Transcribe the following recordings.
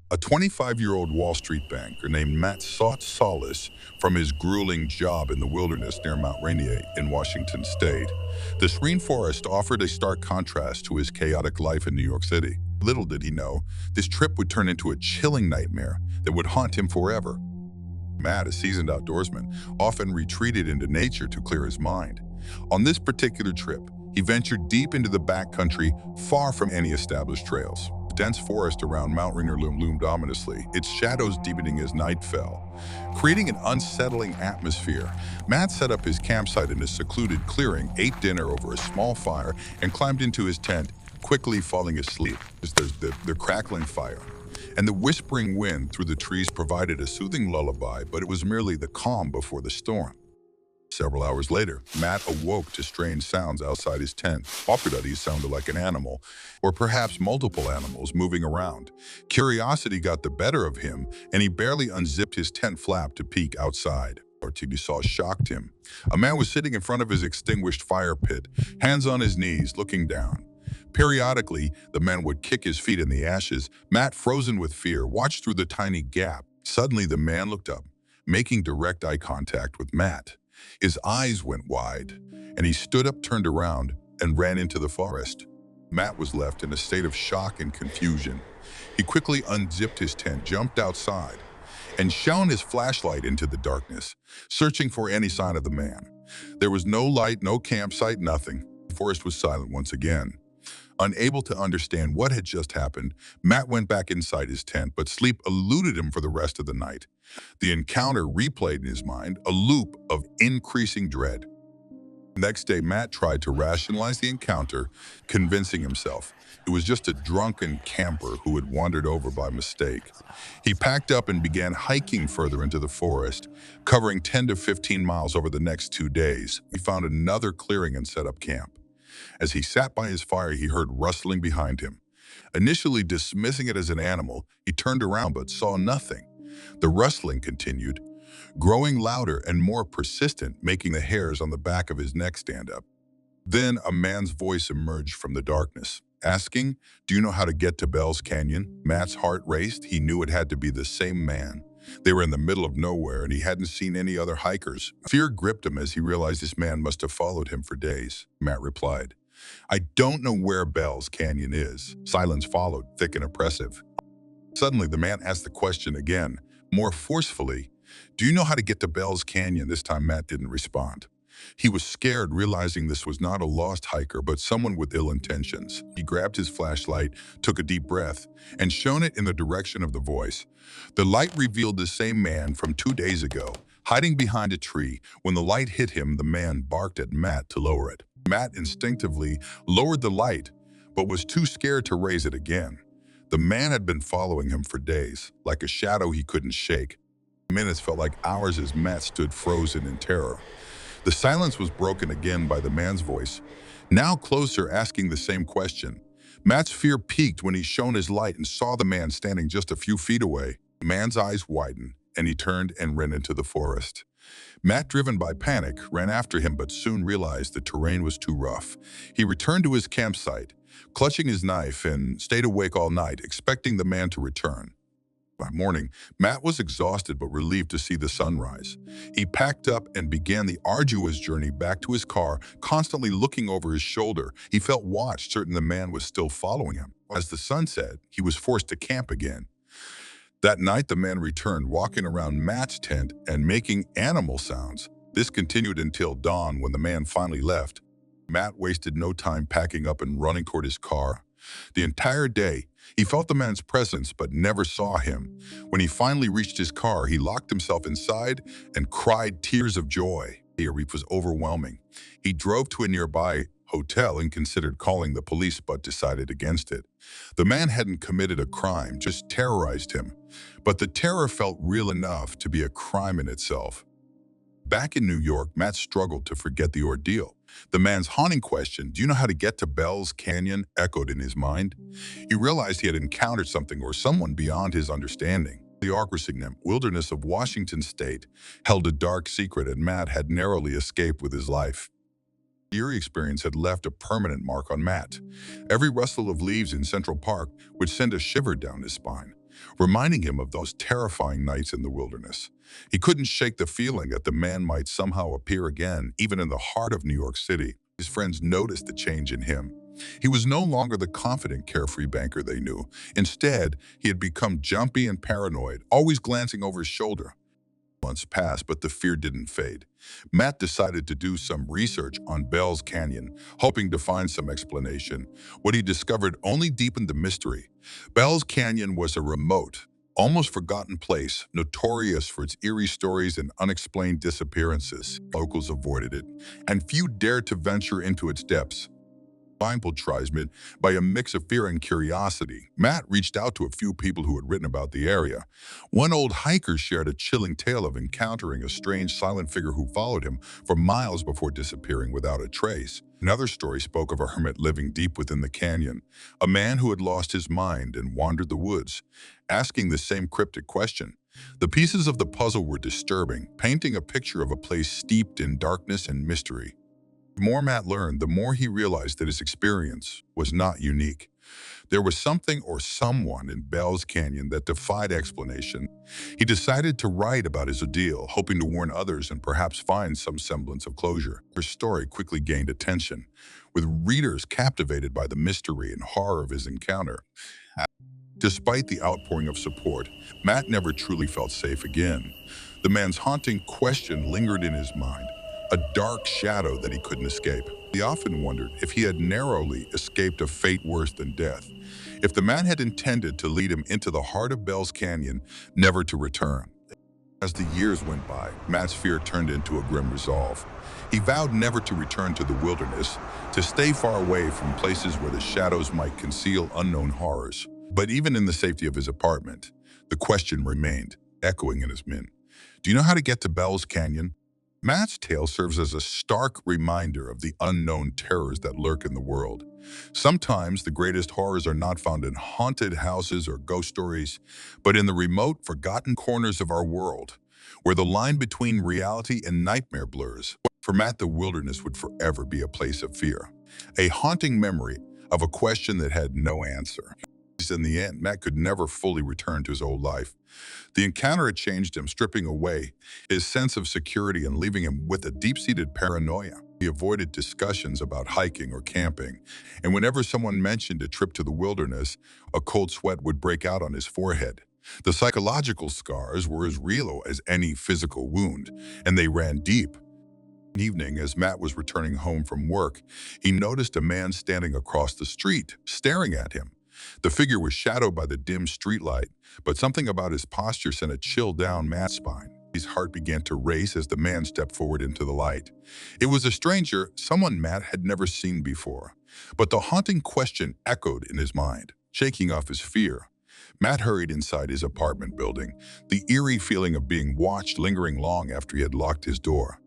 A 25-year-old Wall Street banker named Matt sought solace from his grueling job in the wilderness near Mount Rainier in Washington state. The serene forest offered a stark contrast to his chaotic life in New York City. Little did he know, this trip would turn into a chilling nightmare that would haunt him forever. Matt, a seasoned outdoorsman, often retreated into nature to clear his mind. On this particular trip, he ventured deep into the backcountry, far from any established trails. The dense forest around Mount Rainier loomed ominously, its shadows deepening as night fell. Creating an unsettling atmosphere, Matt set up his campsite in a secluded clearing, ate dinner over a small fire, and climbed into his tent, quickly falling asleep as the crackling fire and the whispering wind through the trees provided a soothing lullaby, but it was merely the calm before the storm. Several hours later, Matt awoke to strange sounds outside his tent. These sounded like an animal, or perhaps multiple animals moving around. Curiosity got the better of him, and he barely unzipped his tent flap to peek outside. What he saw shocked him. A man was sitting in front of his extinguished fire pit, hands on his knees, looking down. Periodically, the man would kick his feet in the ashes. Matt, frozen with fear, watched through the tiny gap. Suddenly, the man looked up, making direct eye contact with Matt. His eyes went wide, and he stood up, turned around, and ran into the forest. Matt was left in a state of shock and confusion. He quickly unzipped his tent, jumped outside, and shone his flashlight into the darkness, searching for any sign of the man. There was no light, no campsite, nothing. The forest was silent once again. Unable to understand what had just happened, Matt went back inside his tent, but sleep eluded him for the rest of the night. The encounter replayed in his mind, a loop of increasing dread. Next day, Matt tried to rationalize the encounter, convincing himself it was just a drunken camper who had wandered over by mistake. He packed up and began hiking further into the forest, covering 10 to 15 miles over the next 2 days. He found another clearing and set up camp. As he sat by his fire, he heard rustling behind him. Initially dismissing it as an animal, he turned around but saw nothing. The rustling continued, growing louder and more persistent, making the hairs on the back of his neck stand up. Then a man's voice emerged from the darkness, asking, "Do you know how to get to Bell's Canyon?" Matt's heart raced. He knew it had to be the same man. They were in the middle of nowhere, and he hadn't seen any other hikers. Fear gripped him as he realized this man must have followed him for days. Matt replied, "I don't know where Bell's Canyon is." Silence followed, thick and oppressive. Suddenly, the man asked the question again, more forcefully. "Do you know how to get to Bell's Canyon?" This time, Matt didn't respond. He was scared, realizing this was not a lost hiker, but someone with ill intentions. He grabbed his flashlight, took a deep breath, and shone it in the direction of the voice. The light revealed the same man from 2 days ago, hiding behind a tree. When the light hit him, the man barked at Matt to lower it. Matt instinctively lowered the light, but was too scared to raise it again. The man had been following him for days, like a shadow he couldn't shake. Minutes felt like hours as Matt stood frozen in terror. The silence was broken again by the man's voice, now closer, asking the same question. Matt's fear peaked when he shone his light and saw the man standing just a few feet away. The man's eyes widened, and he turned and ran into the forest. Matt, driven by panic, ran after him but soon realized the terrain was too rough. He returned to his campsite, clutching his knife, and stayed awake all night, expecting the man to return. By morning, Matt was exhausted but relieved to see the sunrise. He packed up and began the arduous journey back to his car, constantly looking over his shoulder. He felt watched, certain the man was still following him. As the sun set, he was forced to camp again. That night, the man returned, walking around Matt's tent and making animal sounds. This continued until dawn, when the man finally left. Matt wasted no time packing up and running toward his car. The entire day, he felt the man's presence but never saw him. When he finally reached his car, he locked himself inside and cried tears of joy. The relief was overwhelming. He drove to a nearby hotel and considered calling the police but decided against it. The man hadn't committed a crime, just terrorized him. But the terror felt real enough to be a crime in itself. Back in New York, Matt struggled to forget the ordeal. The man's haunting question, "Do you know how to get to Bell's Canyon?" echoed in his mind. He realized he had encountered something or someone beyond his understanding. The wilderness of Washington state held a dark secret, and Matt had narrowly escaped with his life. The eerie experience had left a permanent mark on Matt. Every rustle of leaves in Central Park would send a shiver down his spine. reminding him of those terrifying nights in the wilderness. He couldn't shake the feeling that the man might somehow appear again, even in the heart of New York City. His friends noticed the change in him. He was no longer the confident, carefree banker they knew. Instead, he had become jumpy and paranoid, always glancing over his shoulder. Months passed, but the fear didn't fade. Matt decided to do some research on Bell's Canyon, hoping to find some explanation. What he discovered only deepened the mystery. Bell's Canyon was a remote, almost forgotten place, notorious for its eerie stories and unexplained disappearances. Locals avoided it, and few dared to venture into its depths. Tribesmen, by a mix of fear and curiosity, Matt reached out to a few people who had written about the area. One old hiker shared a chilling tale of encountering a strange silent figure who followed him for miles before disappearing without a trace. Another story spoke of a hermit living deep within the canyon, a man who had lost his mind and wandered the woods, asking the same cryptic question. The pieces of the puzzle were disturbing, painting a picture of a place steeped in darkness and mystery. The more Matt learned, the more he realized that his experience was not unique. There was something or someone in Bell's Canyon that defied explanation. He decided to write about his ordeal, hoping to warn others and perhaps find some semblance of closure. His story quickly gained attention, with readers captivated by the mystery and horror of his encounter. Despite the outpouring of support, Matt never truly felt safe again. The man's haunting question lingered in his mind, a dark shadow that he couldn't escape. He often wondered if he had narrowly escaped a fate worse than death, if the man had intended to lead him into the heart of Bell's Canyon, never to return. As the years went by, Matt's fear turned into a grim resolve. He vowed never to return to the wilderness, to stay far away from places where the shadows might conceal unknown horrors. But even in the safety of his apartment, the question remained, echoing in his mind. Do you know how to get to Bell's Canyon? Matt's tale serves as a stark reminder of the unknown terrors that lurk in the world. Sometimes the greatest horrors are not found in haunted houses or ghost stories, but in the remote, forgotten corners of our world, where the line between reality and nightmare blurs. For Matt, the wilderness would forever be a place of fear, a haunting memory of a question that had no answer. In the end, Matt could never fully return to his old life. The encounter had changed him, stripping away his sense of security and leaving him with a deep-seated paranoia. He avoided discussions about hiking or camping, and whenever someone mentioned a trip to the wilderness, a cold sweat would break out on his forehead. The psychological scars were as real as any physical wound, and they ran deep. One evening, as Matt was returning home from work, he noticed a man standing across the street, staring at him. The figure was shadowed by the dim streetlight, but something about his posture sent a chill down Matt's spine. His heart began to race as the man stepped forward into the light. It was a stranger, someone Matt had never seen before. But the haunting question echoed in his mind, shaking off his fear. Matt hurried inside his apartment building, the eerie feeling of being watched lingering long after he had locked his door.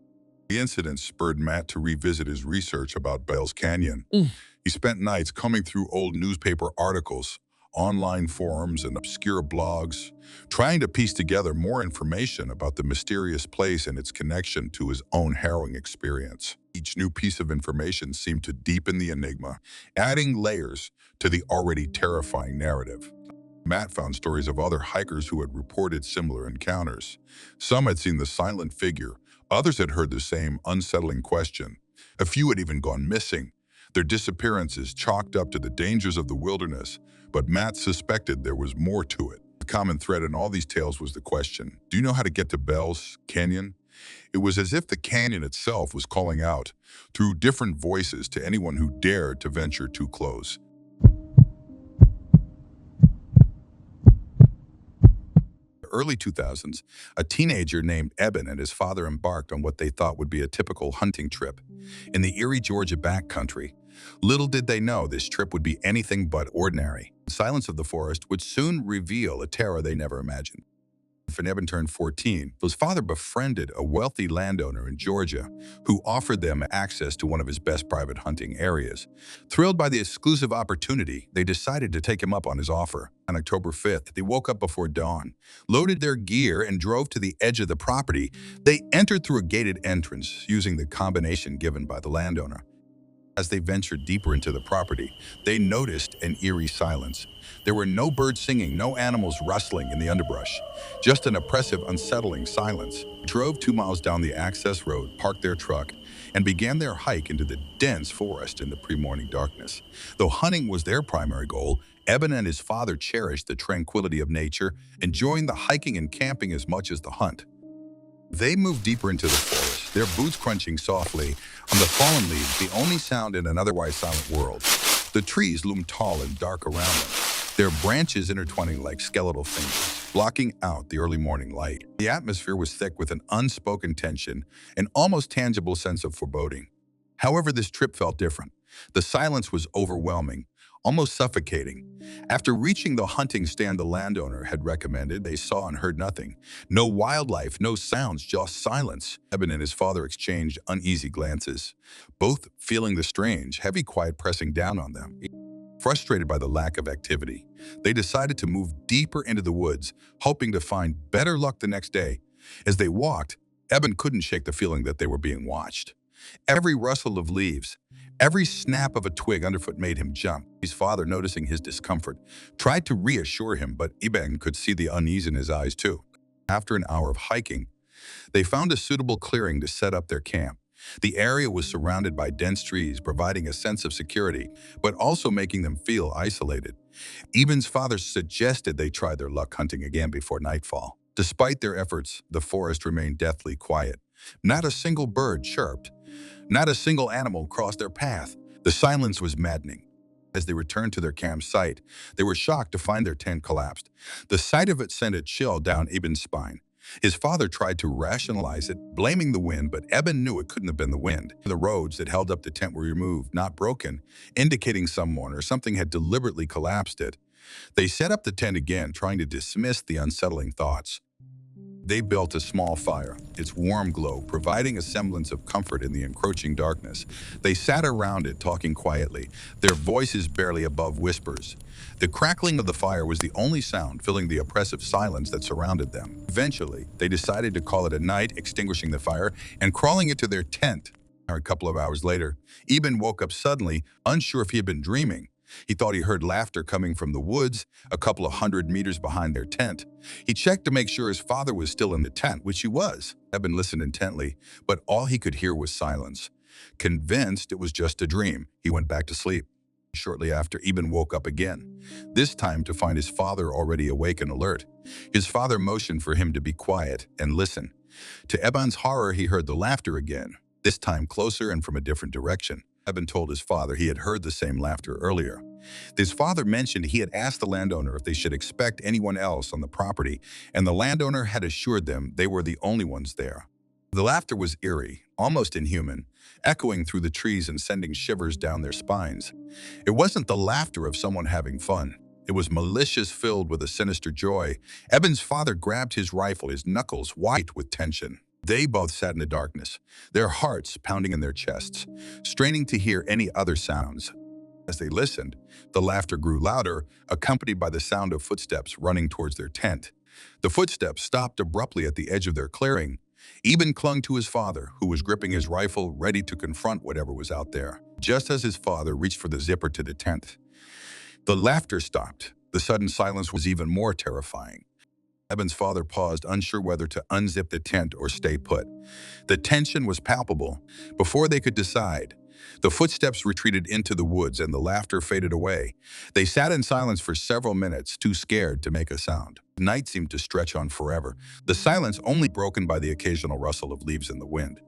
The incident spurred Matt to revisit his research about Bell's Canyon. He spent nights combing through old newspaper articles, online forums, and obscure blogs, trying to piece together more information about the mysterious place and its connection to his own harrowing experience. Each new piece of information seemed to deepen the enigma, adding layers to the already terrifying narrative. Matt found stories of other hikers who had reported similar encounters. Some had seen the silent figure, others had heard the same unsettling question. A few had even gone missing, their disappearances chalked up to the dangers of the wilderness, but Matt suspected there was more to it. The common thread in all these tales was the question, do you know how to get to Bell's Canyon? It was as if the canyon itself was calling out, through different voices, to anyone who dared to venture too close. Early 2000s, a teenager named Eben and his father embarked on what they thought would be a typical hunting trip. In the eerie Georgia backcountry, little did they know this trip would be anything but ordinary. The silence of the forest would soon reveal a terror they never imagined. When Eben turned 14, his father befriended a wealthy landowner in Georgia who offered them access to one of his best private hunting areas. Thrilled by the exclusive opportunity, they decided to take him up on his offer. On October 5th, they woke up before dawn, loaded their gear, and drove to the edge of the property. They entered through a gated entrance using the combination given by the landowner. As they ventured deeper into the property, they noticed an eerie silence. There were no birds singing, no animals rustling in the underbrush, just an oppressive, unsettling silence. They drove 2 miles down the access road, parked their truck, and began their hike into the dense forest in the pre-morning darkness. Though hunting was their primary goal, Eben and his father cherished the tranquility of nature, enjoying the hiking and camping as much as the hunt. They moved deeper into the forest, their boots crunching softly on the fallen leaves, the only sound in an otherwise silent world. The trees loomed tall and dark around them, their branches intertwining like skeletal fingers, blocking out the early morning light. The atmosphere was thick with an unspoken tension, an almost tangible sense of foreboding. However, this trip felt different. The silence was overwhelming, almost suffocating. After reaching the hunting stand the landowner had recommended, they saw and heard nothing. No wildlife, no sounds, just silence. Eben and his father exchanged uneasy glances, both feeling the strange, heavy quiet pressing down on them. Frustrated by the lack of activity, they decided to move deeper into the woods, hoping to find better luck the next day. As they walked, Eben couldn't shake the feeling that they were being watched. Every rustle of leaves, every snap of a twig underfoot made him jump. His father, noticing his discomfort, tried to reassure him, but Eben could see the unease in his eyes too. After an hour of hiking, they found a suitable clearing to set up their camp. The area was surrounded by dense trees, providing a sense of security, but also making them feel isolated. Eben's father suggested they try their luck hunting again before nightfall. Despite their efforts, the forest remained deathly quiet. Not a single bird chirped. Not a single animal crossed their path. The silence was maddening. As they returned to their campsite, they were shocked to find their tent collapsed. The sight of it sent a chill down Eben's spine. His father tried to rationalize it, blaming the wind, but Eben knew it couldn't have been the wind. The roads that held up the tent were removed, not broken, indicating someone or something had deliberately collapsed it. They set up the tent again, trying to dismiss the unsettling thoughts. They built a small fire, its warm glow providing a semblance of comfort in the encroaching darkness. They sat around it, talking quietly, their voices barely above whispers. The crackling of the fire was the only sound filling the oppressive silence that surrounded them. Eventually, they decided to call it a night, extinguishing the fire and crawling into their tent. A couple of hours later, Eben woke up suddenly, unsure if he had been dreaming. He thought he heard laughter coming from the woods, a couple of 100 meters behind their tent. He checked to make sure his father was still in the tent, which he was. Eben listened intently, but all he could hear was silence. Convinced it was just a dream, he went back to sleep. Shortly after, Eben woke up again, this time to find his father already awake and alert. His father motioned for him to be quiet and listen. To Eben's horror, he heard the laughter again, this time closer and from a different direction. Eben told his father he had heard the same laughter earlier. His father mentioned he had asked the landowner if they should expect anyone else on the property, and the landowner had assured them they were the only ones there. The laughter was eerie, almost inhuman, echoing through the trees and sending shivers down their spines. It wasn't the laughter of someone having fun. It was malicious, filled with a sinister joy. Eben's father grabbed his rifle, his knuckles white with tension. They both sat in the darkness, their hearts pounding in their chests, straining to hear any other sounds. As they listened, the laughter grew louder, accompanied by the sound of footsteps running towards their tent. The footsteps stopped abruptly at the edge of their clearing. Eben clung to his father, who was gripping his rifle, ready to confront whatever was out there. Just as his father reached for the zipper to the tent, the laughter stopped. The sudden silence was even more terrifying. Eben's father paused, unsure whether to unzip the tent or stay put. The tension was palpable. Before they could decide, the footsteps retreated into the woods and the laughter faded away. They sat in silence for several minutes, too scared to make a sound. The night seemed to stretch on forever, the silence only broken by the occasional rustle of leaves in the wind.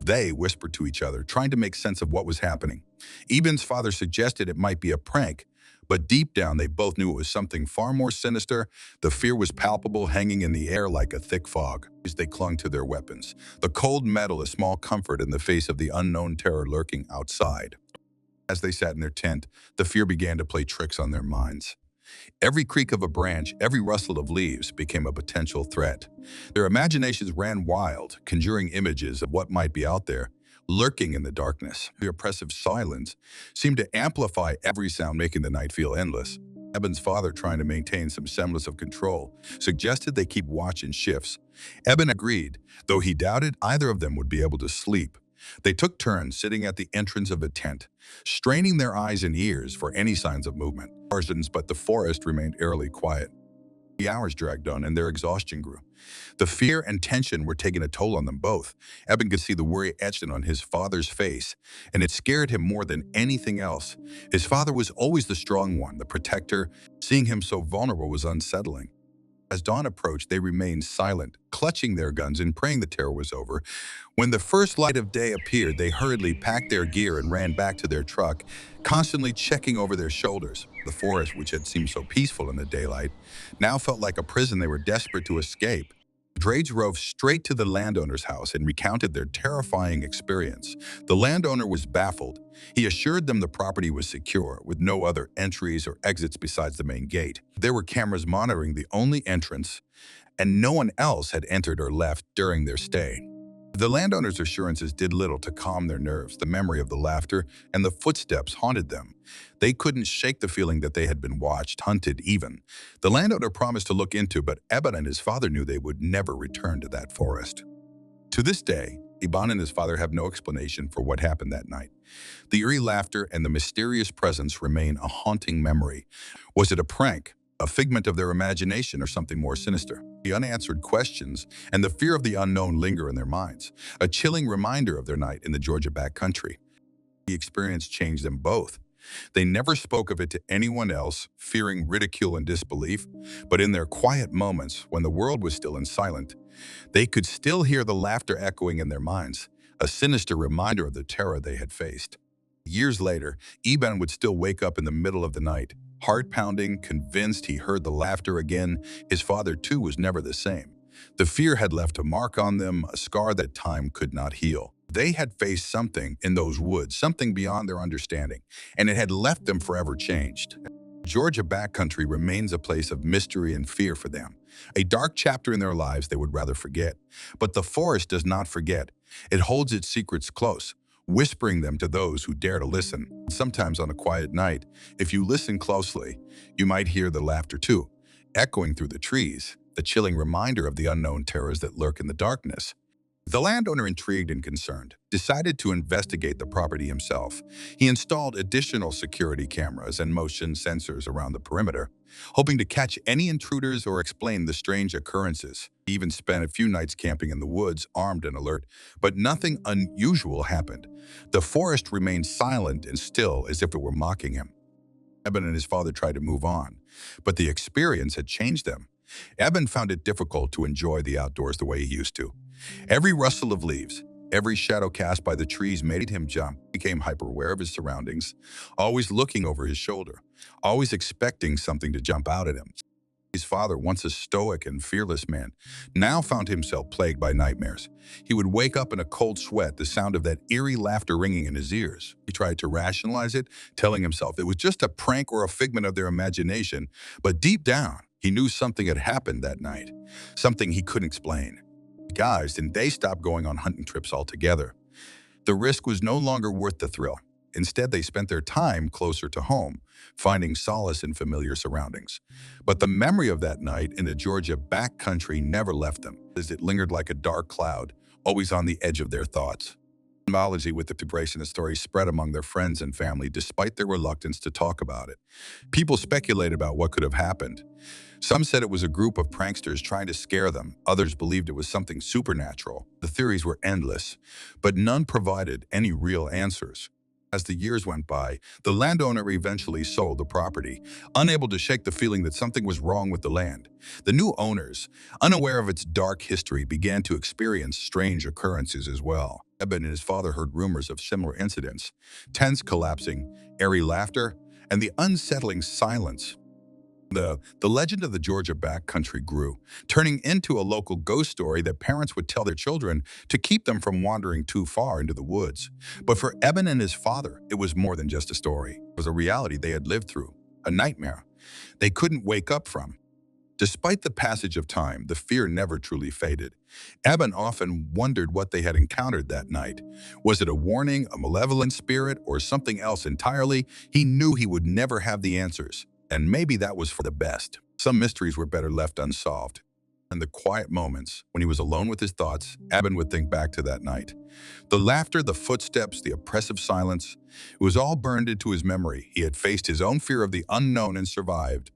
They whispered to each other, trying to make sense of what was happening. Eben's father suggested it might be a prank, but deep down they both knew it was something far more sinister. The fear was palpable, hanging in the air like a thick fog. As they clung to their weapons, the cold metal a small comfort in the face of the unknown terror lurking outside. As they sat in their tent, the fear began to play tricks on their minds. Every creak of a branch, every rustle of leaves became a potential threat. Their imaginations ran wild, conjuring images of what might be out there, lurking in the darkness. The oppressive silence seemed to amplify every sound, making the night feel endless. Eben's father, trying to maintain some semblance of control, suggested they keep watch in shifts. Eben agreed, though he doubted either of them would be able to sleep. They took turns sitting at the entrance of a tent, straining their eyes and ears for any signs of movement. But the forest remained eerily quiet. The hours dragged on and their exhaustion grew. The fear and tension were taking a toll on them both. Eben could see the worry etched on his father's face, and it scared him more than anything else. His father was always the strong one, the protector. Seeing him so vulnerable was unsettling. As dawn approached, they remained silent, clutching their guns and praying the terror was over. When the first light of day appeared, they hurriedly packed their gear and ran back to their truck, constantly checking over their shoulders. The forest, which had seemed so peaceful in the daylight, now felt like a prison they were desperate to escape. Drades drove straight to the landowner's house and recounted their terrifying experience. The landowner was baffled. He assured them the property was secure, with no other entries or exits besides the main gate. There were cameras monitoring the only entrance, and no one else had entered or left during their stay. The landowner's assurances did little to calm their nerves. The memory of the laughter and the footsteps haunted them. They couldn't shake the feeling that they had been watched, hunted even. The landowner promised to look into, but Eben and his father knew they would never return to that forest. To this day, Iban and his father have no explanation for what happened that night. The eerie laughter and the mysterious presence remain a haunting memory. Was it a prank, a figment of their imagination, or something more sinister? The unanswered questions and the fear of the unknown linger in their minds, a chilling reminder of their night in the Georgia backcountry. The experience changed them both. They never spoke of it to anyone else, fearing ridicule and disbelief, but in their quiet moments, when the world was still and silent, they could still hear the laughter echoing in their minds, a sinister reminder of the terror they had faced. Years later, Eben would still wake up in the middle of the night, heart-pounding, convinced he heard the laughter again. His father, too, was never the same. The fear had left a mark on them, a scar that time could not heal. They had faced something in those woods, something beyond their understanding, and it had left them forever changed. Georgia backcountry remains a place of mystery and fear for them, a dark chapter in their lives they would rather forget. But the forest does not forget. It holds its secrets close, whispering them to those who dare to listen. Sometimes on a quiet night, if you listen closely, you might hear the laughter too, echoing through the trees, the chilling reminder of the unknown terrors that lurk in the darkness. The landowner, intrigued and concerned, decided to investigate the property himself. He installed additional security cameras and motion sensors around the perimeter, hoping to catch any intruders or explain the strange occurrences. He even spent a few nights camping in the woods, armed and alert, but nothing unusual happened. The forest remained silent and still, as if it were mocking him. Eben and his father tried to move on, but the experience had changed them. Eben found it difficult to enjoy the outdoors the way he used to. Every rustle of leaves, every shadow cast by the trees made him jump. He became hyper-aware of his surroundings, always looking over his shoulder, always expecting something to jump out at him. His father, once a stoic and fearless man, now found himself plagued by nightmares. He would wake up in a cold sweat, the sound of that eerie laughter ringing in his ears. He tried to rationalize it, telling himself it was just a prank or a figment of their imagination, but deep down, he knew something had happened that night, something he couldn't explain. Guys, and they stopped going on hunting trips altogether. The risk was no longer worth the thrill. Instead, they spent their time closer to home, finding solace in familiar surroundings. But the memory of that night in the Georgia backcountry never left them, as it lingered like a dark cloud, always on the edge of their thoughts. Etymology with the embrace in the story spread among their friends and family despite their reluctance to talk about it. People speculated about what could have happened. Some said it was a group of pranksters trying to scare them. Others believed it was something supernatural. The theories were endless, but none provided any real answers. As the years went by, the landowner eventually sold the property, unable to shake the feeling that something was wrong with the land. The new owners, unaware of its dark history, began to experience strange occurrences as well. Eben and his father heard rumors of similar incidents, tents collapsing, eerie laughter, and the unsettling silence. The legend of the Georgia backcountry grew, turning into a local ghost story that parents would tell their children to keep them from wandering too far into the woods. But for Eben and his father, it was more than just a story. It was a reality they had lived through, a nightmare they couldn't wake up from. Despite the passage of time, the fear never truly faded. Eben often wondered what they had encountered that night. Was it a warning, a malevolent spirit, or something else entirely? He knew he would never have the answers. And maybe that was for the best. Some mysteries were better left unsolved. In the quiet moments, when he was alone with his thoughts, Eben would think back to that night. The laughter, the footsteps, the oppressive silence, it was all burned into his memory. He had faced his own fear of the unknown and survived.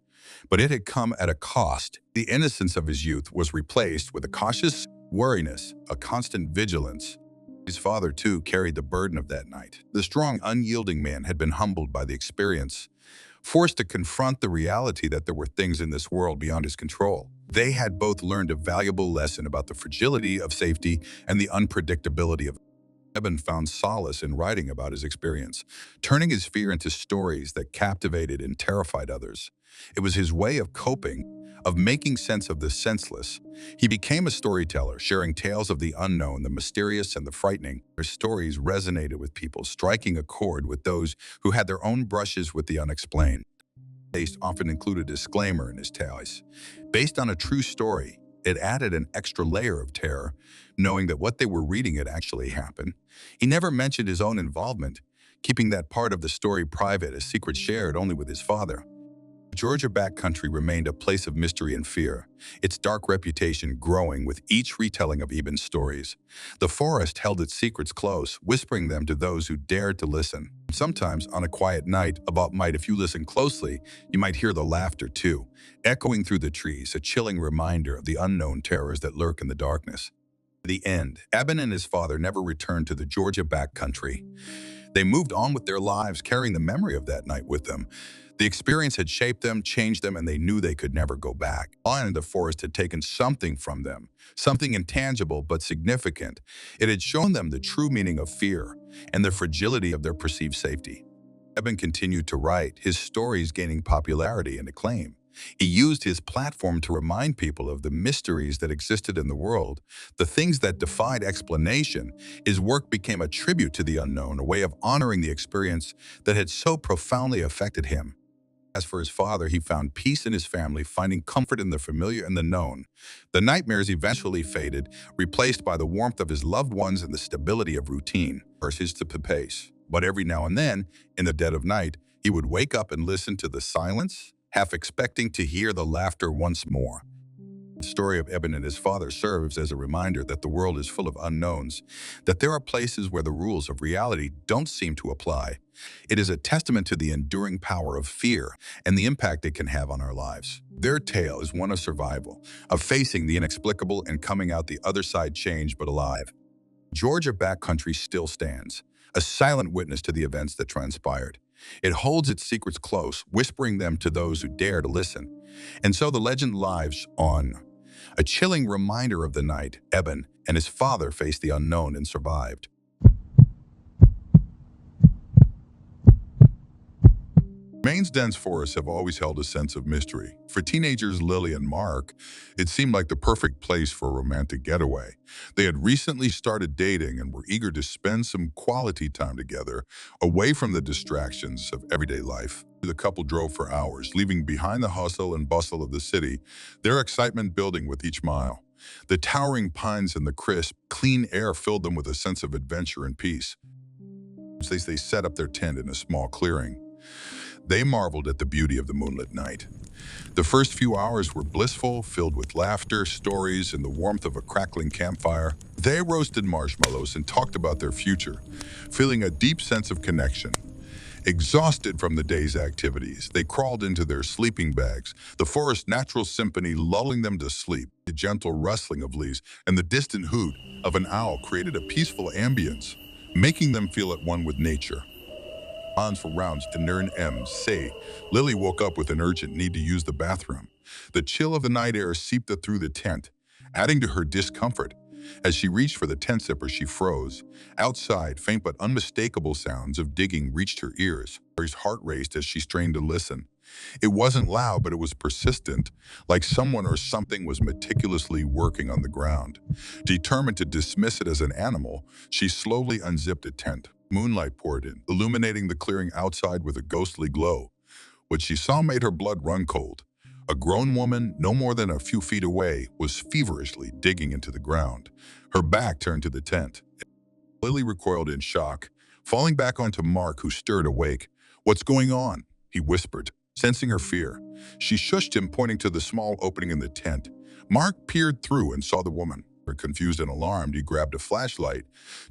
But it had come at a cost. The innocence of his youth was replaced with a cautious wariness, a constant vigilance. His father, too, carried the burden of that night. The strong, unyielding man had been humbled by the experience, forced to confront the reality that there were things in this world beyond his control. They had both learned a valuable lesson about the fragility of safety and the unpredictability of. Eben found solace in writing about his experience, turning his fear into stories that captivated and terrified others. It was his way of coping, of making sense of the senseless. He became a storyteller, sharing tales of the unknown, the mysterious, and the frightening. His stories resonated with people, striking a chord with those who had their own brushes with the unexplained. Taste often included a disclaimer in his tales. Based on a true story, it added an extra layer of terror, knowing that what they were reading had actually happened. He never mentioned his own involvement, keeping that part of the story private, a secret shared only with his father. Georgia backcountry remained a place of mystery and fear, its dark reputation growing with each retelling of Eben's stories. The forest held its secrets close, whispering them to those who dared to listen. Sometimes, on a quiet night, if you listen closely, you might hear the laughter too, echoing through the trees, a chilling reminder of the unknown terrors that lurk in the darkness. In the end, Eben and his father never returned to the Georgia backcountry. They moved on with their lives, carrying the memory of that night with them. The experience had shaped them, changed them, and they knew they could never go back. Lion in the forest had taken something from them, something intangible but significant. It had shown them the true meaning of fear and the fragility of their perceived safety. Eben continued to write, his stories gaining popularity and acclaim. He used his platform to remind people of the mysteries that existed in the world, the things that defied explanation. His work became a tribute to the unknown, a way of honoring the experience that had so profoundly affected him. As for his father, he found peace in his family, finding comfort in the familiar and the known. The nightmares eventually faded, replaced by the warmth of his loved ones and the stability of routine versus the pace. But every now and then, in the dead of night, he would wake up and listen to the silence, half expecting to hear the laughter once more. The story of Eben and his father serves as a reminder that the world is full of unknowns, that there are places where the rules of reality don't seem to apply. It is a testament to the enduring power of fear and the impact it can have on our lives. Their tale is one of survival, of facing the inexplicable and coming out the other side changed but alive. Georgia backcountry still stands, a silent witness to the events that transpired. It holds its secrets close, whispering them to those who dare to listen. And so the legend lives on. A chilling reminder of the night Eben and his father faced the unknown and survived. Maine's dense forests have always held a sense of mystery. For teenagers Lily and Mark, it seemed like the perfect place for a romantic getaway. They had recently started dating and were eager to spend some quality time together, away from the distractions of everyday life. The couple drove for hours, leaving behind the hustle and bustle of the city, their excitement building with each mile. The towering pines and the crisp, clean air filled them with a sense of adventure and peace. As they set up their tent in a small clearing, they marveled at the beauty of the moonlit night. The first few hours were blissful, filled with laughter, stories, and the warmth of a crackling campfire. They roasted marshmallows and talked about their future, feeling a deep sense of connection. Exhausted from the day's activities, they crawled into their sleeping bags, the forest's natural symphony lulling them to sleep. The gentle rustling of leaves and the distant hoot of an owl created a peaceful ambience, making them feel at one with nature. On for rounds to Nern M. Say, Lily woke up with an urgent need to use the bathroom. The chill of the night air seeped through the tent, adding to her discomfort. As she reached for the tent zipper, she froze. Outside, faint but unmistakable sounds of digging reached her ears. Her heart raced as she strained to listen. It wasn't loud, but it was persistent, like someone or something was meticulously working on the ground. Determined to dismiss it as an animal, she slowly unzipped the tent. Moonlight poured in, illuminating the clearing outside with a ghostly glow. What she saw made her blood run cold. A grown woman, no more than a few feet away, was feverishly digging into the ground, her back turned to the tent. Lily recoiled in shock, falling back onto Mark, who stirred awake. "What's going on?" he whispered. Sensing her fear, she shushed him, pointing to the small opening in the tent. Mark peered through and saw the woman. Confused and alarmed, he grabbed a flashlight.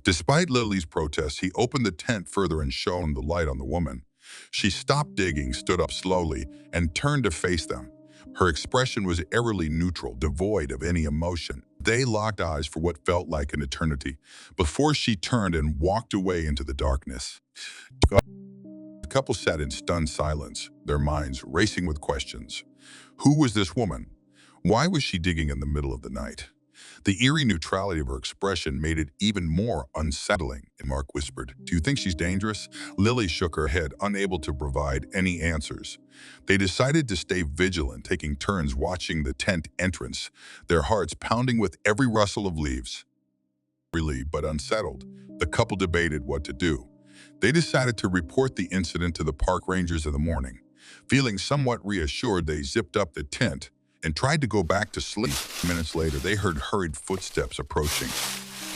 Despite Lily's protests, he opened the tent further and shone the light on the woman. She stopped digging, stood up slowly, and turned to face them. Her expression was eerily neutral, devoid of any emotion. They locked eyes for what felt like an eternity, before she turned and walked away into the darkness. The couple sat in stunned silence, their minds racing with questions. Who was this woman? Why was she digging in the middle of the night? The eerie neutrality of her expression made it even more unsettling, and Mark whispered, "Do you think she's dangerous?" Lily shook her head, unable to provide any answers. They decided to stay vigilant, taking turns watching the tent entrance, their hearts pounding with every rustle of leaves. Relieved but unsettled, the couple debated what to do. They decided to report the incident to the park rangers in the morning. Feeling somewhat reassured, they zipped up the tent and tried to go back to sleep. Minutes later, they heard hurried footsteps approaching.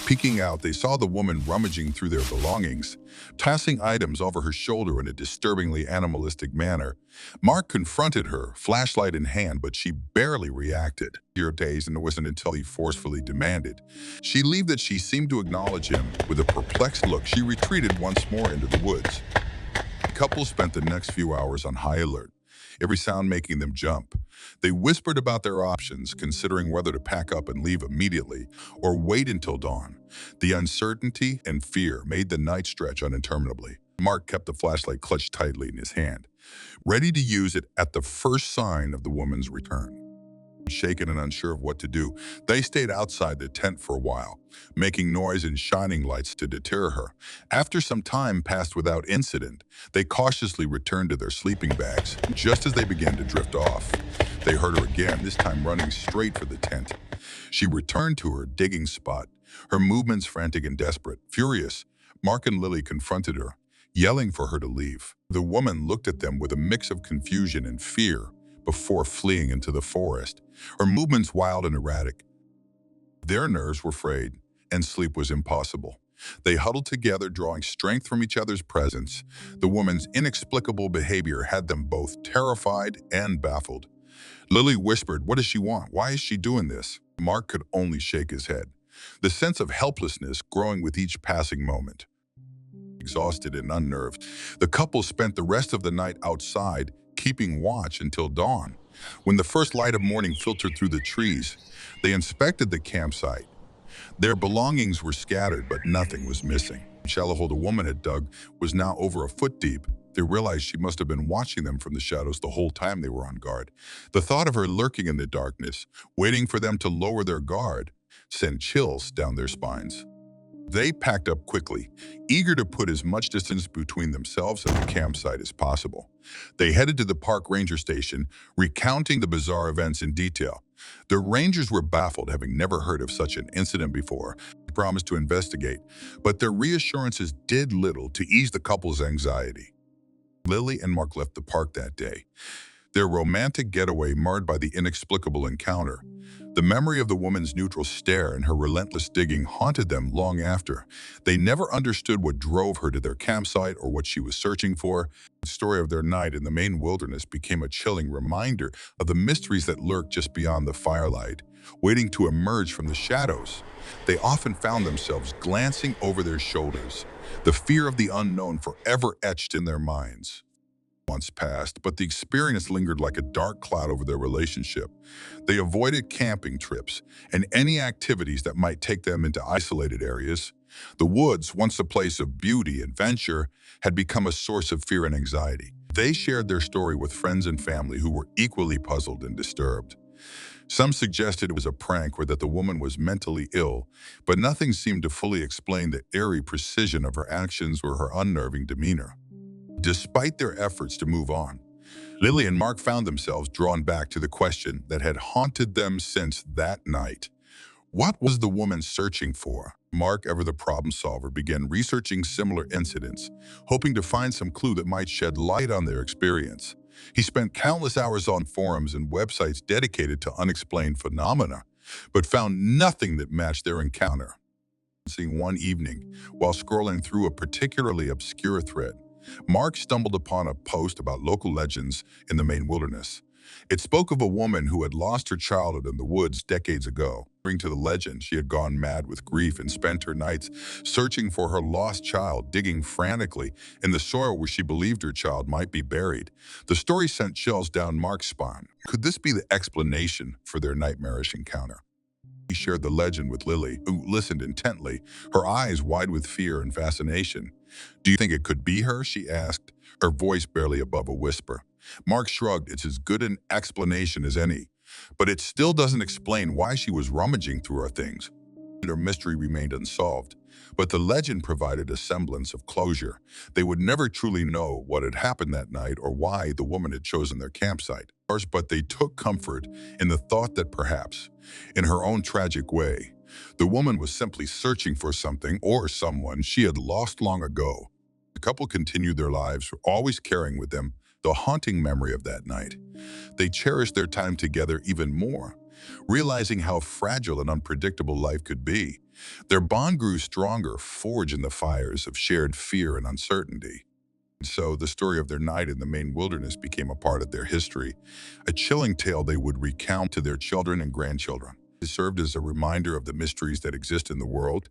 Peeking out, they saw the woman rummaging through their belongings, tossing items over her shoulder in a disturbingly animalistic manner. Mark confronted her, flashlight in hand, but she barely reacted. Your days, and it wasn't until he forcefully demanded. She believed that she seemed to acknowledge him. With a perplexed look, she retreated once more into the woods. The couple spent the next few hours on high alert, every sound making them jump. They whispered about their options, considering whether to pack up and leave immediately or wait until dawn. The uncertainty and fear made the night stretch uninterminably. Mark kept the flashlight clutched tightly in his hand, ready to use it at the first sign of the woman's return. Shaken and unsure of what to do, they stayed outside the tent for a while, making noise and shining lights to deter her. After some time passed without incident, they cautiously returned to their sleeping bags. Just as they began to drift off, they heard her again, this time running straight for the tent. She returned to her digging spot, her movements frantic and desperate. Furious, Mark and Lily confronted her, yelling for her to leave. The woman looked at them with a mix of confusion and fear before fleeing into the forest, her movements wild and erratic. Their nerves were frayed, and sleep was impossible. They huddled together, drawing strength from each other's presence. The woman's inexplicable behavior had them both terrified and baffled. Lily whispered, "What does she want? Why is she doing this?" Mark could only shake his head, the sense of helplessness growing with each passing moment. Exhausted and unnerved, the couple spent the rest of the night outside, keeping watch until dawn. When the first light of morning filtered through the trees, they inspected the campsite. Their belongings were scattered, but nothing was missing. The shallow hole the woman had dug was now over a foot deep. They realized she must have been watching them from the shadows the whole time they were on guard. The thought of her lurking in the darkness, waiting for them to lower their guard, sent chills down their spines. They packed up quickly, eager to put as much distance between themselves and the campsite as possible. They headed to the park ranger station, recounting the bizarre events in detail. The rangers were baffled, having never heard of such an incident before. They promised to investigate, but their reassurances did little to ease the couple's anxiety. Lily and Mark left the park that day, their romantic getaway marred by the inexplicable encounter. The memory of the woman's neutral stare and her relentless digging haunted them long after. They never understood what drove her to their campsite or what she was searching for. The story of their night in the Maine wilderness became a chilling reminder of the mysteries that lurk just beyond the firelight, waiting to emerge from the shadows. They often found themselves glancing over their shoulders, the fear of the unknown forever etched in their minds. Months passed, but the experience lingered like a dark cloud over their relationship. They avoided camping trips and any activities that might take them into isolated areas. The woods, once a place of beauty and adventure, had become a source of fear and anxiety. They shared their story with friends and family who were equally puzzled and disturbed. Some suggested it was a prank or that the woman was mentally ill, but nothing seemed to fully explain the eerie precision of her actions or her unnerving demeanor. Despite their efforts to move on, Lily and Mark found themselves drawn back to the question that had haunted them since that night. What was the woman searching for? Mark, ever the problem solver, began researching similar incidents, hoping to find some clue that might shed light on their experience. He spent countless hours on forums and websites dedicated to unexplained phenomena, but found nothing that matched their encounter. One evening, while scrolling through a particularly obscure thread, Mark stumbled upon a post about local legends in the Maine wilderness. It spoke of a woman who had lost her childhood in the woods decades ago. According to the legend, she had gone mad with grief and spent her nights searching for her lost child, digging frantically in the soil where she believed her child might be buried. The story sent chills down Mark's spine. Could this be the explanation for their nightmarish encounter? He shared the legend with Lily, who listened intently, her eyes wide with fear and fascination. "Do you think it could be her?" she asked, her voice barely above a whisper. Mark shrugged. "It's as good an explanation as any, but it still doesn't explain why she was rummaging through our things." Her mystery remained unsolved, but the legend provided a semblance of closure. They would never truly know what had happened that night or why the woman had chosen their campsite. But they took comfort in the thought that perhaps, in her own tragic way, the woman was simply searching for something or someone she had lost long ago. The couple continued their lives, always carrying with them the haunting memory of that night. They cherished their time together even more, realizing how fragile and unpredictable life could be. Their bond grew stronger, forged in the fires of shared fear and uncertainty. So the story of their night in the Maine wilderness became a part of their history, a chilling tale they would recount to their children and grandchildren. It served as a reminder of the mysteries that exist in the world,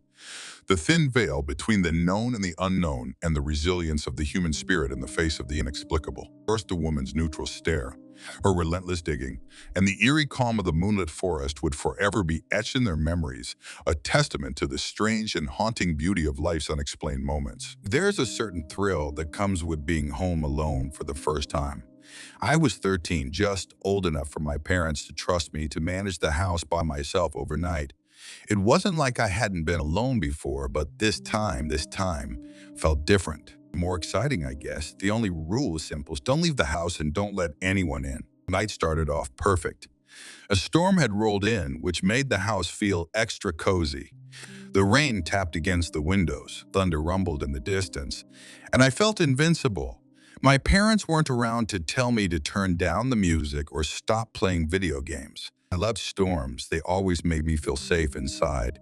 the thin veil between the known and the unknown, and the resilience of the human spirit in the face of the inexplicable. First, the woman's neutral stare, her relentless digging, and the eerie calm of the moonlit forest would forever be etched in their memories, a testament to the strange and haunting beauty of life's unexplained moments. There's a certain thrill that comes with being home alone for the first time. I was 13, just old enough for my parents to trust me to manage the house by myself overnight. It wasn't like I hadn't been alone before, but this time felt different. More exciting, I guess. The only rule was simple: don't leave the house and don't let anyone in. The night started off perfect. A storm had rolled in, which made the house feel extra cozy. The rain tapped against the windows, thunder rumbled in the distance, and I felt invincible. My parents weren't around to tell me to turn down the music or stop playing video games. I loved storms. They always made me feel safe inside.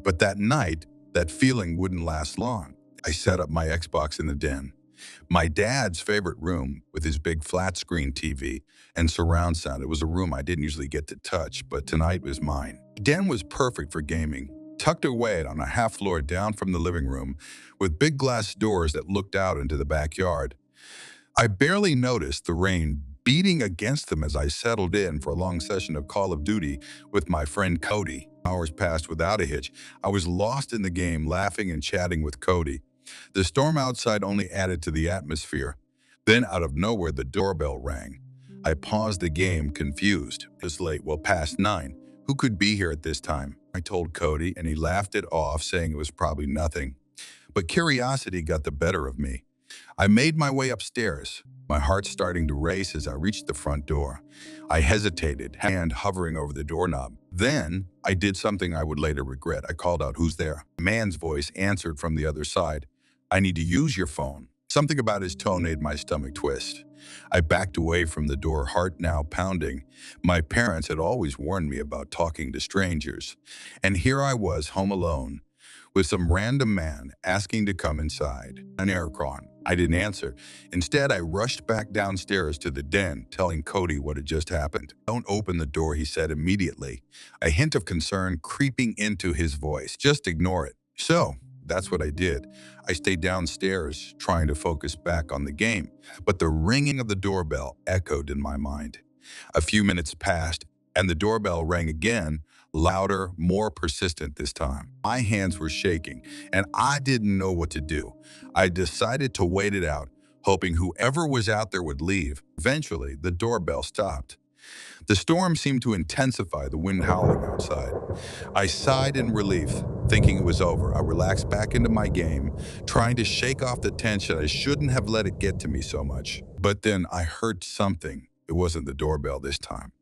But that night, that feeling wouldn't last long. I set up my Xbox in the den, my dad's favorite room with his big flat screen TV and surround sound. It was a room I didn't usually get to touch, but tonight was mine. The den was perfect for gaming, tucked away on a half floor down from the living room, with big glass doors that looked out into the backyard. I barely noticed the rain beating against them as I settled in for a long session of Call of Duty with my friend Cody. Hours passed without a hitch. I was lost in the game, laughing and chatting with Cody. The storm outside only added to the atmosphere. Then, out of nowhere, the doorbell rang. I paused the game, confused. It was late, well past 9. Who could be here at this time? I told Cody, and he laughed it off, saying it was probably nothing. But curiosity got the better of me. I made my way upstairs, my heart starting to race as I reached the front door. I hesitated, hand hovering over the doorknob. Then, I did something I would later regret. I called out, "Who's there?" A man's voice answered from the other side. "I need to use your phone." Something about his tone made my stomach twist. I backed away from the door, heart now pounding. My parents had always warned me about talking to strangers. And here I was, home alone, with some random man asking to come inside. An aircon. I didn't answer. Instead, I rushed back downstairs to the den, telling Cody what had just happened. "Don't open the door," he said immediately, a hint of concern creeping into his voice. "Just ignore it." So, that's what I did. I stayed downstairs, trying to focus back on the game, but the ringing of the doorbell echoed in my mind. A few minutes passed, and the doorbell rang again, louder, more persistent this time. My hands were shaking, and I didn't know what to do. I decided to wait it out, hoping whoever was out there would leave. Eventually, the doorbell stopped. The storm seemed to intensify, the wind howling outside. I sighed in relief, thinking it was over. I relaxed back into my game, trying to shake off the tension. I shouldn't have let it get to me so much. But then I heard something. It wasn't the doorbell this time.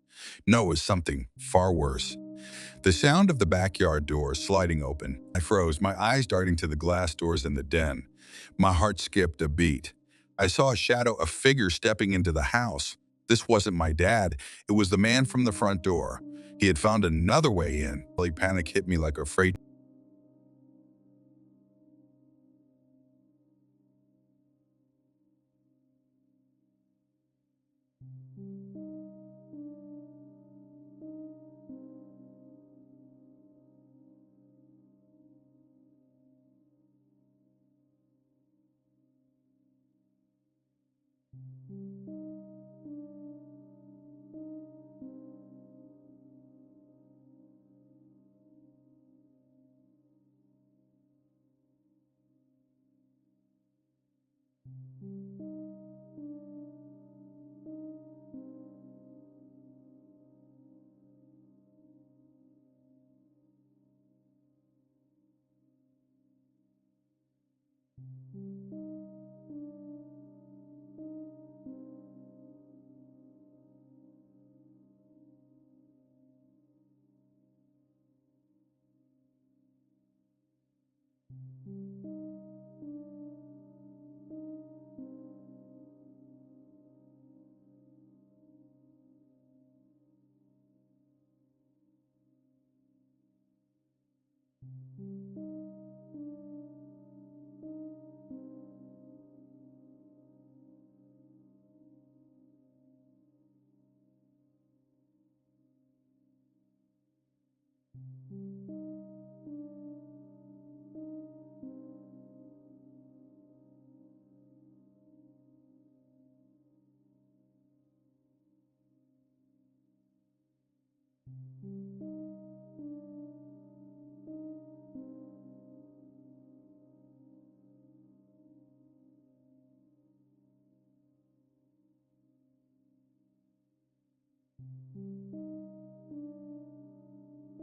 No, it was something far worse. The sound of the backyard door sliding open. I froze, my eyes darting to the glass doors in the den. My heart skipped a beat. I saw a shadow, a figure stepping into the house. This wasn't my dad. It was the man from the front door. He had found another way in. Panic hit me like a freight.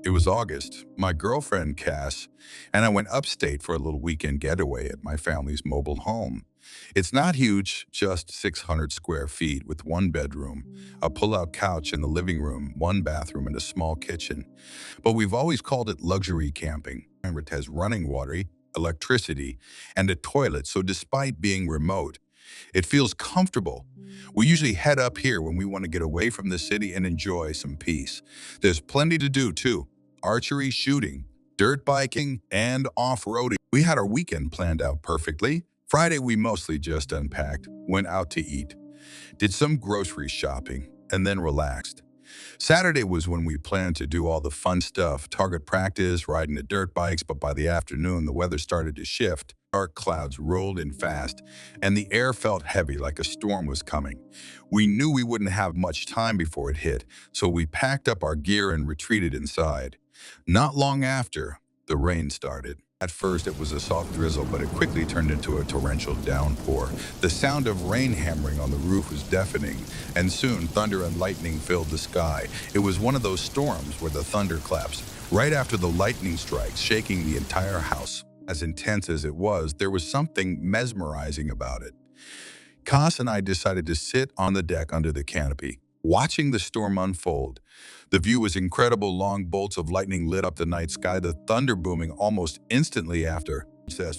It was August. My girlfriend, Cass, and I went upstate for a little weekend getaway at my family's mobile home. It's not huge, just 600 square feet with one bedroom, a pull-out couch in the living room, one bathroom, and a small kitchen. But we've always called it luxury camping. Remember, it has running water, electricity, and a toilet, so despite being remote, it feels comfortable. We usually head up here when we want to get away from the city and enjoy some peace. There's plenty to do too. Archery, shooting, dirt biking, and off-roading. We had our weekend planned out perfectly. Friday, we mostly just unpacked, went out to eat, did some grocery shopping, and then relaxed. Saturday was when we planned to do all the fun stuff, target practice, riding the dirt bikes, but by the afternoon, the weather started to shift. Dark clouds rolled in fast, and the air felt heavy like a storm was coming. We knew we wouldn't have much time before it hit, so we packed up our gear and retreated inside. Not long after, the rain started. At first, it was a soft drizzle, but it quickly turned into a torrential downpour. The sound of rain hammering on the roof was deafening, and soon thunder and lightning filled the sky. It was one of those storms where the thunder claps right after the lightning strikes, shaking the entire house. As intense as it was, there was something mesmerizing about it. Cass and I decided to sit on the deck under the canopy, watching the storm unfold. The view was incredible. Long bolts of lightning lit up the night sky, the thunder booming almost instantly after.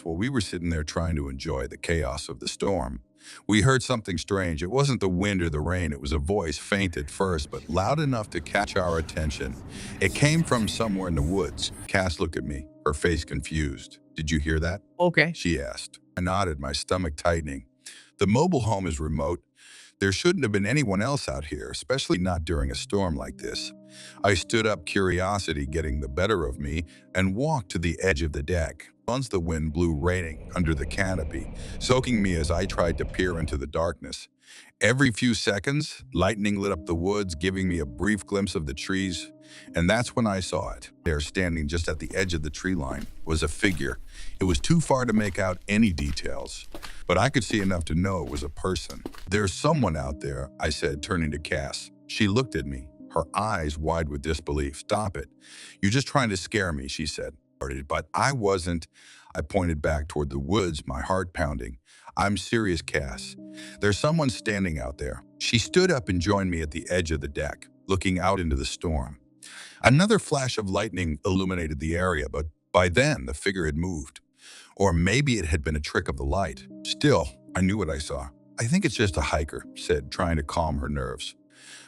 While we were sitting there trying to enjoy the chaos of the storm, we heard something strange. It wasn't the wind or the rain. It was a voice, faint at first, but loud enough to catch our attention. It came from somewhere in the woods. Cass looked at me, her face confused. "Did you hear that?" Okay. she asked. I nodded, my stomach tightening. The mobile home is remote. There shouldn't have been anyone else out here, especially not during a storm like this. I stood up, curiosity getting the better of me, and walked to the edge of the deck. Once the wind blew, raining under the canopy, soaking me as I tried to peer into the darkness. Every few seconds, lightning lit up the woods, giving me a brief glimpse of the trees, and that's when I saw it. There, standing just at the edge of the tree line, was a figure. It was too far to make out any details, but I could see enough to know it was a person. "There's someone out there," I said, turning to Cass. She looked at me, her eyes wide with disbelief. "Stop it. You're just trying to scare me," she said. But I wasn't. I pointed back toward the woods, my heart pounding. "I'm serious, Cass. There's someone standing out there." She stood up and joined me at the edge of the deck, looking out into the storm. Another flash of lightning illuminated the area, but by then the figure had moved. Or maybe it had been a trick of the light. Still, I knew what I saw. "I think it's just a hiker," said, trying to calm her nerves.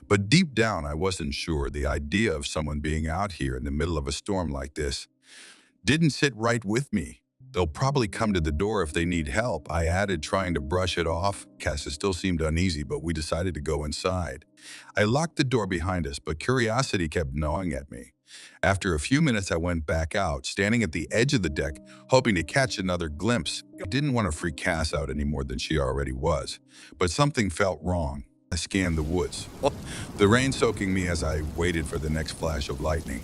But deep down, I wasn't sure. The idea of someone being out here in the middle of a storm like this didn't sit right with me. "They'll probably come to the door if they need help," I added, trying to brush it off. Cassie still seemed uneasy, but we decided to go inside. I locked the door behind us, but curiosity kept gnawing at me. After a few minutes, I went back out, standing at the edge of the deck, hoping to catch another glimpse. I didn't want to freak Cass out any more than she already was, but something felt wrong. I scanned the woods, the rain soaking me as I waited for the next flash of lightning.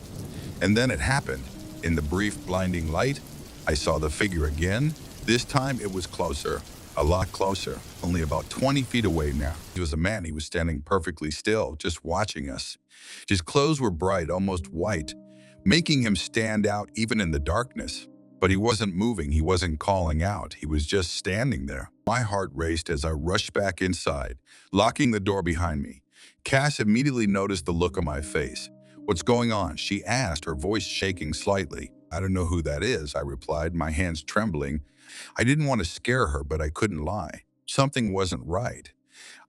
And then it happened. In the brief, blinding light, I saw the figure again. This time it was closer, a lot closer, only about 20 feet away now. He was a man. He was standing perfectly still, just watching us. His clothes were bright, almost white, making him stand out even in the darkness. But he wasn't moving, he wasn't calling out, he was just standing there. My heart raced as I rushed back inside, locking the door behind me. Cass immediately noticed the look on my face. "What's going on?" she asked, her voice shaking slightly. "I don't know who that is," I replied, my hands trembling. I didn't want to scare her, but I couldn't lie. Something wasn't right.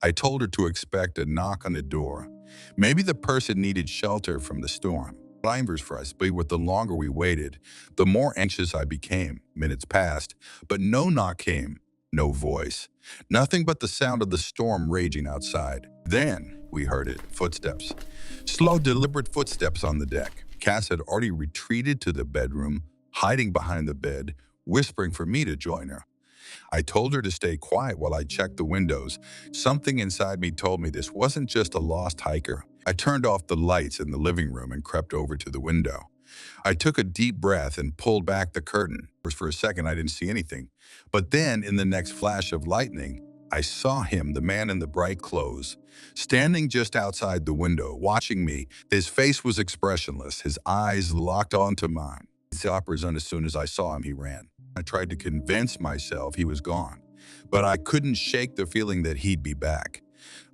I told her to expect a knock on the door. Maybe the person needed shelter from the storm. Climbers for us, but with the longer we waited, the more anxious I became. Minutes passed, but no knock came, no voice. Nothing but the sound of the storm raging outside. Then we heard it, footsteps. Slow, deliberate footsteps on the deck. Cass had already retreated to the bedroom, hiding behind the bed, whispering for me to join her. I told her to stay quiet while I checked the windows. Something inside me told me this wasn't just a lost hiker. I turned off the lights in the living room and crept over to the window. I took a deep breath and pulled back the curtain. For a second, I didn't see anything. But then, in the next flash of lightning, I saw him, the man in the bright clothes, standing just outside the window, watching me. His face was expressionless, his eyes locked onto mine. The opera's on. As soon as I saw him, he ran. I tried to convince myself he was gone, but I couldn't shake the feeling that he'd be back.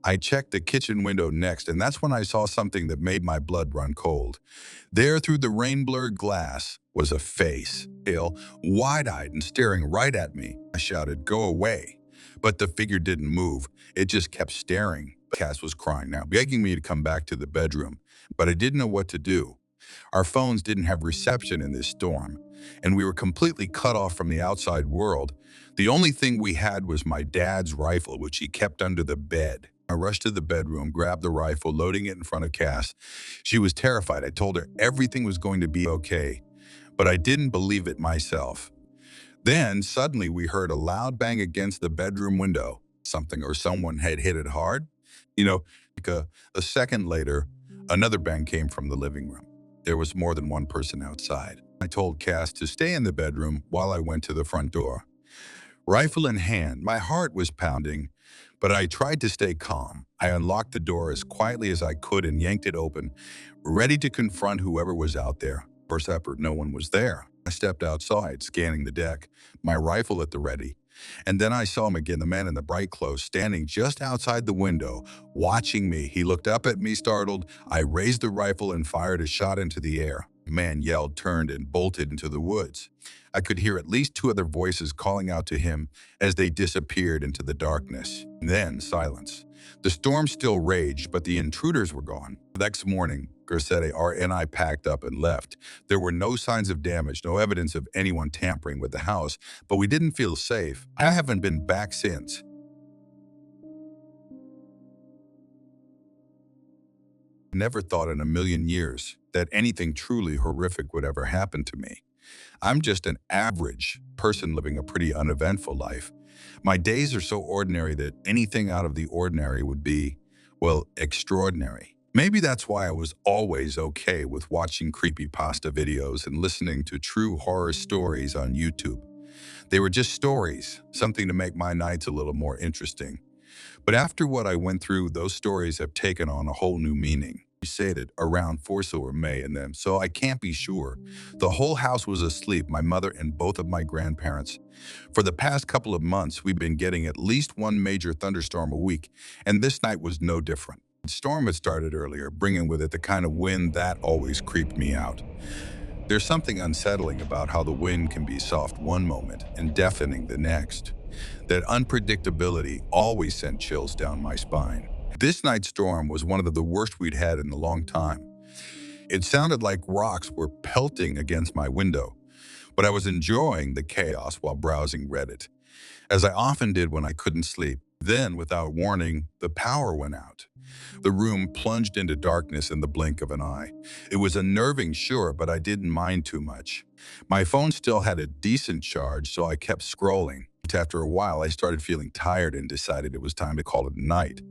I checked the kitchen window next, and that's when I saw something that made my blood run cold. There, through the rain-blurred glass, was a face, pale, wide-eyed, and staring right at me. I shouted, "Go away." But the figure didn't move. It just kept staring. Cass was crying now, begging me to come back to the bedroom, but I didn't know what to do. Our phones didn't have reception in this storm, and we were completely cut off from the outside world. The only thing we had was my dad's rifle, which he kept under the bed. I rushed to the bedroom, grabbed the rifle, loading it in front of Cass. She was terrified. I told her everything was going to be okay, but I didn't believe it myself. Then, suddenly, we heard a loud bang against the bedroom window. Something or someone had hit it hard. You know, like a second later, another bang came from the living room. There was more than one person outside. I told Cass to stay in the bedroom while I went to the front door. Rifle in hand, my heart was pounding, but I tried to stay calm. I unlocked the door as quietly as I could and yanked it open, ready to confront whoever was out there. First effort, no one was there. I stepped outside, scanning the deck, my rifle at the ready. And then I saw him again, the man in the bright clothes, standing just outside the window, watching me. He looked up at me, startled. I raised the rifle and fired a shot into the air. The man yelled, turned, and bolted into the woods. I could hear at least two other voices calling out to him as they disappeared into the darkness. Then silence. The storm still raged, but the intruders were gone. The next morning, Garcetti and I packed up and left. There were no signs of damage, no evidence of anyone tampering with the house, but we didn't feel safe. I haven't been back since. Never thought in a million years that anything truly horrific would ever happen to me. I'm just an average person living a pretty uneventful life. My days are so ordinary that anything out of the ordinary would be, well, extraordinary. Maybe that's why I was always okay with watching creepypasta videos and listening to true horror stories on YouTube. They were just stories, something to make my nights a little more interesting. But after what I went through, those stories have taken on a whole new meaning. We said it around 4 or May and them, so I can't be sure. The whole house was asleep, my mother and both of my grandparents. For the past couple of months, we've been getting at least one major thunderstorm a week, and this night was no different. The storm had started earlier, bringing with it the kind of wind that always creeped me out. There's something unsettling about how the wind can be soft one moment and deafening the next. That unpredictability always sent chills down my spine. This night's storm was one of the worst we'd had in a long time. It sounded like rocks were pelting against my window, but I was enjoying the chaos while browsing Reddit, as I often did when I couldn't sleep. Then, without warning, the power went out. The room plunged into darkness in the blink of an eye. It was unnerving, sure, but I didn't mind too much. My phone still had a decent charge, so I kept scrolling. After a while, I started feeling tired and decided it was time to call it a night.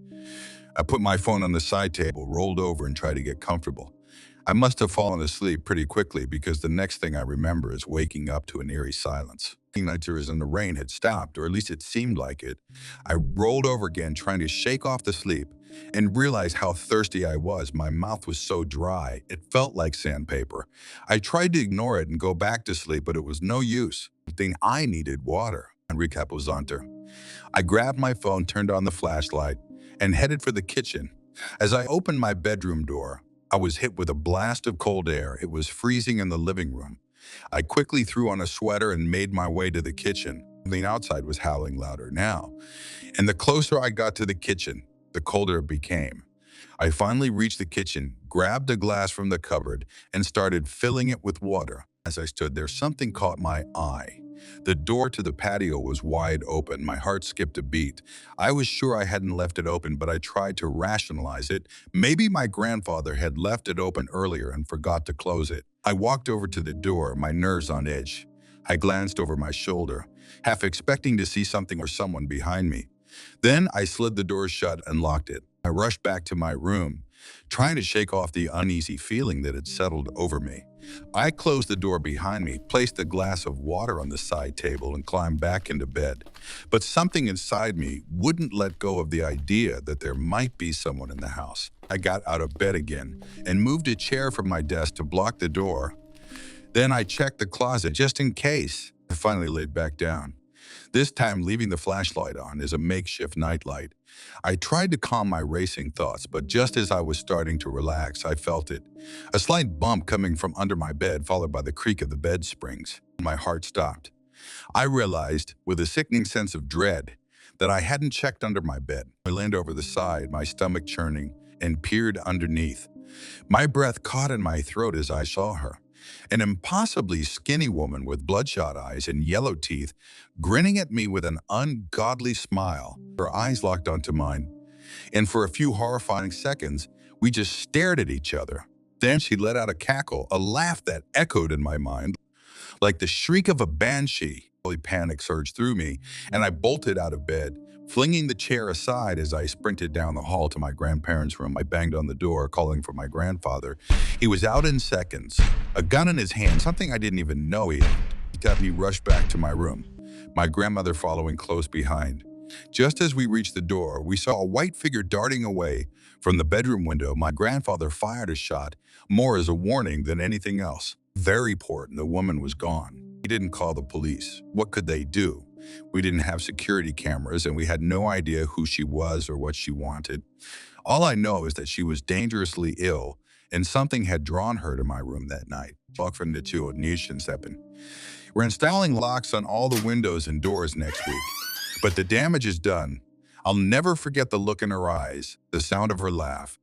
I put my phone on the side table, rolled over, and tried to get comfortable. I must have fallen asleep pretty quickly because the next thing I remember is waking up to an eerie silence. Nights and the rain had stopped, or at least it seemed like it. I rolled over again, trying to shake off the sleep, and realized how thirsty I was. My mouth was so dry, it felt like sandpaper. I tried to ignore it and go back to sleep, but it was no use. The thing I needed water. And recap was onto. I grabbed my phone, turned on the flashlight, and headed for the kitchen. As I opened my bedroom door, I was hit with a blast of cold air. It was freezing in the living room. I quickly threw on a sweater and made my way to the kitchen. The outside was howling louder now, and the closer I got to the kitchen, the colder it became. I finally reached the kitchen, grabbed a glass from the cupboard, and started filling it with water. As I stood there, something caught my eye. The door to the patio was wide open. My heart skipped a beat. I was sure I hadn't left it open, but I tried to rationalize it. Maybe my grandfather had left it open earlier and forgot to close it. I walked over to the door, my nerves on edge. I glanced over my shoulder, half expecting to see something or someone behind me. Then I slid the door shut and locked it. I rushed back to my room, trying to shake off the uneasy feeling that had settled over me. I closed the door behind me, placed a glass of water on the side table, and climbed back into bed. But something inside me wouldn't let go of the idea that there might be someone in the house. I got out of bed again and moved a chair from my desk to block the door. Then I checked the closet just in case. I finally laid back down, this time leaving the flashlight on as a makeshift nightlight. I tried to calm my racing thoughts, but just as I was starting to relax, I felt it. A slight bump coming from under my bed, followed by the creak of the bed springs. My heart stopped. I realized, with a sickening sense of dread, that I hadn't checked under my bed. I leaned over the side, my stomach churning, and peered underneath. My breath caught in my throat as I saw her. An impossibly skinny woman with bloodshot eyes and yellow teeth, grinning at me with an ungodly smile. Her eyes locked onto mine, and for a few horrifying seconds, we just stared at each other. Then she let out a cackle, a laugh that echoed in my mind like the shriek of a banshee. Holy panic surged through me, and I bolted out of bed, flinging the chair aside as I sprinted down the hall to my grandparents' room. I banged on the door, calling for my grandfather. He was out in seconds, a gun in his hand, something I didn't even know he had. He got me rushed back to my room, my grandmother following close behind. Just as we reached the door, we saw a white figure darting away from the bedroom window. My grandfather fired a shot, more as a warning than anything else. Very important, the woman was gone. He didn't call the police. What could they do? We didn't have security cameras, and we had no idea who she was or what she wanted. All I know is that she was dangerously ill, and something had drawn her to my room that night. We're installing locks on all the windows and doors next week, but the damage is done. I'll never forget the look in her eyes, the sound of her laugh.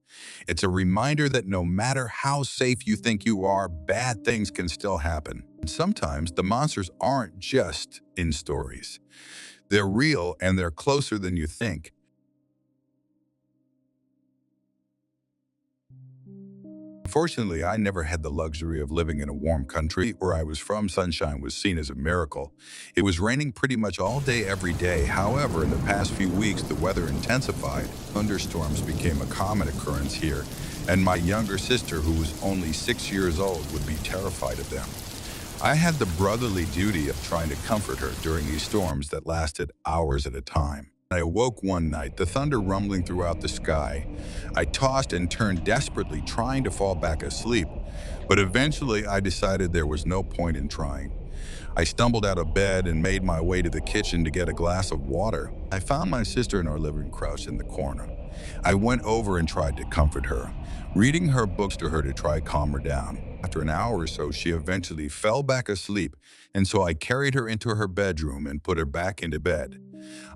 It's a reminder that no matter how safe you think you are, bad things can still happen. And sometimes the monsters aren't just in stories. They're real, and they're closer than you think. Unfortunately, I never had the luxury of living in a warm country. Where I was from, sunshine was seen as a miracle. It was raining pretty much all day, every day. However, in the past few weeks, the weather intensified. Thunderstorms became a common occurrence here, and my younger sister, who was only 6 years old, would be terrified of them. I had the brotherly duty of trying to comfort her during these storms that lasted hours at a time. I awoke one night, the thunder rumbling throughout the sky. I tossed and turned desperately, trying to fall back asleep, but eventually I decided there was no point in trying. I stumbled out of bed and made my way to the kitchen to get a glass of water. I found my sister in our living room crouched in the corner. I went over and tried to comfort her, reading her books to her to try to calm her down. After an hour or so, she eventually fell back asleep, and so I carried her into her bedroom and put her back into bed.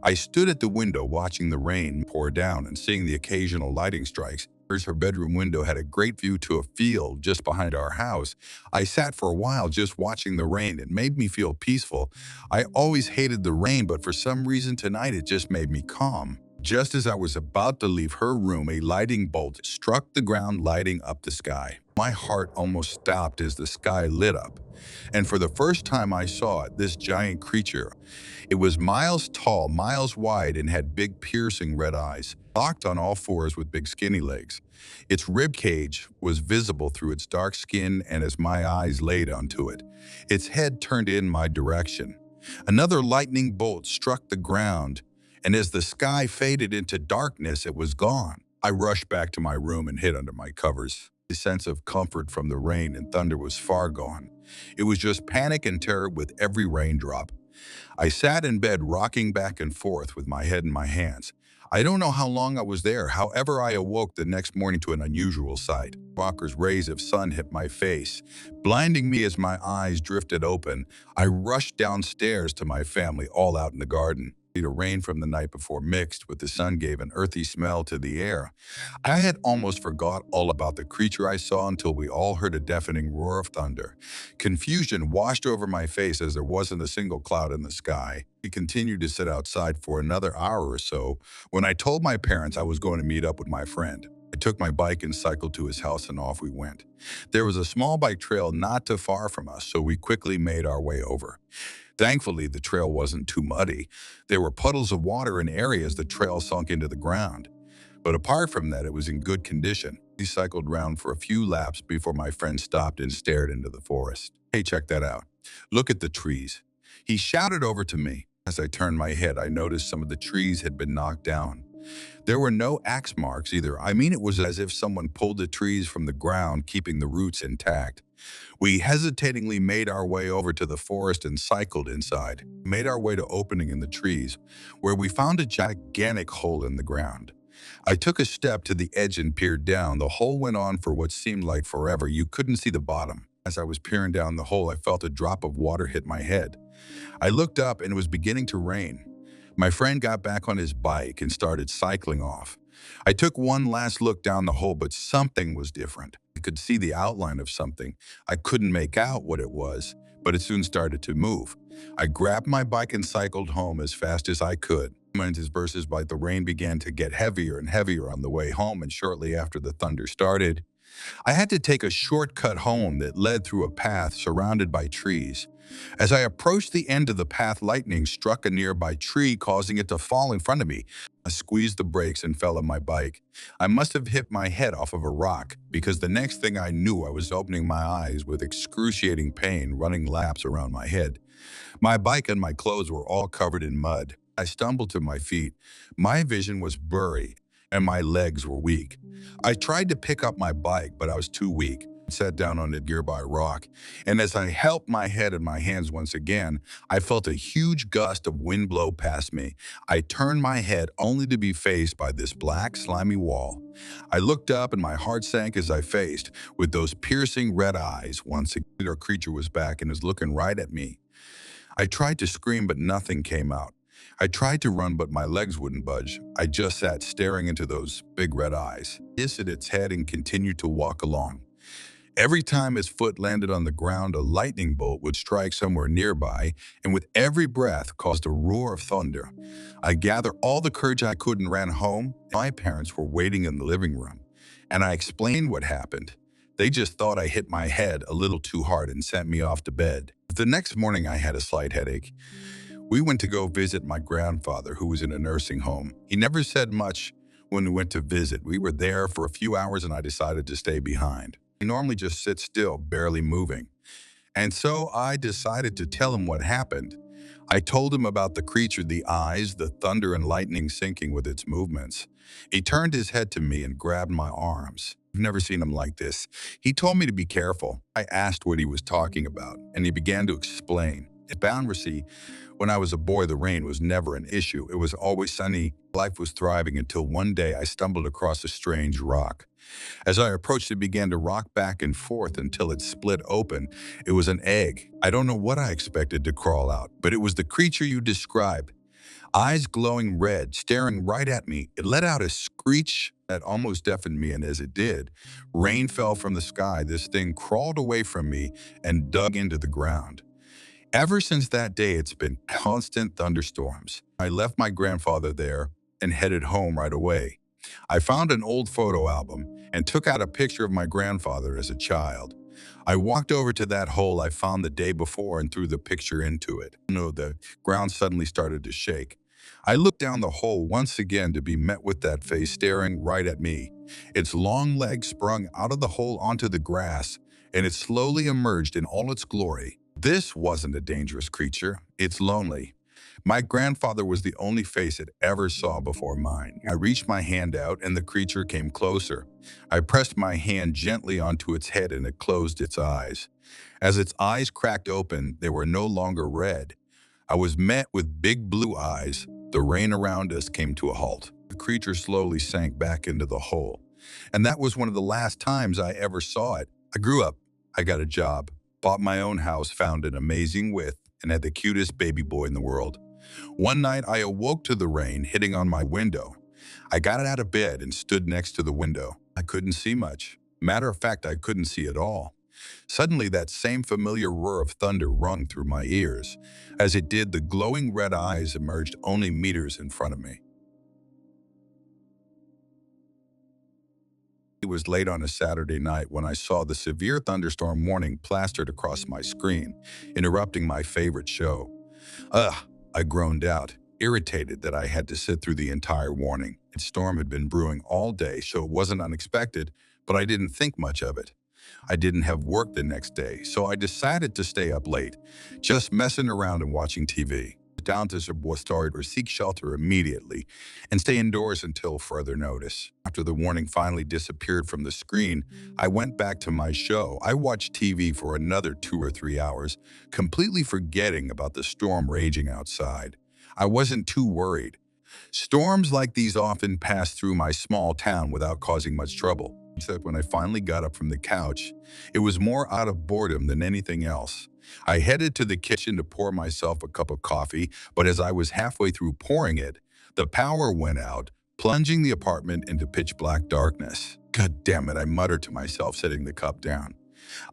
I stood at the window watching the rain pour down and seeing the occasional lightning strikes. Her bedroom window had a great view to a field just behind our house. I sat for a while just watching the rain. It made me feel peaceful. I always hated the rain, but for some reason tonight it just made me calm. Just as I was about to leave her room, a lightning bolt struck the ground, lighting up the sky. My heart almost stopped as the sky lit up. And for the first time I saw it, this giant creature. It was miles tall, miles wide, and had big piercing red eyes, locked on all fours with big skinny legs. Its rib cage was visible through its dark skin, and as my eyes laid onto it, its head turned in my direction. Another lightning bolt struck the ground, and as the sky faded into darkness, it was gone. I rushed back to my room and hid under my covers. The sense of comfort from the rain and thunder was far gone. It was just panic and terror with every raindrop. I sat in bed rocking back and forth with my head in my hands. I don't know how long I was there. However, I awoke the next morning to an unusual sight. Walker's rays of sun hit my face, blinding me as my eyes drifted open. I rushed downstairs to my family, all out in the garden. The rain from the night before mixed with the sun gave an earthy smell to the air. I had almost forgot all about the creature I saw until we all heard a deafening roar of thunder. Confusion washed over my face as there wasn't a single cloud in the sky. We continued to sit outside for another hour or so when I told my parents I was going to meet up with my friend. I took my bike and cycled to his house and off we went. There was a small bike trail not too far from us, so we quickly made our way over. Thankfully, the trail wasn't too muddy. There were puddles of water in areas the trail sunk into the ground. But apart from that, it was in good condition. We cycled round for a few laps before my friend stopped and stared into the forest. Hey, check that out. Look at the trees. He shouted over to me. As I turned my head, I noticed some of the trees had been knocked down. There were no axe marks either. I mean, it was as if someone pulled the trees from the ground, keeping the roots intact. We hesitatingly made our way over to the forest and cycled inside. We made our way to opening in the trees, where we found a gigantic hole in the ground. I took a step to the edge and peered down. The hole went on for what seemed like forever. You couldn't see the bottom. As I was peering down the hole, I felt a drop of water hit my head. I looked up and it was beginning to rain. My friend got back on his bike and started cycling off. I took one last look down the hole, but something was different. I could see the outline of something. I couldn't make out what it was, but it soon started to move. I grabbed my bike and cycled home as fast as I could. His verses by the rain began to get heavier and heavier on the way home, and shortly after the thunder started, I had to take a shortcut home that led through a path surrounded by trees. As I approached the end of the path, lightning struck a nearby tree, causing it to fall in front of me. I squeezed the brakes and fell on my bike. I must have hit my head off of a rock, because the next thing I knew, I was opening my eyes with excruciating pain running laps around my head. My bike and my clothes were all covered in mud. I stumbled to my feet. My vision was blurry, and my legs were weak. I tried to pick up my bike, but I was too weak. I sat down on a nearby rock, and as I helped my head in my hands once again, I felt a huge gust of wind blow past me. I turned my head only to be faced by this black, slimy wall. I looked up and my heart sank as I faced with those piercing red eyes. Once again, our creature was back and was looking right at me. I tried to scream, but nothing came out. I tried to run, but my legs wouldn't budge. I just sat staring into those big red eyes. It hissed its head and continued to walk along. Every time his foot landed on the ground, a lightning bolt would strike somewhere nearby, and with every breath caused a roar of thunder. I gathered all the courage I could and ran home. My parents were waiting in the living room, and I explained what happened. They just thought I hit my head a little too hard and sent me off to bed. The next morning, I had a slight headache. We went to go visit my grandfather, who was in a nursing home. He never said much when we went to visit. We were there for a few hours and I decided to stay behind. He normally just sits still, barely moving. And so I decided to tell him what happened. I told him about the creature, the eyes, the thunder and lightning syncing with its movements. He turned his head to me and grabbed my arms. I've never seen him like this. He told me to be careful. I asked what he was talking about, and he began to explain. At Boundary, when I was a boy, the rain was never an issue. It was always sunny. Life was thriving until one day I stumbled across a strange rock. As I approached, it began to rock back and forth until it split open. It was an egg. I don't know what I expected to crawl out, but it was the creature you described. Eyes glowing red, staring right at me. It let out a screech that almost deafened me, and as it did, rain fell from the sky. This thing crawled away from me and dug into the ground. Ever since that day, it's been constant thunderstorms. I left my grandfather there and headed home right away. I found an old photo album and took out a picture of my grandfather as a child. I walked over to that hole I found the day before and threw the picture into it. The ground suddenly started to shake. I looked down the hole once again to be met with that face staring right at me. Its long legs sprung out of the hole onto the grass, and it slowly emerged in all its glory. This wasn't a dangerous creature. It's lonely. My grandfather was the only face it ever saw before mine. I reached my hand out and the creature came closer. I pressed my hand gently onto its head and it closed its eyes. As its eyes cracked open, they were no longer red. I was met with big blue eyes. The rain around us came to a halt. The creature slowly sank back into the hole. And that was one of the last times I ever saw it. I grew up. I got a job, bought my own house, found an amazing width, and had the cutest baby boy in the world. One night, I awoke to the rain hitting on my window. I got out of bed and stood next to the window. I couldn't see much. Matter of fact, I couldn't see at all. Suddenly, that same familiar roar of thunder rung through my ears. As it did, the glowing red eyes emerged only meters in front of me. It was late on a Saturday night when I saw the severe thunderstorm warning plastered across my screen, interrupting my favorite show. Ugh, I groaned out, irritated that I had to sit through the entire warning. The storm had been brewing all day, so it wasn't unexpected, but I didn't think much of it. I didn't have work the next day, so I decided to stay up late, just messing around and watching TV. Down to started or seek shelter immediately and stay indoors until further notice. After the warning finally disappeared from the screen, I went back to my show. I watched TV for another 2 or 3 hours, completely forgetting about the storm raging outside. I wasn't too worried. Storms like these often pass through my small town without causing much trouble. Except when I finally got up from the couch, it was more out of boredom than anything else. I headed to the kitchen to pour myself a cup of coffee, but as I was halfway through pouring it, the power went out, plunging the apartment into pitch black darkness. God damn it, I muttered to myself, setting the cup down.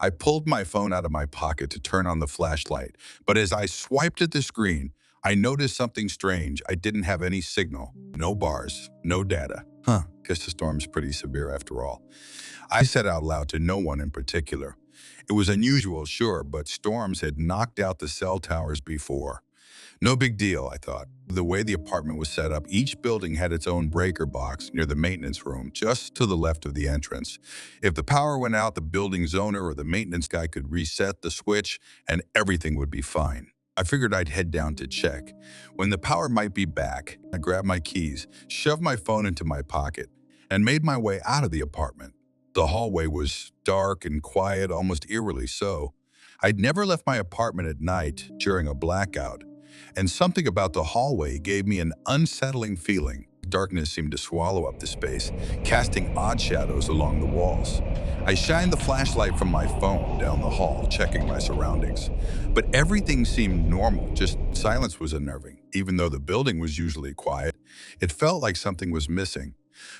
I pulled my phone out of my pocket to turn on the flashlight, but as I swiped at the screen, I noticed something strange. I didn't have any signal, no bars, no data. Guess the storm's pretty severe after all. I said out loud to no one in particular. It was unusual, sure, but storms had knocked out the cell towers before. No big deal, I thought. The way the apartment was set up, each building had its own breaker box near the maintenance room, just to the left of the entrance. If the power went out, the building's owner or the maintenance guy could reset the switch and everything would be fine. I figured I'd head down to check. When the power might be back, I grabbed my keys, shoved my phone into my pocket, and made my way out of the apartment. The hallway was dark and quiet, almost eerily so. I'd never left my apartment at night during a blackout, and something about the hallway gave me an unsettling feeling. Darkness seemed to swallow up the space, casting odd shadows along the walls. I shined the flashlight from my phone down the hall, checking my surroundings. But everything seemed normal, just silence was unnerving. Even though the building was usually quiet, it felt like something was missing.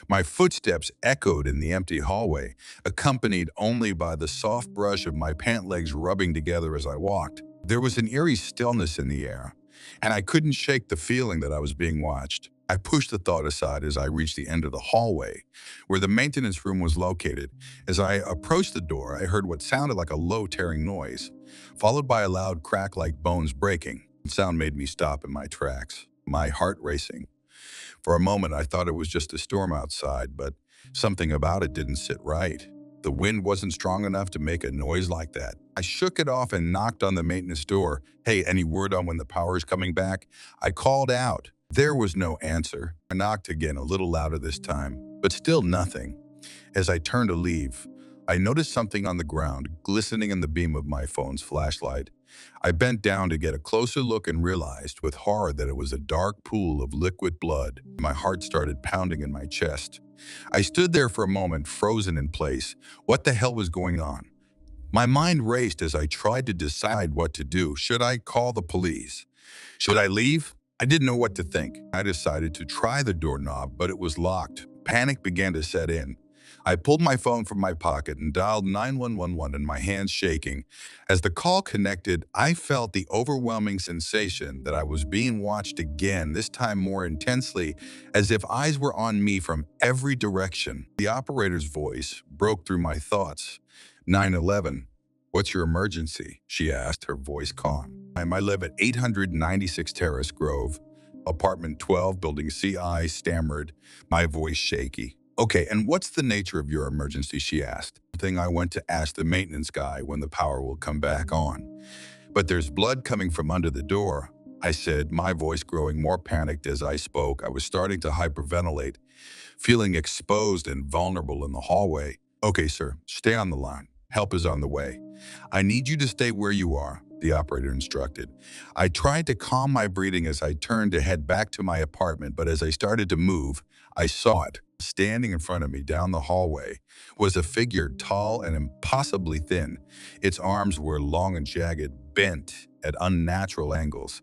My footsteps echoed in the empty hallway, accompanied only by the soft brush of my pant legs rubbing together as I walked. There was an eerie stillness in the air, and I couldn't shake the feeling that I was being watched. I pushed the thought aside as I reached the end of the hallway, where the maintenance room was located. As I approached the door, I heard what sounded like a low tearing noise, followed by a loud crack like bones breaking. The sound made me stop in my tracks, my heart racing. For a moment, I thought it was just a storm outside, but something about it didn't sit right. The wind wasn't strong enough to make a noise like that. I shook it off and knocked on the maintenance door. Hey, any word on when the power's coming back? I called out. There was no answer. I knocked again, a little louder this time, but still nothing. As I turned to leave, I noticed something on the ground, glistening in the beam of my phone's flashlight. I bent down to get a closer look and realized with horror that it was a dark pool of liquid blood. My heart started pounding in my chest. I stood there for a moment, frozen in place. What the hell was going on? My mind raced as I tried to decide what to do. Should I call the police? Should I leave? I didn't know what to think. I decided to try the doorknob, but it was locked. Panic began to set in. I pulled my phone from my pocket and dialed 911 in my hands shaking. As the call connected, I felt the overwhelming sensation that I was being watched again, this time more intensely, as if eyes were on me from every direction. The operator's voice broke through my thoughts. 911. What's your emergency? She asked, her voice calm. I live at 896 Terrace Grove, apartment 12, building CI, stammered, my voice shaky. Okay, and what's the nature of your emergency? She asked. The thing I went to ask the maintenance guy when the power will come back on. But there's blood coming from under the door. I said, my voice growing more panicked as I spoke. I was starting to hyperventilate, feeling exposed and vulnerable in the hallway. Okay, sir, stay on the line. Help is on the way. I need you to stay where you are, the operator instructed. I tried to calm my breathing as I turned to head back to my apartment, but as I started to move, I saw it. Standing in front of me down the hallway was a figure tall and impossibly thin. Its arms were long and jagged, bent at unnatural angles.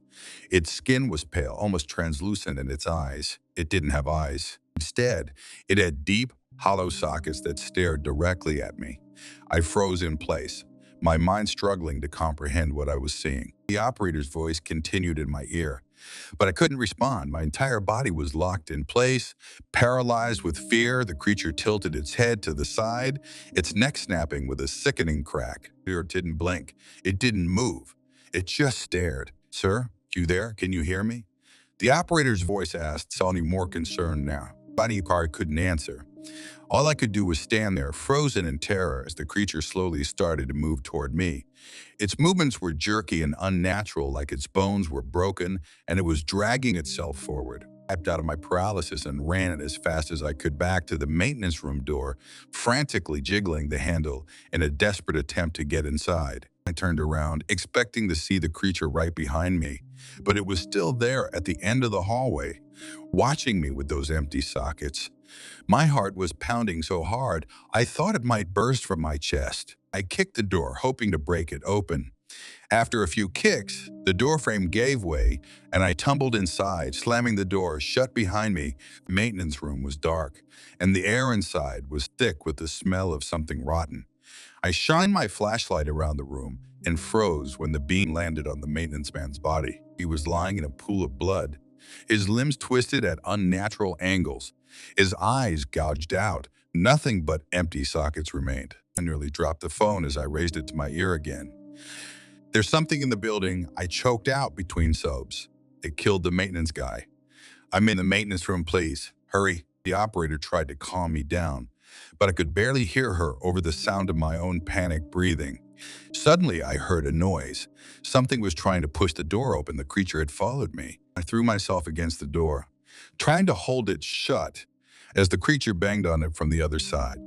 Its skin was pale, almost translucent, and its eyes, it didn't have eyes. Instead, it had deep, hollow sockets that stared directly at me. I froze in place, my mind struggling to comprehend what I was seeing. The operator's voice continued in my ear, but I couldn't respond. My entire body was locked in place, paralyzed with fear. The creature tilted its head to the side, its neck snapping with a sickening crack. It didn't blink. It didn't move. It just stared. Sir, you there? Can you hear me? The operator's voice asked, sounding more concerned now. Body car couldn't answer. All I could do was stand there, frozen in terror, as the creature slowly started to move toward me. Its movements were jerky and unnatural, like its bones were broken, and it was dragging itself forward. I snapped out of my paralysis and ran as fast as I could back to the maintenance room door, frantically jiggling the handle in a desperate attempt to get inside. I turned around, expecting to see the creature right behind me, but it was still there at the end of the hallway, watching me with those empty sockets. My heart was pounding so hard, I thought it might burst from my chest. I kicked the door, hoping to break it open. After a few kicks, the doorframe gave way, and I tumbled inside, slamming the door shut behind me. The maintenance room was dark, and the air inside was thick with the smell of something rotten. I shined my flashlight around the room and froze when the beam landed on the maintenance man's body. He was lying in a pool of blood, his limbs twisted at unnatural angles, his eyes gouged out. Nothing but empty sockets remained. I nearly dropped the phone as I raised it to my ear again. There's something in the building, I choked out between sobs. It killed the maintenance guy. I'm in the maintenance room, please. Hurry. The operator tried to calm me down, but I could barely hear her over the sound of my own panicked breathing. Suddenly, I heard a noise. Something was trying to push the door open. The creature had followed me. I threw myself against the door, trying to hold it shut as the creature banged on it from the other side.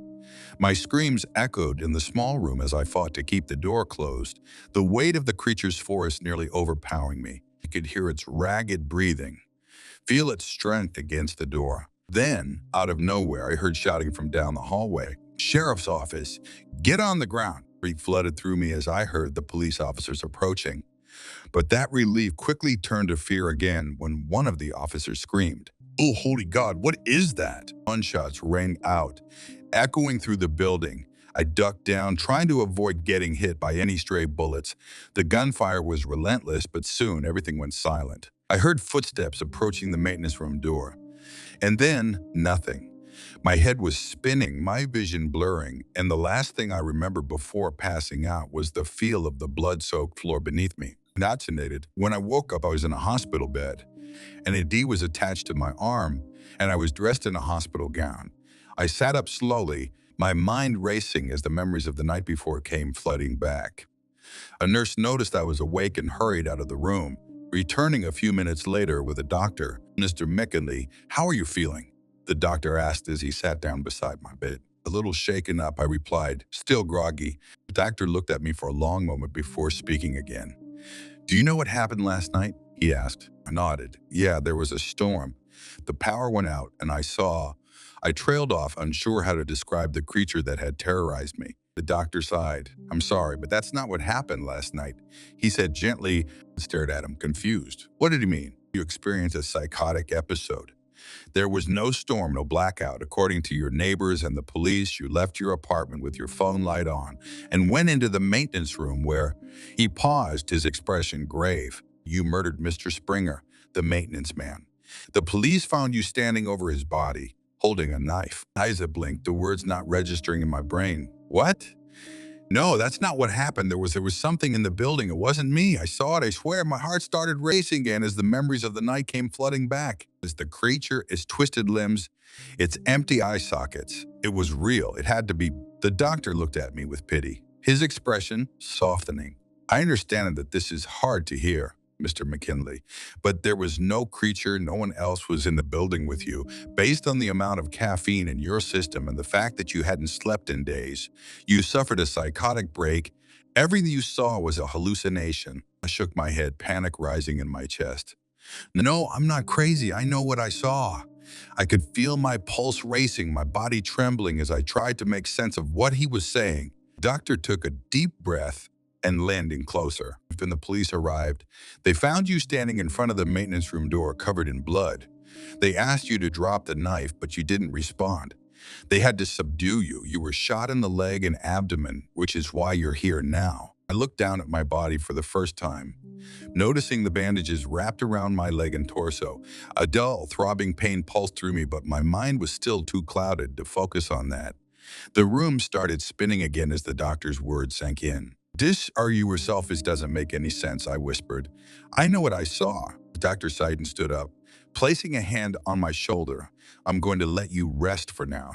My screams echoed in the small room as I fought to keep the door closed, the weight of the creature's force nearly overpowering me. I could hear its ragged breathing, feel its strength against the door. Then, out of nowhere, I heard shouting from down the hallway. Sheriff's office, get on the ground. Grief flooded through me as I heard the police officers approaching. But that relief quickly turned to fear again when one of the officers screamed, "Oh, holy God, what is that?" Gunshots rang out, echoing through the building. I ducked down, trying to avoid getting hit by any stray bullets. The gunfire was relentless, but soon everything went silent. I heard footsteps approaching the maintenance room door. And then, nothing. My head was spinning, my vision blurring, and the last thing I remember before passing out was the feel of the blood-soaked floor beneath me. Vaccinated. When I woke up, I was in a hospital bed. An ID was attached to my arm, and I was dressed in a hospital gown. I sat up slowly, my mind racing as the memories of the night before came flooding back. A nurse noticed I was awake and hurried out of the room, returning a few minutes later with a doctor. "Mr. McKinley, how are you feeling?" the doctor asked as he sat down beside my bed. A little shaken up, I replied, still groggy. The doctor looked at me for a long moment before speaking again. "Do you know what happened last night?" he asked. I nodded. "Yeah, there was a storm. The power went out, and I trailed off, unsure how to describe the creature that had terrorized me." The doctor sighed. "I'm sorry, but that's not what happened last night," he said gently, and stared at him, confused. What did he mean? "You experienced a psychotic episode. There was no storm, no blackout. According to your neighbors and the police, you left your apartment with your phone light on and went into the maintenance room where—" He paused, his expression grave. "You murdered Mr. Springer, the maintenance man. The police found you standing over his body, holding a knife." Eyes blinked, the words not registering in my brain. "What? No, that's not what happened. There was something in the building. It wasn't me. I saw it, I swear." My heart started racing again as the memories of the night came flooding back. As the creature, its twisted limbs, its empty eye sockets. It was real. It had to be. The doctor looked at me with pity, his expression softening. "I understand that this is hard to hear. Mr. McKinley. But there was no creature, no one else was in the building with you. Based on the amount of caffeine in your system and the fact that you hadn't slept in days, you suffered a psychotic break. Everything you saw was a hallucination. I shook my head, panic rising in my chest. No, I'm not crazy. I know what I saw. I could feel my pulse racing, my body trembling as I tried to make sense of what he was saying. Doctor took a deep breath and leaned in closer. When the police arrived, they found you standing in front of the maintenance room door covered in blood. They asked you to drop the knife, but you didn't respond. They had to subdue you. You were shot in the leg and abdomen, which is why you're here now. I looked down at my body for the first time, noticing the bandages wrapped around my leg and torso. A dull, throbbing pain pulsed through me, but my mind was still too clouded to focus on that. The room started spinning again as the doctor's words sank in. Disargue yourself, this doesn't make any sense, I whispered. I know what I saw. Dr. Seiden stood up, placing a hand on my shoulder. I'm going to let you rest for now.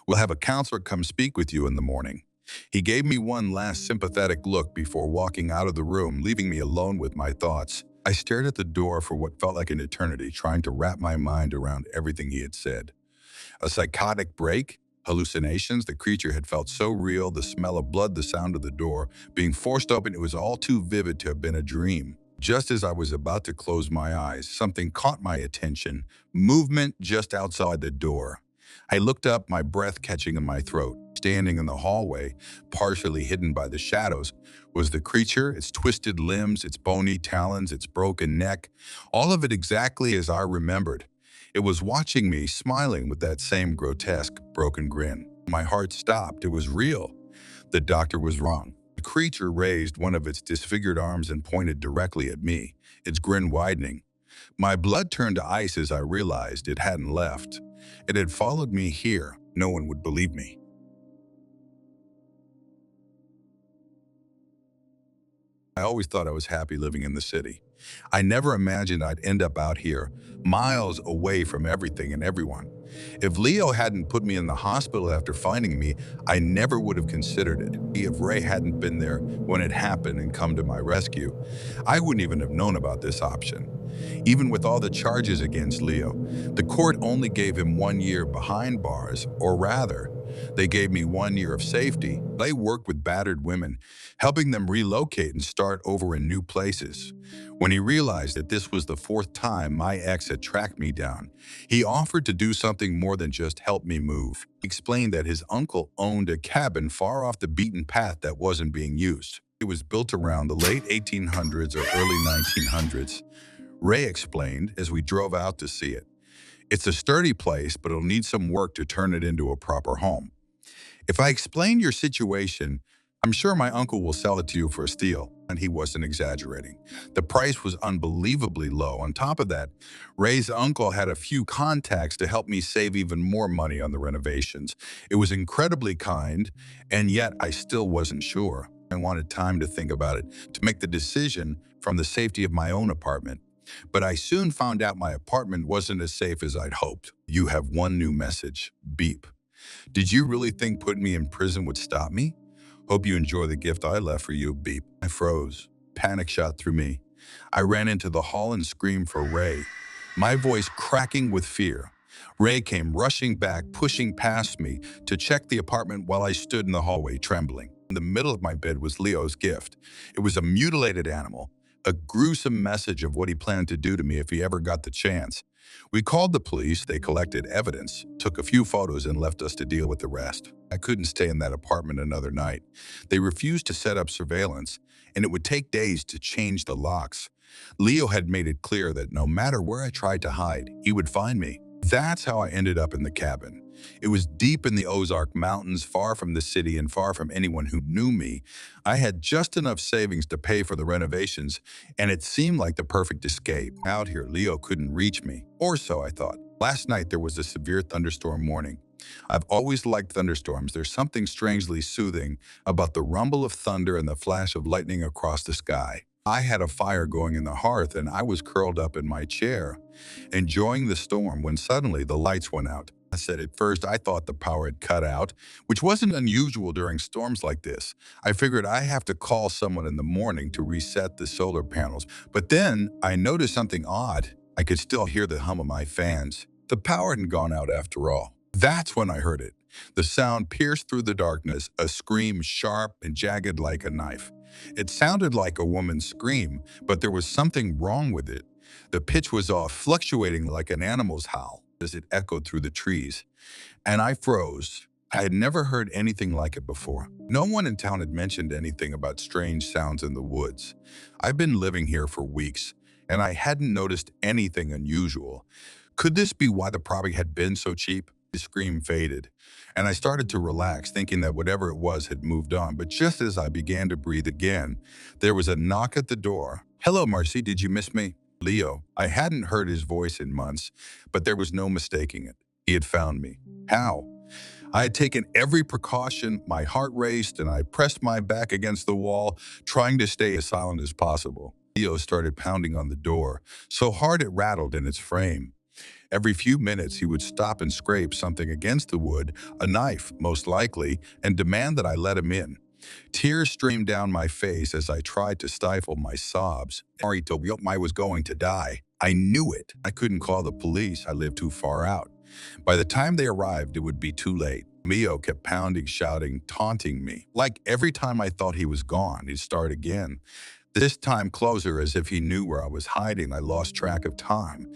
We'll have a counselor come speak with you in the morning. He gave me one last sympathetic look before walking out of the room, leaving me alone with my thoughts. I stared at the door for what felt like an eternity, trying to wrap my mind around everything he had said. A psychotic break? Hallucinations? The creature had felt so real, the smell of blood, the sound of the door being forced open, it was all too vivid to have been a dream. Just as I was about to close my eyes, something caught my attention. Movement just outside the door. I looked up, my breath catching in my throat. Standing in the hallway, partially hidden by the shadows, was the creature, its twisted limbs, its bony talons, its broken neck, all of it exactly as I remembered. It was watching me, smiling with that same grotesque, broken grin. My heart stopped. It was real. The doctor was wrong. The creature raised one of its disfigured arms and pointed directly at me, its grin widening. My blood turned to ice as I realized it hadn't left. It had followed me here. No one would believe me. I always thought I was happy living in the city. I never imagined I'd end up out here, miles away from everything and everyone. If Leo hadn't put me in the hospital after finding me, I never would have considered it. If Ray hadn't been there when it happened and come to my rescue, I wouldn't even have known about this option. Even with all the charges against Leo, the court only gave him 1 year behind bars, or rather, they gave me 1 year of safety. I worked with battered women, helping them relocate and start over in new places. When he realized that this was the 4th time my ex had tracked me down, he offered to do something more than just help me move. He explained that his uncle owned a cabin far off the beaten path that wasn't being used. It was built around the late 1800s or early 1900s. Ray explained as we drove out to see it. It's a sturdy place, but it'll need some work to turn it into a proper home. If I explain your situation, I'm sure my uncle will sell it to you for a steal. And he wasn't exaggerating. The price was unbelievably low. On top of that, Ray's uncle had a few contacts to help me save even more money on the renovations. It was incredibly kind, and yet I still wasn't sure. I wanted time to think about it, to make the decision from the safety of my own apartment. But I soon found out my apartment wasn't as safe as I'd hoped. You have one new message. Beep. Did you really think putting me in prison would stop me? Hope you enjoy the gift I left for you. Beep. I froze. Panic shot through me. I ran into the hall and screamed for Ray, my voice cracking with fear. Ray came rushing back, pushing past me to check the apartment while I stood in the hallway trembling. In the middle of my bed was Leo's gift. It was a mutilated animal, a gruesome message of what he planned to do to me if he ever got the chance. We called the police, they collected evidence, took a few photos, and left us to deal with the rest. I couldn't stay in that apartment another night. They refused to set up surveillance, and it would take days to change the locks. Leo had made it clear that no matter where I tried to hide, he would find me. That's how I ended up in the cabin. It was deep in the Ozark Mountains, far from the city and far from anyone who knew me. I had just enough savings to pay for the renovations, and it seemed like the perfect escape. Out here, Leo couldn't reach me. Or so I thought. Last night, there was a severe thunderstorm warning. I've always liked thunderstorms. There's something strangely soothing about the rumble of thunder and the flash of lightning across the sky. I had a fire going in the hearth, and I was curled up in my chair, enjoying the storm when suddenly the lights went out. I said at first I thought the power had cut out, which wasn't unusual during storms like this. I figured I have to call someone in the morning to reset the solar panels. But then I noticed something odd. I could still hear the hum of my fans. The power hadn't gone out after all. That's when I heard it. The sound pierced through the darkness, a scream sharp and jagged like a knife. It sounded like a woman's scream, but there was something wrong with it. The pitch was off, fluctuating like an animal's howl as it echoed through the trees. And I froze. I had never heard anything like it before. No one in town had mentioned anything about strange sounds in the woods. I've been living here for weeks, and I hadn't noticed anything unusual. Could this be why the property had been so cheap? The scream faded, and I started to relax, thinking that whatever it was had moved on. But just as I began to breathe again, there was a knock at the door. "Hello, Marcy, did you miss me?" Leo. I hadn't heard his voice in months, but there was no mistaking it. He had found me. How? I had taken every precaution, my heart raced, and I pressed my back against the wall, trying to stay as silent as possible. Leo started pounding on the door, so hard it rattled in its frame. Every few minutes, he would stop and scrape something against the wood, a knife, most likely, and demand that I let him in. Tears streamed down my face as I tried to stifle my sobs. Ari told me I was going to die. I knew it. I couldn't call the police. I lived too far out. By the time they arrived, it would be too late. Mio kept pounding, shouting, taunting me. Like every time I thought he was gone, he'd start again. This time closer, as if he knew where I was hiding. I lost track of time.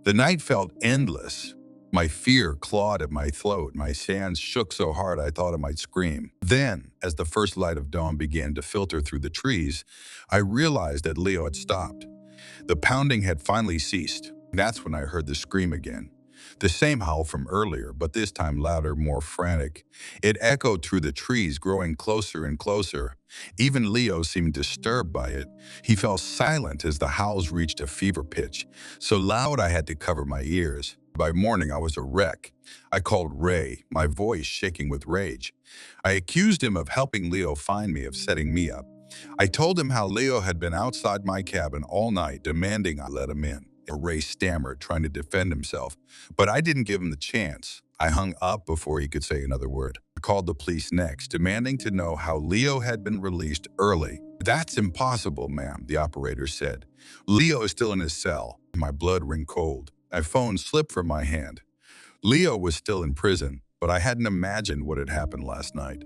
The night felt endless. My fear clawed at my throat. My hands shook so hard I thought I might scream. Then, as the first light of dawn began to filter through the trees, I realized that Leo had stopped. The pounding had finally ceased. That's when I heard the scream again. The same howl from earlier, but this time louder, more frantic. It echoed through the trees, growing closer and closer. Even Leo seemed disturbed by it. He fell silent as the howls reached a fever pitch, so loud I had to cover my ears. By morning, I was a wreck. I called Ray, my voice shaking with rage. I accused him of helping Leo find me, of setting me up. I told him how Leo had been outside my cabin all night, demanding I let him in. Ray stammered, trying to defend himself, but I didn't give him the chance. I hung up before he could say another word. I called the police next, demanding to know how Leo had been released early. "That's impossible, ma'am," the operator said. "Leo is still in his cell." My blood ran cold. My phone slipped from my hand. Leo was still in prison, but I hadn't imagined what had happened last night.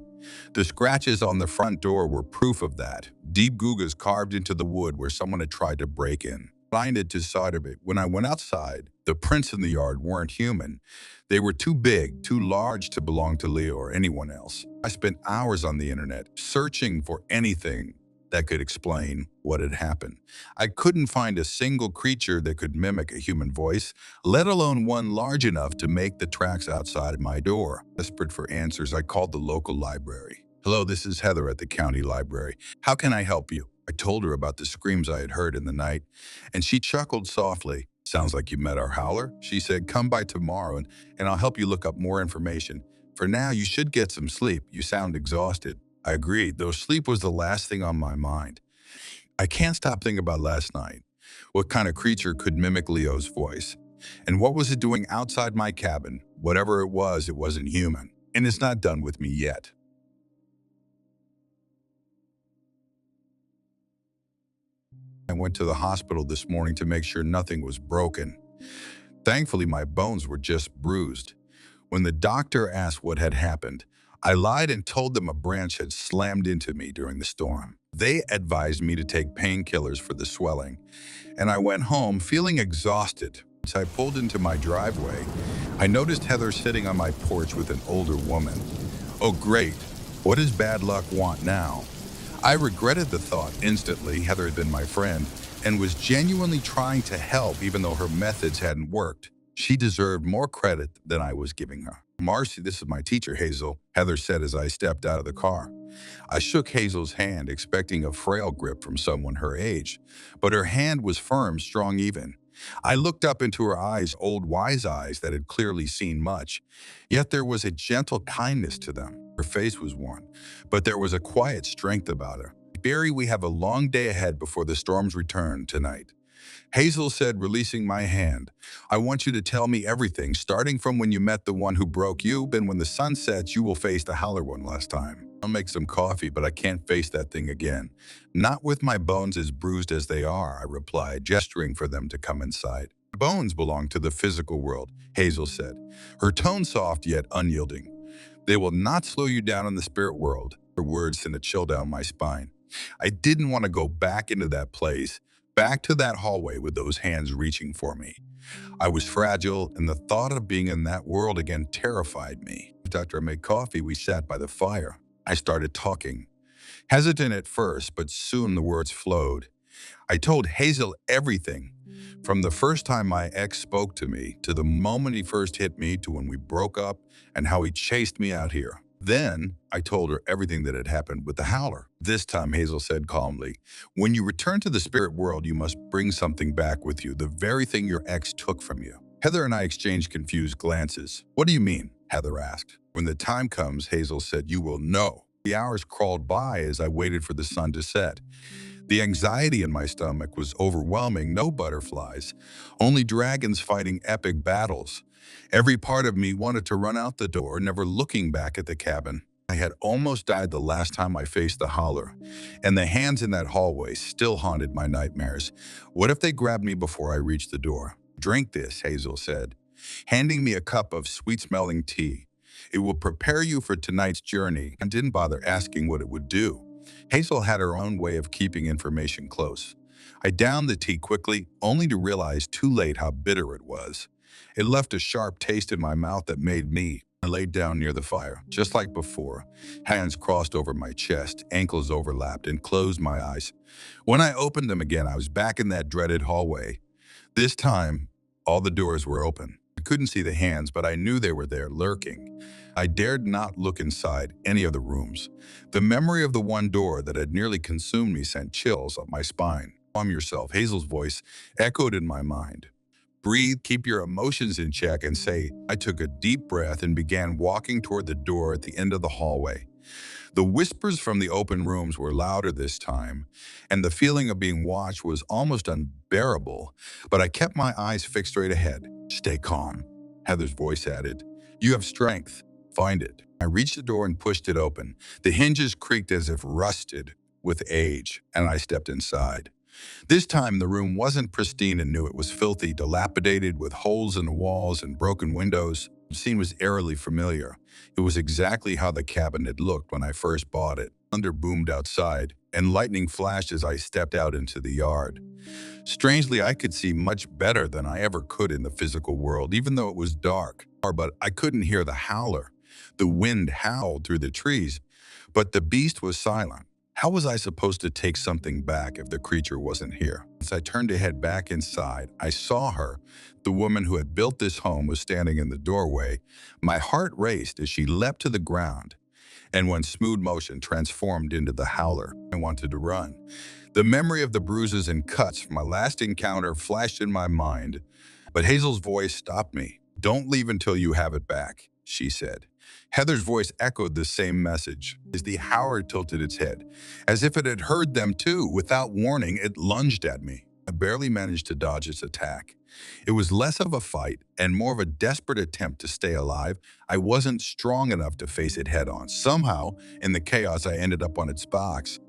The scratches on the front door were proof of that. Deep gugas carved into the wood where someone had tried to break in. Blinded to sight of it, when I went outside, the prints in the yard weren't human. They were too big, too large to belong to Leo or anyone else. I spent hours on the internet searching for anything that could explain what had happened. I couldn't find a single creature that could mimic a human voice, let alone one large enough to make the tracks outside my door. Desperate for answers, I called the local library. "Hello, this is Heather at the county library. How can I help you?" I told her about the screams I had heard in the night, and she chuckled softly. "Sounds like you met our howler," she said. "Come by tomorrow, and I'll help you look up more information. For now, you should get some sleep. You sound exhausted." I agreed, though sleep was the last thing on my mind. I can't stop thinking about last night. What kind of creature could mimic Leo's voice? And what was it doing outside my cabin? Whatever it wasn't human. And it's not done with me yet. I went to the hospital this morning to make sure nothing was broken. Thankfully, my bones were just bruised. When the doctor asked what had happened, I lied and told them a branch had slammed into me during the storm. They advised me to take painkillers for the swelling, and I went home feeling exhausted. As I pulled into my driveway, I noticed Heather sitting on my porch with an older woman. Oh, great. What does bad luck want now? I regretted the thought instantly. Heather had been my friend and was genuinely trying to help even though her methods hadn't worked. She deserved more credit than I was giving her. "Marcy, this is my teacher, Hazel," Heather said as I stepped out of the car. I shook Hazel's hand, expecting a frail grip from someone her age, but her hand was firm, strong even. I looked up into her eyes, old wise eyes that had clearly seen much, yet there was a gentle kindness to them. Her face was worn, but there was a quiet strength about her. "Barry, we have a long day ahead before the storms return tonight. Hazel said, releasing my hand. I want you to tell me everything, starting from when you met the one who broke you, and when the sun sets, you will face the howler one last time. I'll make some coffee, but I can't face that thing again. Not with my bones as bruised as they are, I replied, gesturing for them to come inside. Bones belong to the physical world, Hazel said, her tone soft yet unyielding. They will not slow you down in the spirit world. Her words sent a chill down my spine. I didn't want to go back into that place, back to that hallway with those hands reaching for me. I was fragile, and the thought of being in that world again terrified me. After I made coffee, we sat by the fire. I started talking, hesitant at first, but soon the words flowed. I told Hazel everything, from the first time my ex spoke to me, to the moment he first hit me, to when we broke up, and how he chased me out here. Then I told her everything that had happened with the howler. This time, Hazel said calmly, when you return to the spirit world, you must bring something back with you, the very thing your ex took from you. Heather and I exchanged confused glances. What do you mean? Heather asked. When the time comes, Hazel said, you will know. The hours crawled by as I waited for the sun to set. The anxiety in my stomach was overwhelming. No butterflies, only dragons fighting epic battles. Every part of me wanted to run out the door, never looking back at the cabin. I had almost died the last time I faced the holler, and the hands in that hallway still haunted my nightmares. What if they grabbed me before I reached the door? Drink this, Hazel said, handing me a cup of sweet-smelling tea. It will prepare you for tonight's journey, and didn't bother asking what it would do. Hazel had her own way of keeping information close. I downed the tea quickly, only to realize too late how bitter it was. It left a sharp taste in my mouth that made me. I laid down near the fire, just like before, hands crossed over my chest, ankles overlapped, and closed my eyes. When I opened them again, I was back in that dreaded hallway. This time, all the doors were open. I couldn't see the hands, but I knew they were there, lurking. I dared not look inside any of the rooms. The memory of the one door that had nearly consumed me sent chills up my spine. Calm yourself, Hazel's voice echoed in my mind. Breathe, keep your emotions in check, and say, I took a deep breath and began walking toward the door at the end of the hallway. The whispers from the open rooms were louder this time, and the feeling of being watched was almost unbearable, but I kept my eyes fixed straight ahead. Stay calm, Heather's voice added. You have strength. Find it. I reached the door and pushed it open. The hinges creaked as if rusted with age, and I stepped inside. This time, the room wasn't pristine and new. It was filthy, dilapidated, with holes in the walls and broken windows. The scene was eerily familiar. It was exactly how the cabin had looked when I first bought it. Thunder boomed outside, and lightning flashed as I stepped out into the yard. Strangely, I could see much better than I ever could in the physical world, even though it was dark. But I couldn't hear the howler. The wind howled through the trees, but the beast was silent. How was I supposed to take something back if the creature wasn't here? As I turned to head back inside, I saw her. The woman who had built this home was standing in the doorway. My heart raced as she leapt to the ground, and when smooth motion transformed into the howler, I wanted to run. The memory of the bruises and cuts from my last encounter flashed in my mind, but Hazel's voice stopped me. Don't leave until you have it back, she said. Heather's voice echoed the same message. As the howler tilted its head, as if it had heard them too, without warning, it lunged at me. I barely managed to dodge its attack. It was less of a fight and more of a desperate attempt to stay alive. I wasn't strong enough to face it head-on. Somehow, in the chaos, I ended up on its box.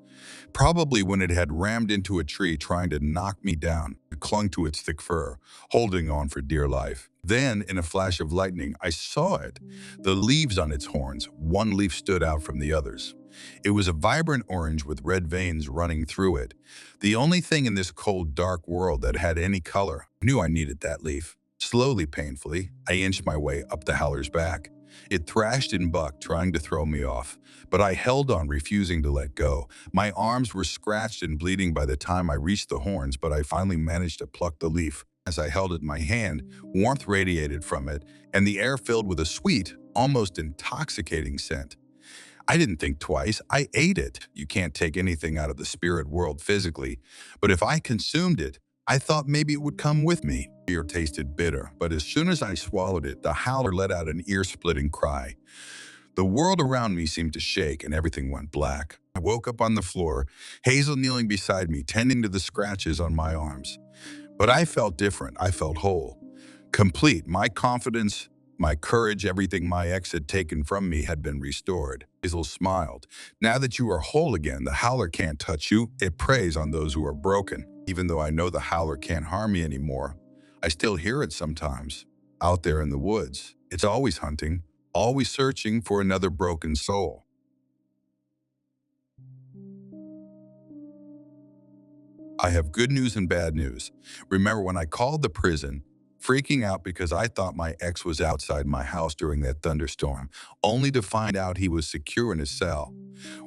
Probably when it had rammed into a tree trying to knock me down, it clung to its thick fur, holding on for dear life. Then, in a flash of lightning, I saw it. The leaves on its horns, one leaf stood out from the others. It was a vibrant orange with red veins running through it. The only thing in this cold, dark world that had any color. I knew I needed that leaf. Slowly, painfully, I inched my way up the howler's back. It thrashed and bucked, trying to throw me off, but I held on, refusing to let go. My arms were scratched and bleeding by the time I reached the horns, but I finally managed to pluck the leaf. As I held it in my hand, warmth radiated from it, and the air filled with a sweet, almost intoxicating scent. I didn't think twice. I ate it. You can't take anything out of the spirit world physically, but if I consumed it, I thought maybe it would come with me. Beer tasted bitter, but as soon as I swallowed it, the howler let out an ear-splitting cry. The world around me seemed to shake and everything went black. I woke up on the floor, Hazel kneeling beside me, tending to the scratches on my arms. But I felt different. I felt whole, complete. My confidence, my courage, everything my ex had taken from me had been restored. Hazel smiled. Now that you are whole again, the howler can't touch you. It preys on those who are broken. Even though I know the howler can't harm me anymore, I still hear it sometimes, out there in the woods. It's always hunting, always searching for another broken soul. I have good news and bad news. Remember when I called the prison, freaking out because I thought my ex was outside my house during that thunderstorm, only to find out he was secure in his cell?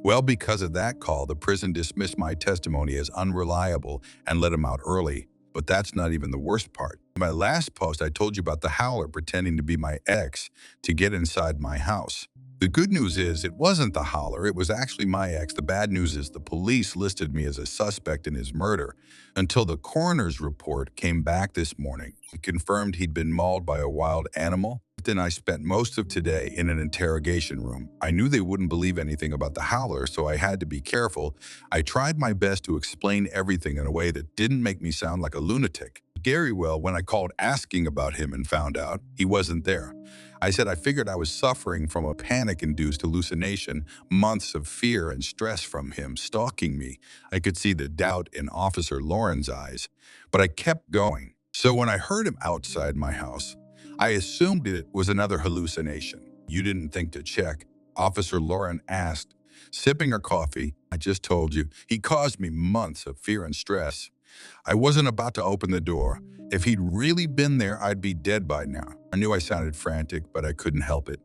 Well, because of that call, the prison dismissed my testimony as unreliable and let him out early. But that's not even the worst part. In my last post, I told you about the howler pretending to be my ex to get inside my house. The good news is it wasn't the howler, it was actually my ex. The bad news is the police listed me as a suspect in his murder until the coroner's report came back this morning. It confirmed he'd been mauled by a wild animal. Then I spent most of today in an interrogation room. I knew they wouldn't believe anything about the howler, so I had to be careful. I tried my best to explain everything in a way that didn't make me sound like a lunatic. Gary, well, when I called asking about him and found out he wasn't there, I said I figured I was suffering from a panic-induced hallucination, months of fear and stress from him stalking me. I could see the doubt in Officer Lauren's eyes, but I kept going. So when I heard him outside my house, I assumed it was another hallucination. You didn't think to check? Officer Lauren asked, sipping her coffee. I just told you, he caused me months of fear and stress. I wasn't about to open the door. If he'd really been there, I'd be dead by now. I knew I sounded frantic, but I couldn't help it.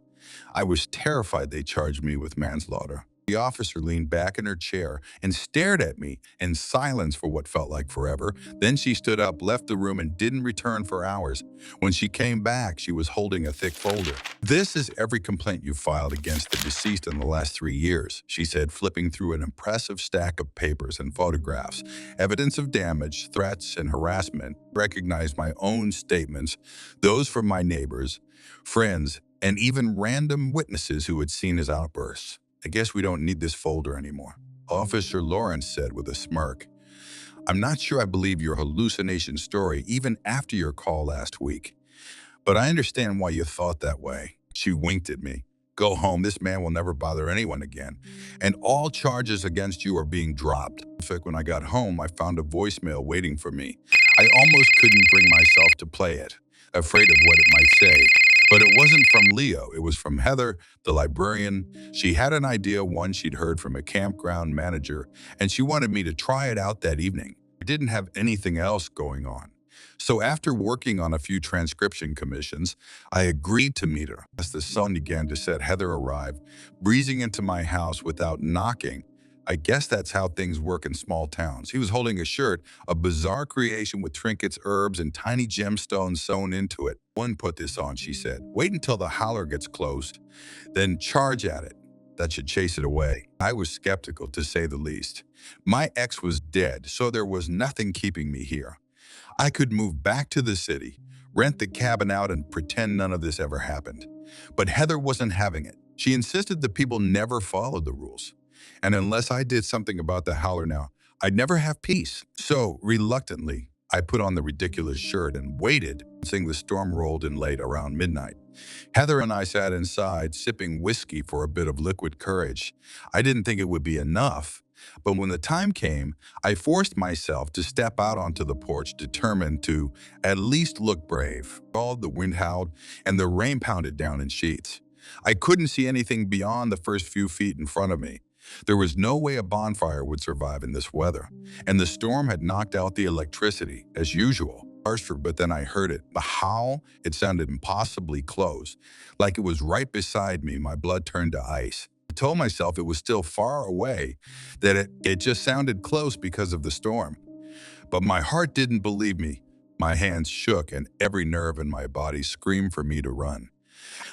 I was terrified they charged me with manslaughter. The officer leaned back in her chair and stared at me in silence for what felt like forever. Then she stood up, left the room, and didn't return for hours. When she came back, she was holding a thick folder. "This is every complaint you filed against the deceased in the last 3 years," she said, flipping through an impressive stack of papers and photographs. Evidence of damage, threats, and harassment. Recognized my own statements, those from my neighbors, friends, and even random witnesses who had seen his outbursts. "I guess we don't need this folder anymore," Officer Lawrence said with a smirk. "I'm not sure I believe your hallucination story even after your call last week. But I understand why you thought that way." She winked at me. "Go home. This man will never bother anyone again. And all charges against you are being dropped." In fact, when I got home, I found a voicemail waiting for me. I almost couldn't bring myself to play it, afraid of what it might say. But it wasn't from Leo. It was from Heather, the librarian. She had an idea, one she'd heard from a campground manager, and she wanted me to try it out that evening. I didn't have anything else going on. So after working on a few transcription commissions, I agreed to meet her. As the sun began to set, Heather arrived, breezing into my house without knocking. I guess that's how things work in small towns. He was holding a shirt, a bizarre creation with trinkets, herbs, and tiny gemstones sewn into it. "One put this on," she said. "Wait until the howler gets close, then charge at it. That should chase it away." I was skeptical, to say the least. My ex was dead, so there was nothing keeping me here. I could move back to the city, rent the cabin out, and pretend none of this ever happened. But Heather wasn't having it. She insisted that people never followed the rules. And unless I did something about the howler now, I'd never have peace. So, reluctantly, I put on the ridiculous shirt and waited, seeing the storm rolled in late around midnight. Heather and I sat inside, sipping whiskey for a bit of liquid courage. I didn't think it would be enough, but when the time came, I forced myself to step out onto the porch, determined to at least look brave. All the wind howled, and the rain pounded down in sheets. I couldn't see anything beyond the first few feet in front of me. There was no way a bonfire would survive in this weather, and the storm had knocked out the electricity, as usual. Harsher, but then I heard it. The howl, it sounded impossibly close. Like it was right beside me, my blood turned to ice. I told myself it was still far away, that it just sounded close because of the storm. But my heart didn't believe me. My hands shook and every nerve in my body screamed for me to run.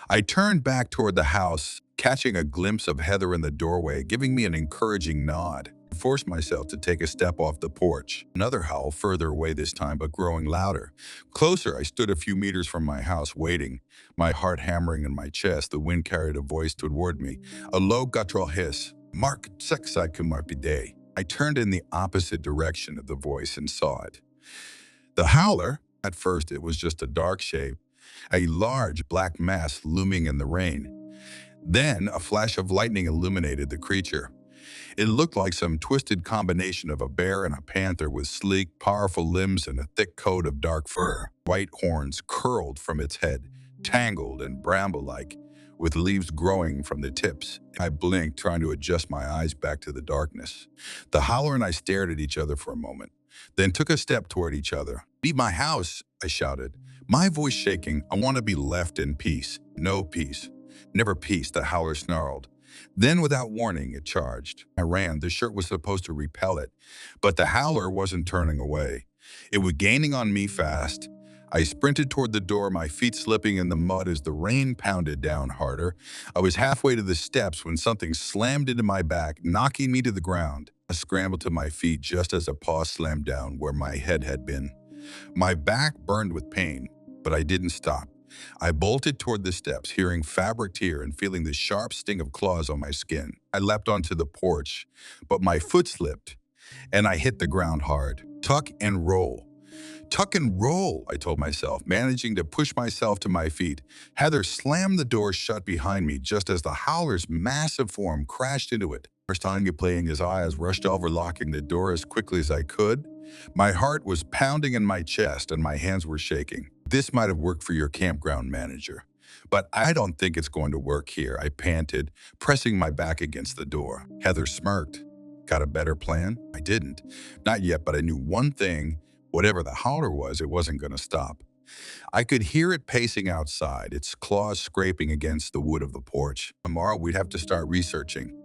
I turned back toward the house, catching a glimpse of Heather in the doorway, giving me an encouraging nod. I forced myself to take a step off the porch. Another howl, further away this time, but growing louder. Closer, I stood a few meters from my house, waiting, my heart hammering in my chest. The wind carried a voice toward me, a low guttural hiss. "Mark, seksai kumarpide." I turned in the opposite direction of the voice and saw it. The howler, at first it was just a dark shape, a large black mass looming in the rain. Then a flash of lightning illuminated the creature. It looked like some twisted combination of a bear and a panther with sleek, powerful limbs and a thick coat of dark fur. White horns curled from its head, tangled and bramble-like, with leaves growing from the tips. I blinked, trying to adjust my eyes back to the darkness. The howler and I stared at each other for a moment, then took a step toward each other. "Leave my house," I shouted, my voice shaking. "I want to be left in peace." "No peace. Never peace," the howler snarled. Then, without warning, it charged. I ran. The shirt was supposed to repel it, but the howler wasn't turning away. It was gaining on me fast. I sprinted toward the door, my feet slipping in the mud as the rain pounded down harder. I was halfway to the steps when something slammed into my back, knocking me to the ground. I scrambled to my feet just as a paw slammed down where my head had been. My back burned with pain, but I didn't stop. I bolted toward the steps, hearing fabric tear and feeling the sharp sting of claws on my skin. I leapt onto the porch, but my foot slipped, and I hit the ground hard. Tuck and roll. Tuck and roll, I told myself, managing to push myself to my feet. Heather slammed the door shut behind me just as the howler's massive form crashed into it. First time playing his eyes rushed over, locking the door as quickly as I could. My heart was pounding in my chest and my hands were shaking. "This might have worked for your campground manager, but I don't think it's going to work here," I panted, pressing my back against the door. Heather smirked. "Got a better plan?" I didn't. Not yet, but I knew one thing. Whatever the howler was, it wasn't going to stop. I could hear it pacing outside, its claws scraping against the wood of the porch. Tomorrow, we'd have to start researching.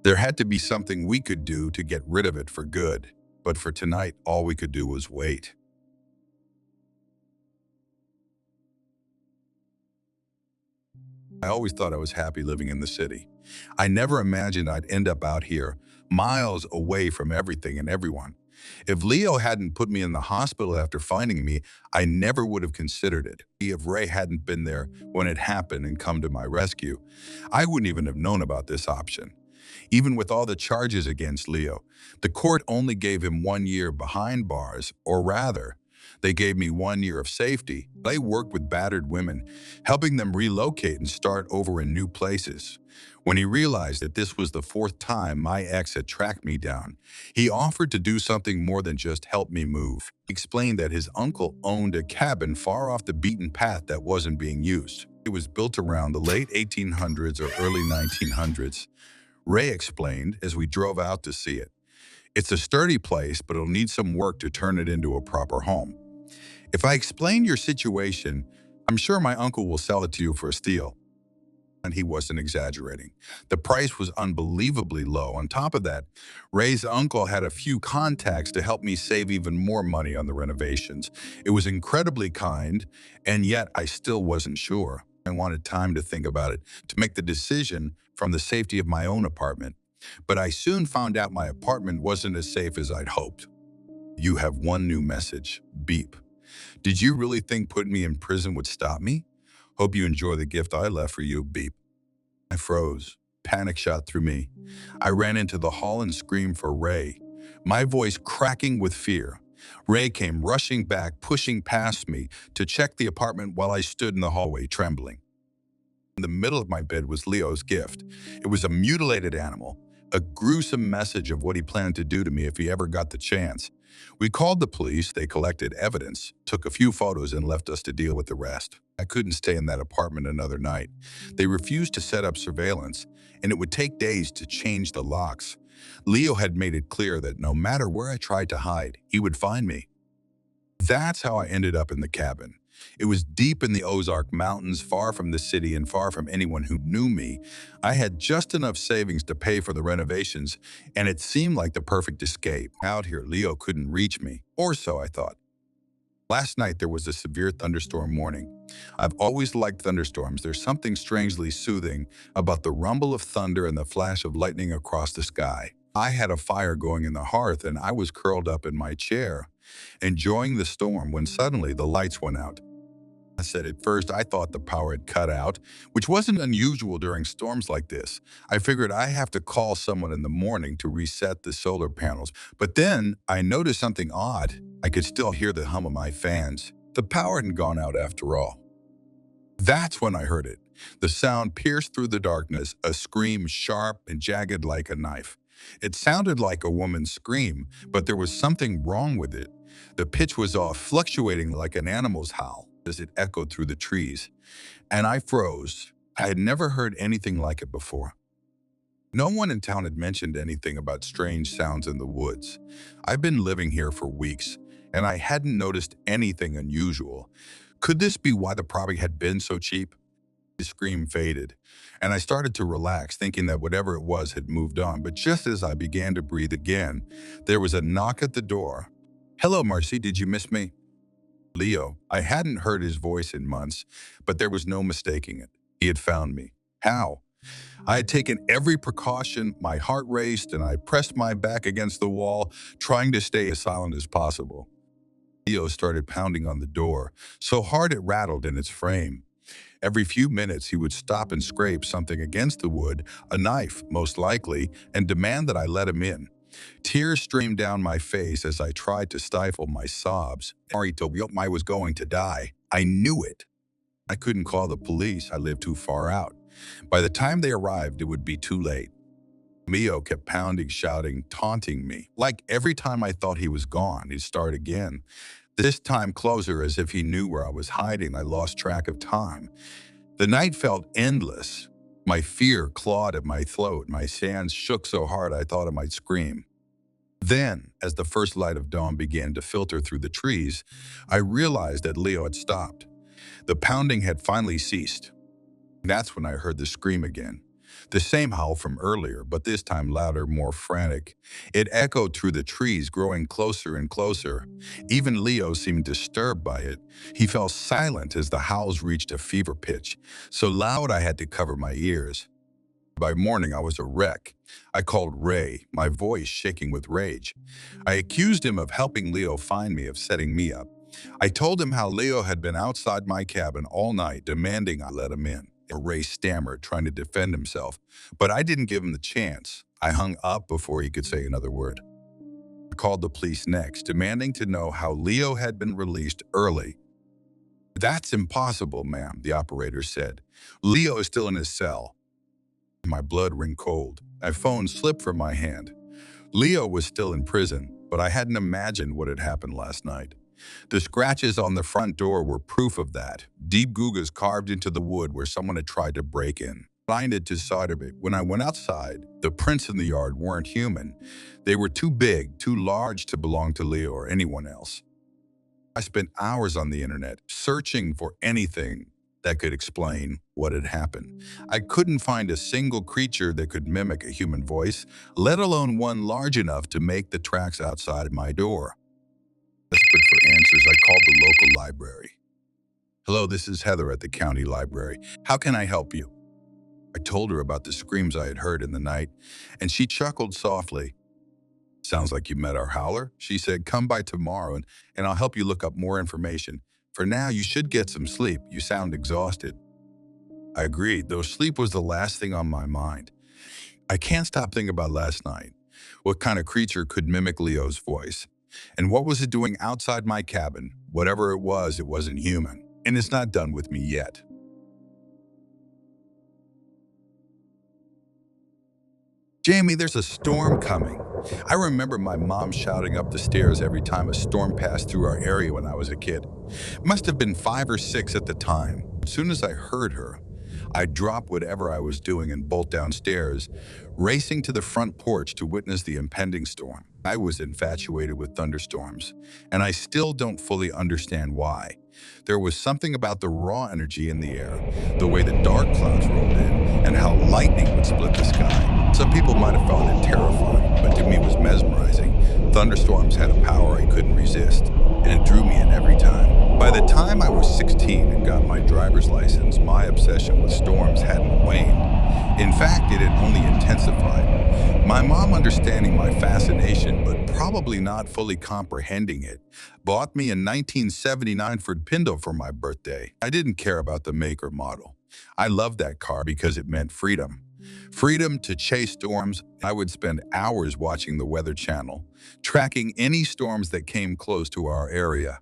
There had to be something we could do to get rid of it for good. But for tonight, all we could do was wait. I always thought I was happy living in the city. I never imagined I'd end up out here, miles away from everything and everyone. If Leo hadn't put me in the hospital after finding me, I never would have considered it. If Ray hadn't been there when it happened and come to my rescue, I wouldn't even have known about this option. Even with all the charges against Leo, the court only gave him 1 year behind bars, or rather, they gave me 1 year of safety. I worked with battered women, helping them relocate and start over in new places. When he realized that this was the fourth time my ex had tracked me down, he offered to do something more than just help me move. He explained that his uncle owned a cabin far off the beaten path that wasn't being used. It was built around the late 1800s or early 1900s. Ray explained as we drove out to see it. "It's a sturdy place, but it'll need some work to turn it into a proper home. If I explain your situation, I'm sure my uncle will sell it to you for a steal." And he wasn't exaggerating. The price was unbelievably low. On top of that, Ray's uncle had a few contacts to help me save even more money on the renovations. It was incredibly kind, and yet I still wasn't sure. I wanted time to think about it, to make the decision from the safety of my own apartment. But I soon found out my apartment wasn't as safe as I'd hoped. "You have one new message. Beep. Did you really think putting me in prison would stop me? Hope you enjoy the gift I left for you. Beep." I froze. Panic shot through me. I ran into the hall and screamed for Ray, my voice cracking with fear. Ray came rushing back, pushing past me to check the apartment while I stood in the hallway trembling. In the middle of my bed was Leo's gift. It was a mutilated animal, a gruesome message of what he planned to do to me if he ever got the chance. We called the police, they collected evidence, took a few photos, and left us to deal with the rest. I couldn't stay in that apartment another night. They refused to set up surveillance, and it would take days to change the locks. Leo had made it clear that no matter where I tried to hide, he would find me. That's how I ended up in the cabin. It was deep in the Ozark Mountains, far from the city and far from anyone who knew me. I had just enough savings to pay for the renovations, and it seemed like the perfect escape. Out here, Leo couldn't reach me, or so I thought. Last night, there was a severe thunderstorm warning. I've always liked thunderstorms. There's something strangely soothing about the rumble of thunder and the flash of lightning across the sky. I had a fire going in the hearth, and I was curled up in my chair, enjoying the storm when suddenly the lights went out. I said at first I thought the power had cut out, which wasn't unusual during storms like this. I figured I have to call someone in the morning to reset the solar panels. But then I noticed something odd. I could still hear the hum of my fans. The power hadn't gone out after all. That's when I heard it. The sound pierced through the darkness, a scream sharp and jagged like a knife. It sounded like a woman's scream, but there was something wrong with it. The pitch was off, fluctuating like an animal's howl as it echoed through the trees. And I froze. I had never heard anything like it before. No one in town had mentioned anything about strange sounds in the woods. I've been living here for weeks, and I hadn't noticed anything unusual. Could this be why the property had been so cheap? The scream faded, and I started to relax, thinking that whatever it was had moved on. But just as I began to breathe again, there was a knock at the door. "Hello, Marcy, did you miss me?" Leo. I hadn't heard his voice in months, but there was no mistaking it. He had found me. How? I had taken every precaution, my heart raced, and I pressed my back against the wall, trying to stay as silent as possible. Leo started pounding on the door, so hard it rattled in its frame. Every few minutes, he would stop and scrape something against the wood, a knife, most likely, and demand that I let him in. Tears streamed down my face as I tried to stifle my sobs. Ari told me I was going to die. I knew it. I couldn't call the police. I lived too far out. By the time they arrived, it would be too late. Mio kept pounding, shouting, taunting me. Like every time I thought he was gone, he'd start again. This time closer, as if he knew where I was hiding. I lost track of time. The night felt endless. My fear clawed at my throat. My hands shook so hard I thought I might scream. Then, as the first light of dawn began to filter through the trees, I realized that Leo had stopped. The pounding had finally ceased. That's when I heard the scream again. The same howl from earlier, but this time louder, more frantic. It echoed through the trees, growing closer and closer. Even Leo seemed disturbed by it. He fell silent as the howls reached a fever pitch, so loud I had to cover my ears. By morning, I was a wreck. I called Ray, my voice shaking with rage. I accused him of helping Leo find me, of setting me up. I told him how Leo had been outside my cabin all night, demanding I let him in. Ray stammered, trying to defend himself, but I didn't give him the chance. I hung up before he could say another word. I called the police next, demanding to know how Leo had been released early. "That's impossible, ma'am," the operator said. "Leo is still in his cell." My blood ran cold. My phone slipped from my hand. Leo was still in prison, but I hadn't imagined what had happened last night. The scratches on the front door were proof of that. Deep gouges carved into the wood where someone had tried to break in. Blinded to sight of it, when I went outside, the prints in the yard weren't human. They were too big, too large to belong to Leo or anyone else. I spent hours on the internet searching for anything that could explain what had happened. I couldn't find a single creature that could mimic a human voice, let alone one large enough to make the tracks outside my door. Desperate for answers, I called the local library. "Hello, this is Heather at the county library. How can I help you?" I told her about the screams I had heard in the night, and she chuckled softly. "Sounds like you met our howler," she said. "Come by tomorrow, and I'll help you look up more information. For now, you should get some sleep. You sound exhausted." I agreed, though sleep was the last thing on my mind. I can't stop thinking about last night. What kind of creature could mimic Leo's voice? And what was it doing outside my cabin? Whatever it wasn't human. And it's not done with me yet. "Jamie, there's a storm coming." I remember my mom shouting up the stairs every time a storm passed through our area when I was a kid. Must have been 5 or 6 at the time. As soon as I heard her, I dropped whatever I was doing and bolt downstairs, racing to the front porch to witness the impending storm. I was infatuated with thunderstorms, and I still don't fully understand why. There was something about the raw energy in the air, the way the dark clouds rolled in, and how lightning would split the sky. Some people might have found it terrifying, but to me it was mesmerizing. Thunderstorms had a power I couldn't resist, and it drew me in every time. By the time I was 16 and got my driver's license, my obsession with storms hadn't waned. In fact, it had only intensified. My mom, understanding my fascination, but probably not fully comprehending it, bought me a 1979 Ford Pinto for my birthday. I didn't care about the make or model. I loved that car because it meant freedom. Freedom to chase storms. I would spend hours watching the Weather Channel, tracking any storms that came close to our area.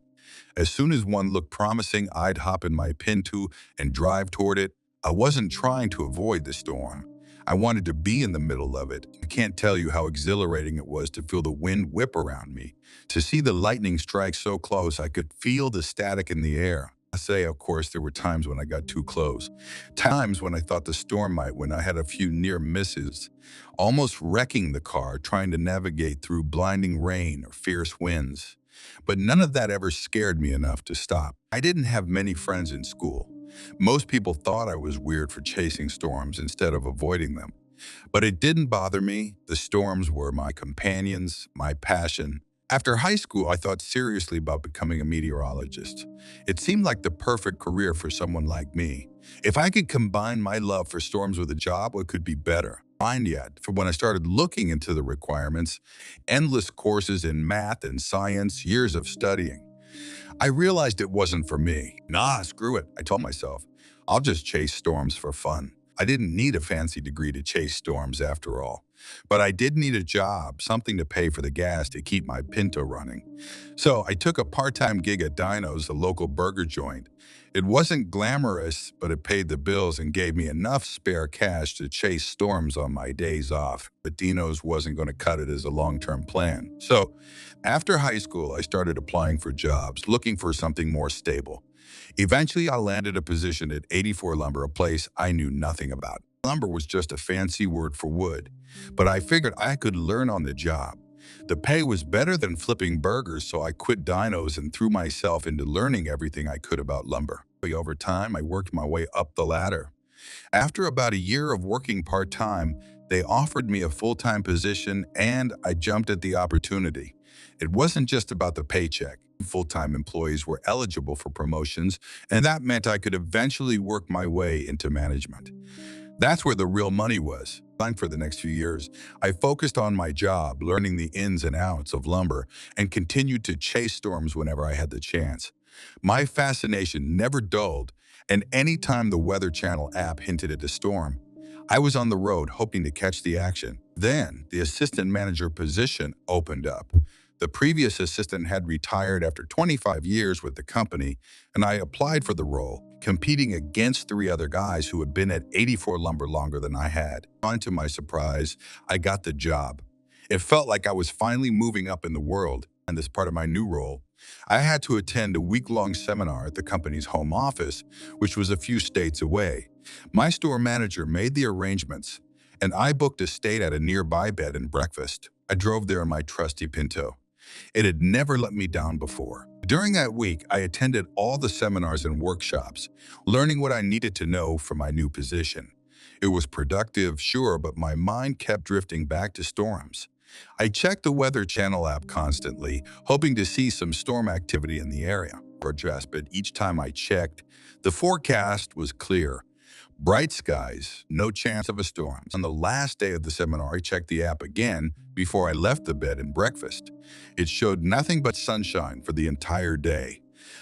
As soon as one looked promising, I'd hop in my Pinto and drive toward it. I wasn't trying to avoid the storm. I wanted to be in the middle of it. I can't tell you how exhilarating it was to feel the wind whip around me, to see the lightning strike so close I could feel the static in the air. I say, of course, there were times when I got too close, times when I thought the storm might, when I had a few near misses, almost wrecking the car trying to navigate through blinding rain or fierce winds. But none of that ever scared me enough to stop. I didn't have many friends in school. Most people thought I was weird for chasing storms instead of avoiding them. But it didn't bother me. The storms were my companions, my passion. After high school, I thought seriously about becoming a meteorologist. It seemed like the perfect career for someone like me. If I could combine my love for storms with a job, what could be better? Mind yet, for when I started looking into the requirements, endless courses in math and science, years of studying, I realized it wasn't for me. Nah, screw it, I told myself. I'll just chase storms for fun. I didn't need a fancy degree to chase storms after all. But I did need a job, something to pay for the gas to keep my Pinto running. So I took a part-time gig at Dino's, a local burger joint. It wasn't glamorous, but it paid the bills and gave me enough spare cash to chase storms on my days off. But Dino's wasn't going to cut it as a long-term plan. So after high school, I started applying for jobs, looking for something more stable. Eventually, I landed a position at 84 Lumber, a place I knew nothing about. Lumber was just a fancy word for wood, but I figured I could learn on the job. The pay was better than flipping burgers, so I quit Dinos and threw myself into learning everything I could about lumber. Over time, I worked my way up the ladder. After about a year of working part-time, they offered me a full-time position and I jumped at the opportunity. It wasn't just about the paycheck. Full-time employees were eligible for promotions, and that meant I could eventually work my way into management. That's where the real money was. For the next few years, I focused on my job, learning the ins and outs of lumber, and continued to chase storms whenever I had the chance. My fascination never dulled, and anytime the Weather Channel app hinted at a storm, I was on the road hoping to catch the action. Then, the assistant manager position opened up. The previous assistant had retired after 25 years with the company, and I applied for the role, competing against three other guys who had been at 84 Lumber longer than I had. To my surprise, I got the job. It felt like I was finally moving up in the world, and as part of my new role, I had to attend a week-long seminar at the company's home office, which was a few states away. My store manager made the arrangements, and I booked a stay at a nearby bed and breakfast. I drove there in my trusty Pinto. It had never let me down before. During that week, I attended all the seminars and workshops, learning what I needed to know for my new position. It was productive, sure, but my mind kept drifting back to storms. I checked the Weather Channel app constantly, hoping to see some storm activity in the area. But each time I checked, the forecast was clear. Bright skies, no chance of a storm. On the last day of the seminar, I checked the app again before I left the bed and breakfast. It showed nothing but sunshine for the entire day.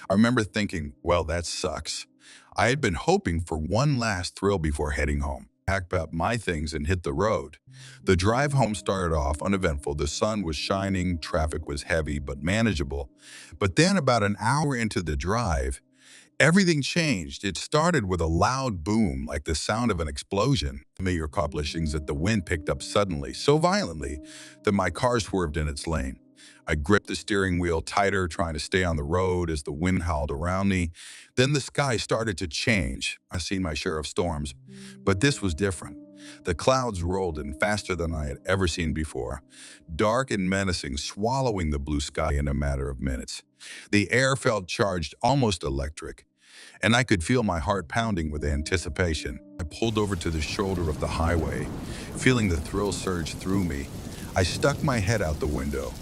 I remember thinking, well, that sucks. I had been hoping for one last thrill before heading home. I packed up my things and hit the road. The drive home started off uneventful. The sun was shining, traffic was heavy but manageable. But then about an hour into the drive, everything changed. It started with a loud boom, like the sound of an explosion. Familiar accomplishings that the wind picked up suddenly, so violently that my car swerved in its lane. I gripped the steering wheel tighter, trying to stay on the road as the wind howled around me. Then the sky started to change. I've seen my share of storms, but this was different. The clouds rolled in faster than I had ever seen before, dark and menacing, swallowing the blue sky in a matter of minutes. The air felt charged, almost electric, and I could feel my heart pounding with anticipation. I pulled over to the shoulder of the highway, feeling the thrill surge through me. I stuck my head out the window,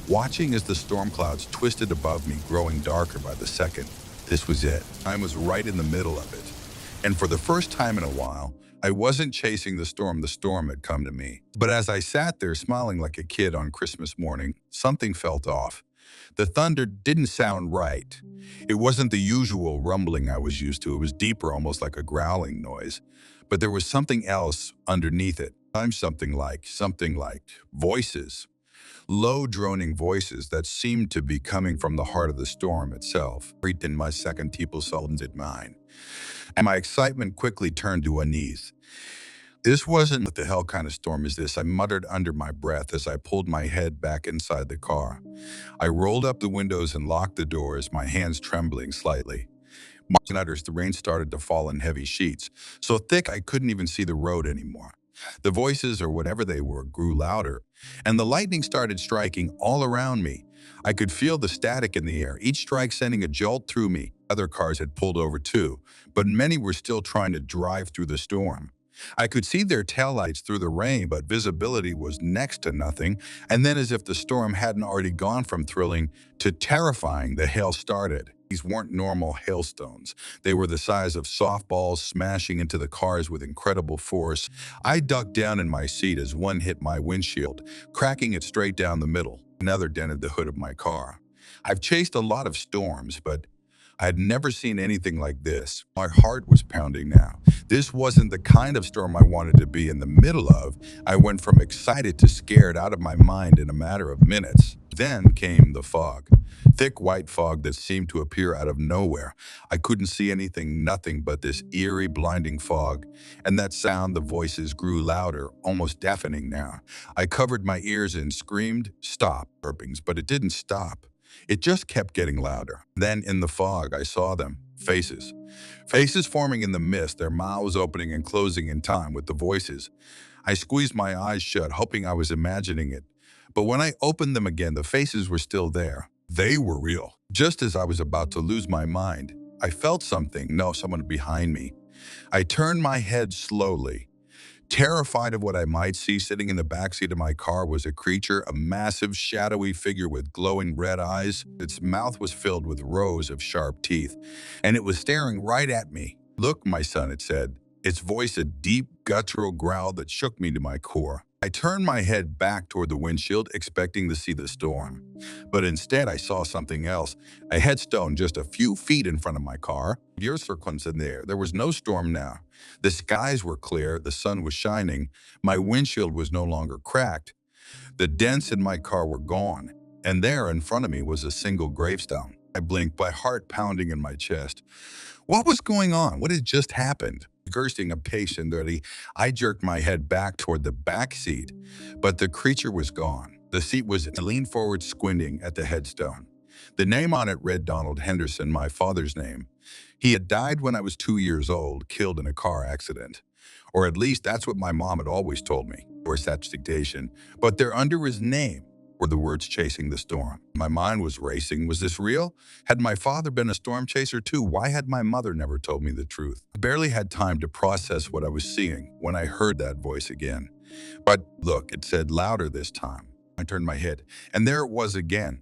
watching as the storm clouds twisted above me, growing darker by the second. This was it. I was right in the middle of it. And for the first time in a while, I wasn't chasing the storm had come to me. But as I sat there smiling like a kid on Christmas morning, something felt off. The thunder didn't sound right. It wasn't the usual rumbling I was used to. It was deeper, almost like a growling noise. But there was something else underneath it. I'm something like voices, low droning voices that seemed to be coming from the heart of the storm itself. In my second people sultans at mine, and my excitement quickly turned to unease. This wasn't what the hell kind of storm is this, I muttered under my breath as I pulled my head back inside the car. I rolled up the windows and locked the doors, my hands trembling slightly. Marks and utters, the rain started to fall in heavy sheets, so thick I couldn't even see the road anymore. The voices, or whatever they were, grew louder, and the lightning started striking all around me. I could feel the static in the air, each strike sending a jolt through me. Other cars had pulled over too, but many were still trying to drive through the storm. I could see their taillights through the rain, but visibility was next to nothing, and then as if the storm hadn't already gone from thrilling to terrifying, the hail started. These weren't normal hailstones. They were the size of softballs smashing into the cars with incredible force. I ducked down in my seat as one hit my windshield, cracking it straight down the middle. Another dented the hood of my car. I've chased a lot of storms, but I had never seen anything like this. My heart was pounding now. This wasn't the kind of storm I wanted to be in the middle of. I went from excited to scared, out of my mind in a matter of minutes. Then came the fog. Thick white fog that seemed to appear out of nowhere. I couldn't see anything, nothing but this eerie, blinding fog. And that sound, the voices grew louder, almost deafening now. I covered my ears and screamed, "Stop!" burpings, but it didn't stop. It just kept getting louder. Then in the fog, I saw them. Faces. Faces forming in the mist, their mouths opening and closing in time with the voices. I squeezed my eyes shut, hoping I was imagining it. But when I opened them again, the faces were still there. They were real. Just as I was about to lose my mind, I felt something. No, someone behind me. I turned my head slowly. Terrified of what I might see, sitting in the backseat of my car was a creature, a massive, shadowy figure with glowing red eyes. Its mouth was filled with rows of sharp teeth, and it was staring right at me. "Look, my son," it said, its voice a deep, guttural growl that shook me to my core. I turned my head back toward the windshield, expecting to see the storm. But instead, I saw something else, a headstone just a few feet in front of my car. Your circles in there. There was no storm now. The skies were clear, the sun was shining, my windshield was no longer cracked. The dents in my car were gone, and there in front of me was a single gravestone. I blinked, my heart pounding in my chest. What was going on? What had just happened? Cursing impatiently, I jerked my head back toward the back seat, but the creature was gone. The seat was I leaned forward, squinting at the headstone. The name on it read Donald Henderson, my father's name. He had died when I was 2 years old, killed in a car accident. Or at least that's what my mom had always told me, or such dictation. But there under his name were the words "chasing the storm." My mind was racing. Was this real? Had my father been a storm chaser too? Why had my mother never told me the truth? I barely had time to process what I was seeing when I heard that voice again. But look, it said louder this time. I turned my head, and there it was again.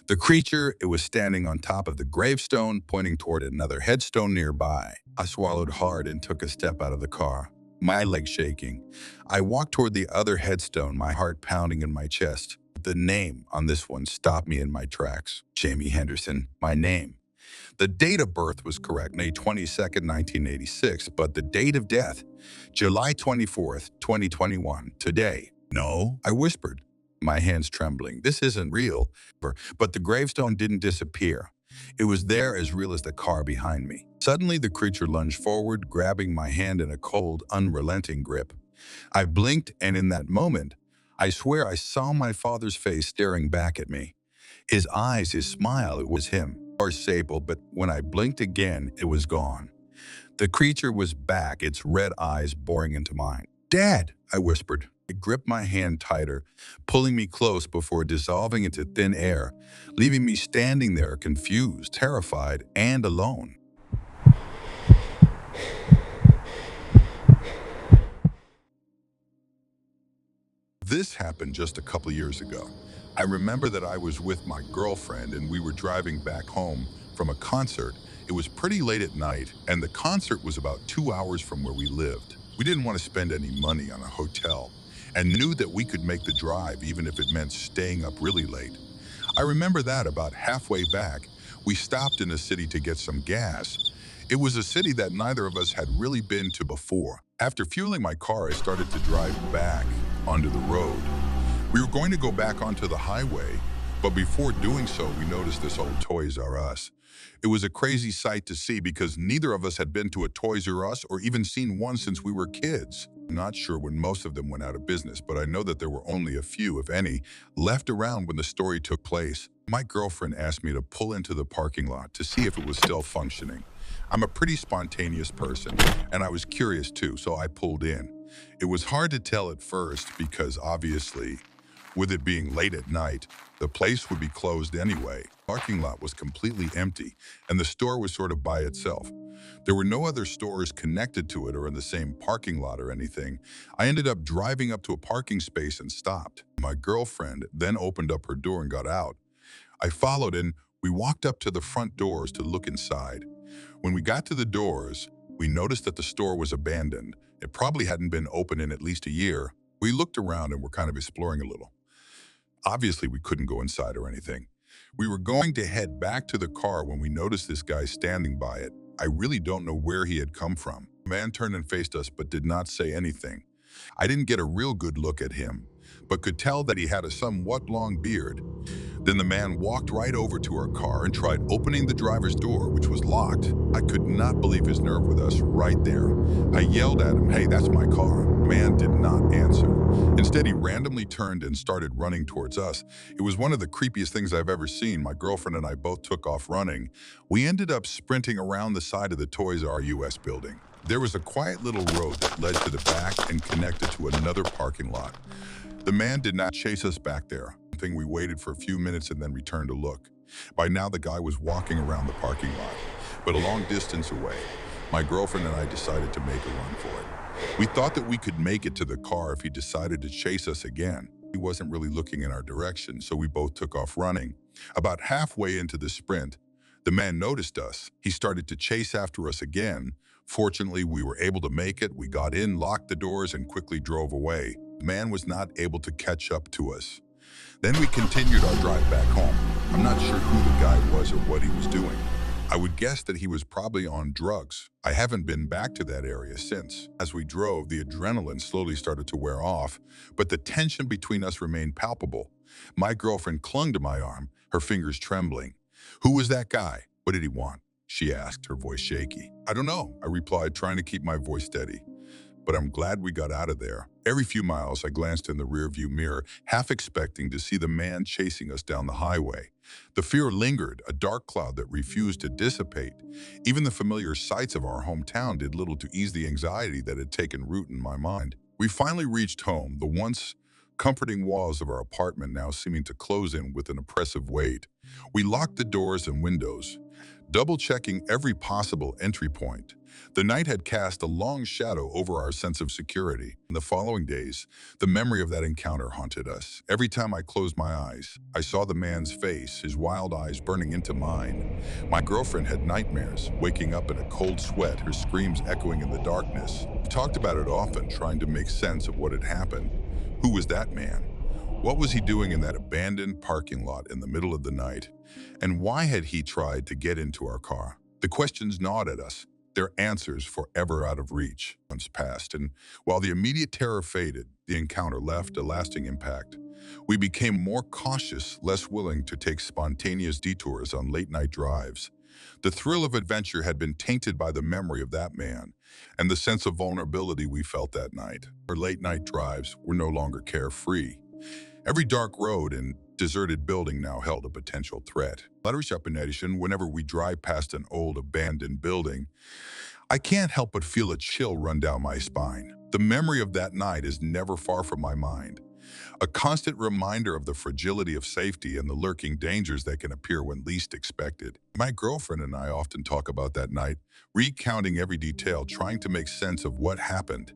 The creature, it was standing on top of the gravestone, pointing toward another headstone nearby. I swallowed hard and took a step out of the car, my legs shaking. I walked toward the other headstone, my heart pounding in my chest. The name on this one stopped me in my tracks. Jamie Henderson, my name. The date of birth was correct, May 22nd, 1986, but the date of death, July 24th, 2021, today. No, I whispered, my hands trembling. This isn't real. But the gravestone didn't disappear. It was there, as real as the car behind me. Suddenly, the creature lunged forward, grabbing my hand in a cold, unrelenting grip. I blinked, and in that moment, I swear I saw my father's face staring back at me. His eyes, his smile, it was him. Or sable, but when I blinked again, it was gone. The creature was back, its red eyes boring into mine. "Dad," I whispered. It gripped my hand tighter, pulling me close before dissolving into thin air, leaving me standing there, confused, terrified, and alone. This happened just a couple years ago. I remember that I was with my girlfriend and we were driving back home from a concert. It was pretty late at night, and the concert was about 2 hours from where we lived. We didn't want to spend any money on a hotel and knew that we could make the drive even if it meant staying up really late. I remember that about halfway back, we stopped in a city to get some gas. It was a city that neither of us had really been to before. After fueling my car, I started to drive back onto the road. We were going to go back onto the highway, but before doing so, we noticed this old Toys R Us. It was a crazy sight to see because neither of us had been to a Toys R Us or even seen one since we were kids. I'm not sure when most of them went out of business, but I know that there were only a few, if any, left around when the story took place. My girlfriend asked me to pull into the parking lot to see if it was still functioning. I'm a pretty spontaneous person, and I was curious too, so I pulled in. It was hard to tell at first because obviously, with it being late at night, the place would be closed anyway. The parking lot was completely empty, and the store was sort of by itself. There were no other stores connected to it or in the same parking lot or anything. I ended up driving up to a parking space and stopped. My girlfriend then opened up her door and got out. I followed and we walked up to the front doors to look inside. When we got to the doors, we noticed that the store was abandoned. It probably hadn't been open in at least a year. We looked around and were kind of exploring a little. Obviously, we couldn't go inside or anything. We were going to head back to the car when we noticed this guy standing by it. I really don't know where he had come from. The man turned and faced us but did not say anything. I didn't get a real good look at him, but could tell that he had a somewhat long beard. Then the man walked right over to our car and tried opening the driver's door, which was locked. I could not believe his nerve with us right there. I yelled at him, "Hey, that's my car." The man did not answer. Instead, he randomly turned and started running towards us. It was one of the creepiest things I've ever seen. My girlfriend and I both took off running. We ended up sprinting around the side of the Toys R Us building. There was a quiet little road that led to the back and connected to another parking lot. The man did not chase us back there. We waited for a few minutes and then returned to look. By now, the guy was walking around the parking lot, but a long distance away. My girlfriend and I decided to make a run for it. We thought that we could make it to the car if he decided to chase us again. He wasn't really looking in our direction, so we both took off running. About halfway into the sprint, the man noticed us. He started to chase after us again. Fortunately, we were able to make it. We got in, locked the doors, and quickly drove away. The man was not able to catch up to us. Then we continued our drive back home. I'm not sure who the guy was or what he was doing. I would guess that he was probably on drugs. I haven't been back to that area since. As we drove, the adrenaline slowly started to wear off, but the tension between us remained palpable. My girlfriend clung to my arm, her fingers trembling. "Who was that guy? What did he want?" she asked, her voice shaky. "I don't know," I replied, trying to keep my voice steady. But I'm glad we got out of there. Every few miles, I glanced in the rearview mirror, half expecting to see the man chasing us down the highway. The fear lingered, a dark cloud that refused to dissipate. Even the familiar sights of our hometown did little to ease the anxiety that had taken root in my mind. We finally reached home, the once comforting walls of our apartment now seeming to close in with an oppressive weight. We locked the doors and windows, double-checking every possible entry point. The night had cast a long shadow over our sense of security. In the following days, the memory of that encounter haunted us. Every time I closed my eyes, I saw the man's face, his wild eyes burning into mine. My girlfriend had nightmares, waking up in a cold sweat, her screams echoing in the darkness. We talked about it often, trying to make sense of what had happened. Who was that man? What was he doing in that abandoned parking lot in the middle of the night? And why had he tried to get into our car? The questions gnawed at us, their answers forever out of reach. Months passed, and while the immediate terror faded, the encounter left a lasting impact. We became more cautious, less willing to take spontaneous detours on late-night drives. The thrill of adventure had been tainted by the memory of that man and the sense of vulnerability we felt that night. Our late-night drives were no longer carefree. Every dark road and deserted building now held a potential threat. Whenever we drive past an old abandoned building, I can't help but feel a chill run down my spine. The memory of that night is never far from my mind, a constant reminder of the fragility of safety and the lurking dangers that can appear when least expected. My girlfriend and I often talk about that night, recounting every detail, trying to make sense of what happened.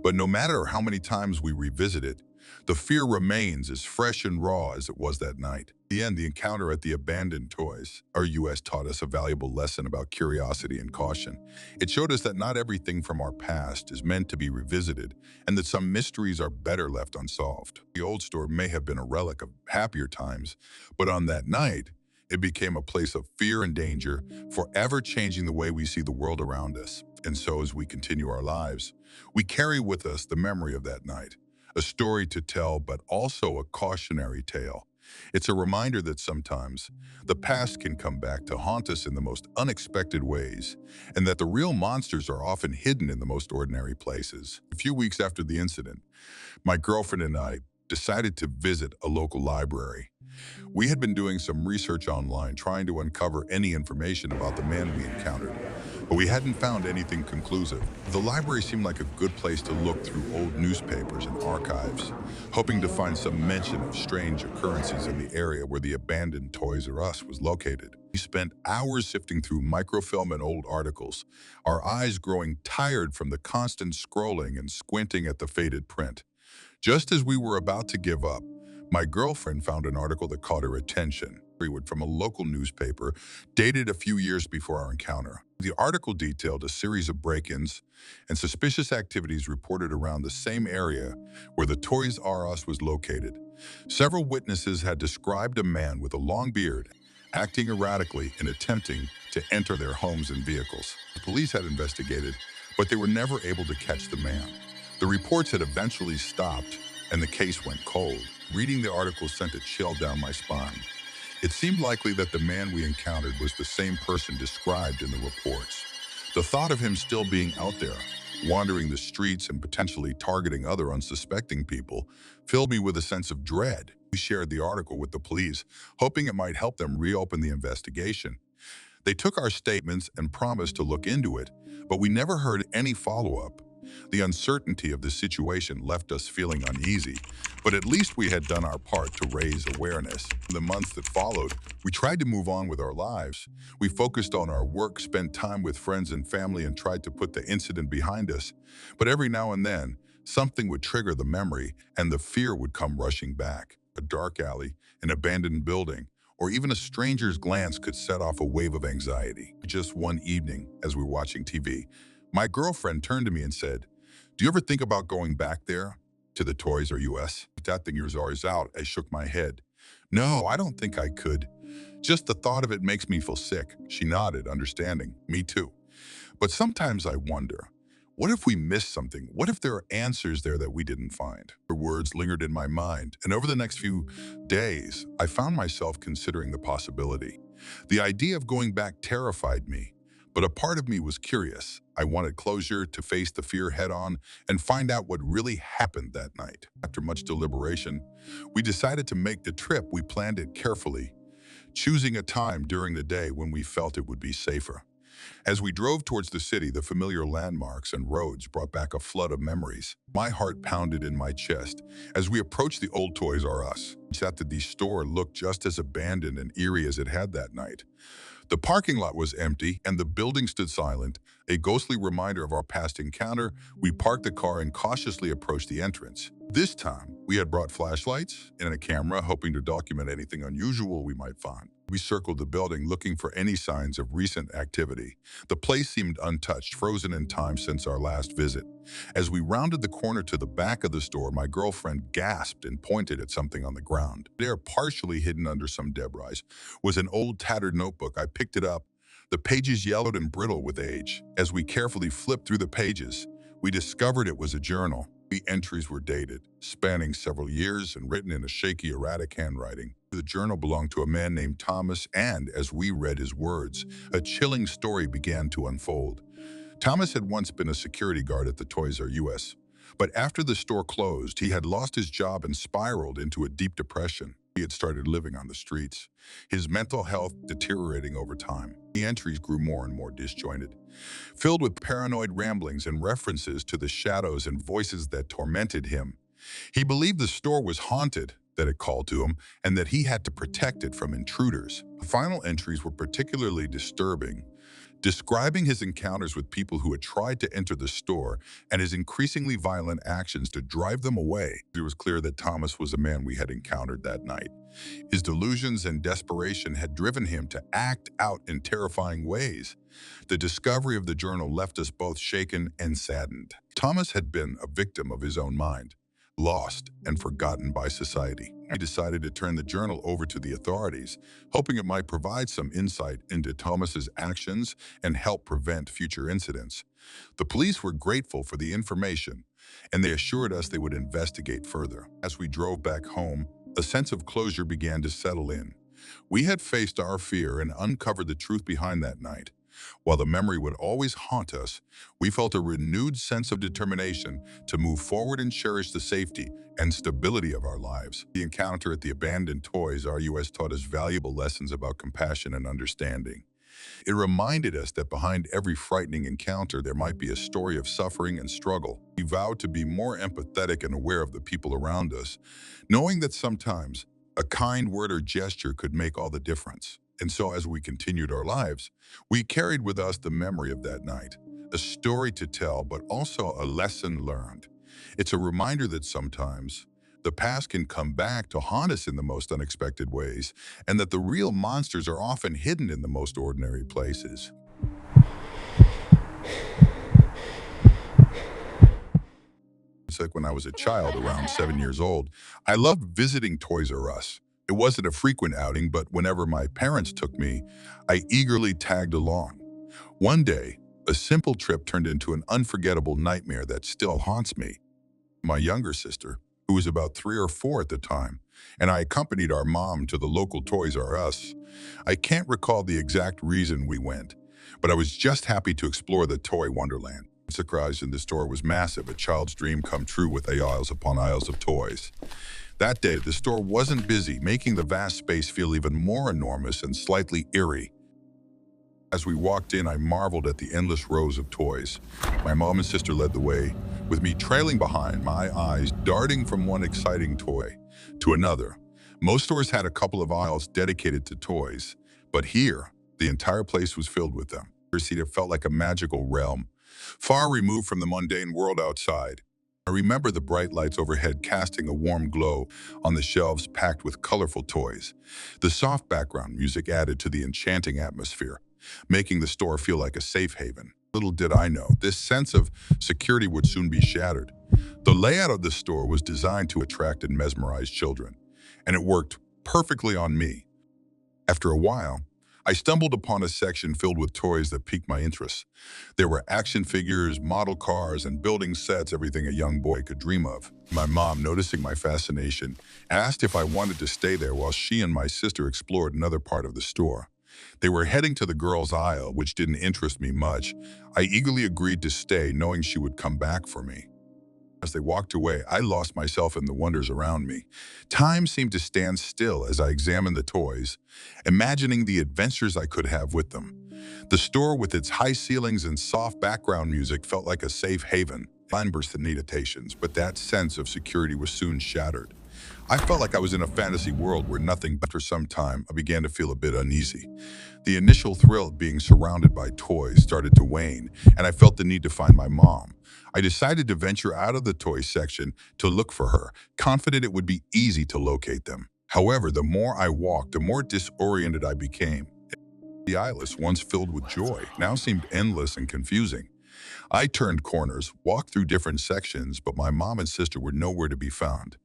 But no matter how many times we revisit it, the fear remains as fresh and raw as it was that night. In the end, the encounter at the abandoned Toys R Us taught us a valuable lesson about curiosity and caution. It showed us that not everything from our past is meant to be revisited, and that some mysteries are better left unsolved. The old store may have been a relic of happier times, but on that night, It became a place of fear and danger, forever changing the way we see the world around us. And so as we continue our lives, we carry with us the memory of that night, a story to tell, but also a cautionary tale. It's a reminder that sometimes the past can come back to haunt us in the most unexpected ways, and that the real monsters are often hidden in the most ordinary places. A few weeks after the incident, my girlfriend and I decided to visit a local library. We had been doing some research online trying to uncover any information about the man we encountered, but we hadn't found anything conclusive. The library seemed like a good place to look through old newspapers and archives, hoping to find some mention of strange occurrences in the area where the abandoned Toys R Us was located. We spent hours sifting through microfilm and old articles, our eyes growing tired from the constant scrolling and squinting at the faded print. Just as we were about to give up, my girlfriend found an article that caught her attention, from a local newspaper, dated a few years before our encounter. The article detailed a series of break-ins and suspicious activities reported around the same area where the Toys R Us was located. Several witnesses had described a man with a long beard, acting erratically and attempting to enter their homes and vehicles. The police had investigated, but they were never able to catch the man. The reports had eventually stopped, and the case went cold. Reading the article sent a chill down my spine. It seemed likely that the man we encountered was the same person described in the reports. The thought of him still being out there, wandering the streets and potentially targeting other unsuspecting people, filled me with a sense of dread. We shared the article with the police, hoping it might help them reopen the investigation. They took our statements and promised to look into it, but we never heard any follow-up. The uncertainty of the situation left us feeling uneasy, but at least we had done our part to raise awareness. In the months that followed, we tried to move on with our lives. We focused on our work, spent time with friends and family, and tried to put the incident behind us. But every now and then, something would trigger the memory, and the fear would come rushing back. A dark alley, an abandoned building, or even a stranger's glance could set off a wave of anxiety. Just one evening, as we were watching TV, my girlfriend turned to me and said, "Do you ever think about going back there, to the Toys R Us?" That thing yours always out. I shook my head. "No, I don't think I could. Just the thought of it makes me feel sick." She nodded, understanding. Me too. But sometimes I wonder, what if we missed something? What if there are answers there that we didn't find? Her words lingered in my mind, and over the next few days, I found myself considering the possibility. The idea of going back terrified me, but a part of me was curious. I wanted closure, to face the fear head-on and find out what really happened that night. After much deliberation, we decided to make the trip. We planned it carefully, choosing a time during the day when we felt it would be safer. As we drove towards the city, the familiar landmarks and roads brought back a flood of memories. My heart pounded in my chest as we approached the old Toys R Us. The store looked just as abandoned and eerie as it had that night. The parking lot was empty and the building stood silent, a ghostly reminder of our past encounter. We parked the car and cautiously approached the entrance. This time, we had brought flashlights and a camera, hoping to document anything unusual we might find. We circled the building, looking for any signs of recent activity. The place seemed untouched, frozen in time since our last visit. As we rounded the corner to the back of the store, my girlfriend gasped and pointed at something on the ground. There, partially hidden under some debris, was an old tattered notebook. I picked it up, the pages yellowed and brittle with age. As we carefully flipped through the pages, we discovered it was a journal. The entries were dated, spanning several years and written in a shaky, erratic handwriting. The journal belonged to a man named Thomas, and as we read his words, a chilling story began to unfold. Thomas had once been a security guard at the Toys R Us, but after the store closed, he had lost his job and spiraled into a deep depression. He had started living on the streets, his mental health deteriorating over time. The entries grew more and more disjointed, filled with paranoid ramblings and references to the shadows and voices that tormented him. He believed the store was haunted, that it called to him, and that he had to protect it from intruders. The final entries were particularly disturbing, describing his encounters with people who had tried to enter the store and his increasingly violent actions to drive them away. It was clear that Thomas was a man we had encountered that night. His delusions and desperation had driven him to act out in terrifying ways. The discovery of the journal left us both shaken and saddened. Thomas had been a victim of his own mind, lost and forgotten by society. I decided to turn the journal over to the authorities, hoping it might provide some insight into Thomas's actions and help prevent future incidents. The police were grateful for the information, and they assured us they would investigate further. As we drove back home, a sense of closure began to settle in. We had faced our fear and uncovered the truth behind that night. While the memory would always haunt us, we felt a renewed sense of determination to move forward and cherish the safety and stability of our lives. The encounter at the abandoned Toys R Us taught us valuable lessons about compassion and understanding. It reminded us that behind every frightening encounter, there might be a story of suffering and struggle. We vowed to be more empathetic and aware of the people around us, knowing that sometimes a kind word or gesture could make all the difference. And so as we continued our lives, we carried with us the memory of that night, a story to tell, but also a lesson learned. It's a reminder that sometimes the past can come back to haunt us in the most unexpected ways, and that the real monsters are often hidden in the most ordinary places. It's like when I was a child, around 7 years old, I loved visiting Toys R Us. It wasn't a frequent outing, but whenever my parents took me, I eagerly tagged along. One day, a simple trip turned into an unforgettable nightmare that still haunts me. My younger sister, who was about 3 or 4 at the time, and I accompanied our mom to the local Toys R Us. I can't recall the exact reason we went, but I was just happy to explore the toy wonderland. The surprise in the store was massive, a child's dream come true with aisles upon aisles of toys. That day, the store wasn't busy, making the vast space feel even more enormous and slightly eerie. As we walked in, I marveled at the endless rows of toys. My mom and sister led the way, with me trailing behind, my eyes darting from one exciting toy to another. Most stores had a couple of aisles dedicated to toys, but here, the entire place was filled with them. It felt like a magical realm, far removed from the mundane world outside. I remember the bright lights overhead casting a warm glow on the shelves packed with colorful toys. The soft background music added to the enchanting atmosphere, making the store feel like a safe haven. Little did I know, this sense of security would soon be shattered. The layout of the store was designed to attract and mesmerize children, and it worked perfectly on me. After a while, I stumbled upon a section filled with toys that piqued my interest. There were action figures, model cars, and building sets, everything a young boy could dream of. My mom, noticing my fascination, asked if I wanted to stay there while she and my sister explored another part of the store. They were heading to the girls' aisle, which didn't interest me much. I eagerly agreed to stay, knowing she would come back for me. As they walked away, I lost myself in the wonders around me. Time seemed to stand still as I examined the toys, imagining the adventures I could have with them. The store, with its high ceilings and soft background music, felt like a safe haven. Mine burst in meditations, but that sense of security was soon shattered. I felt like I was in a fantasy world where nothing but. After some time, I began to feel a bit uneasy. The initial thrill of being surrounded by toys started to wane, and I felt the need to find my mom. I decided to venture out of the toy section to look for her, confident it would be easy to locate them. However, the more I walked, the more disoriented I became. The aisles, once filled with joy, now seemed endless and confusing. I turned corners, walked through different sections, but my mom and sister were nowhere to be found.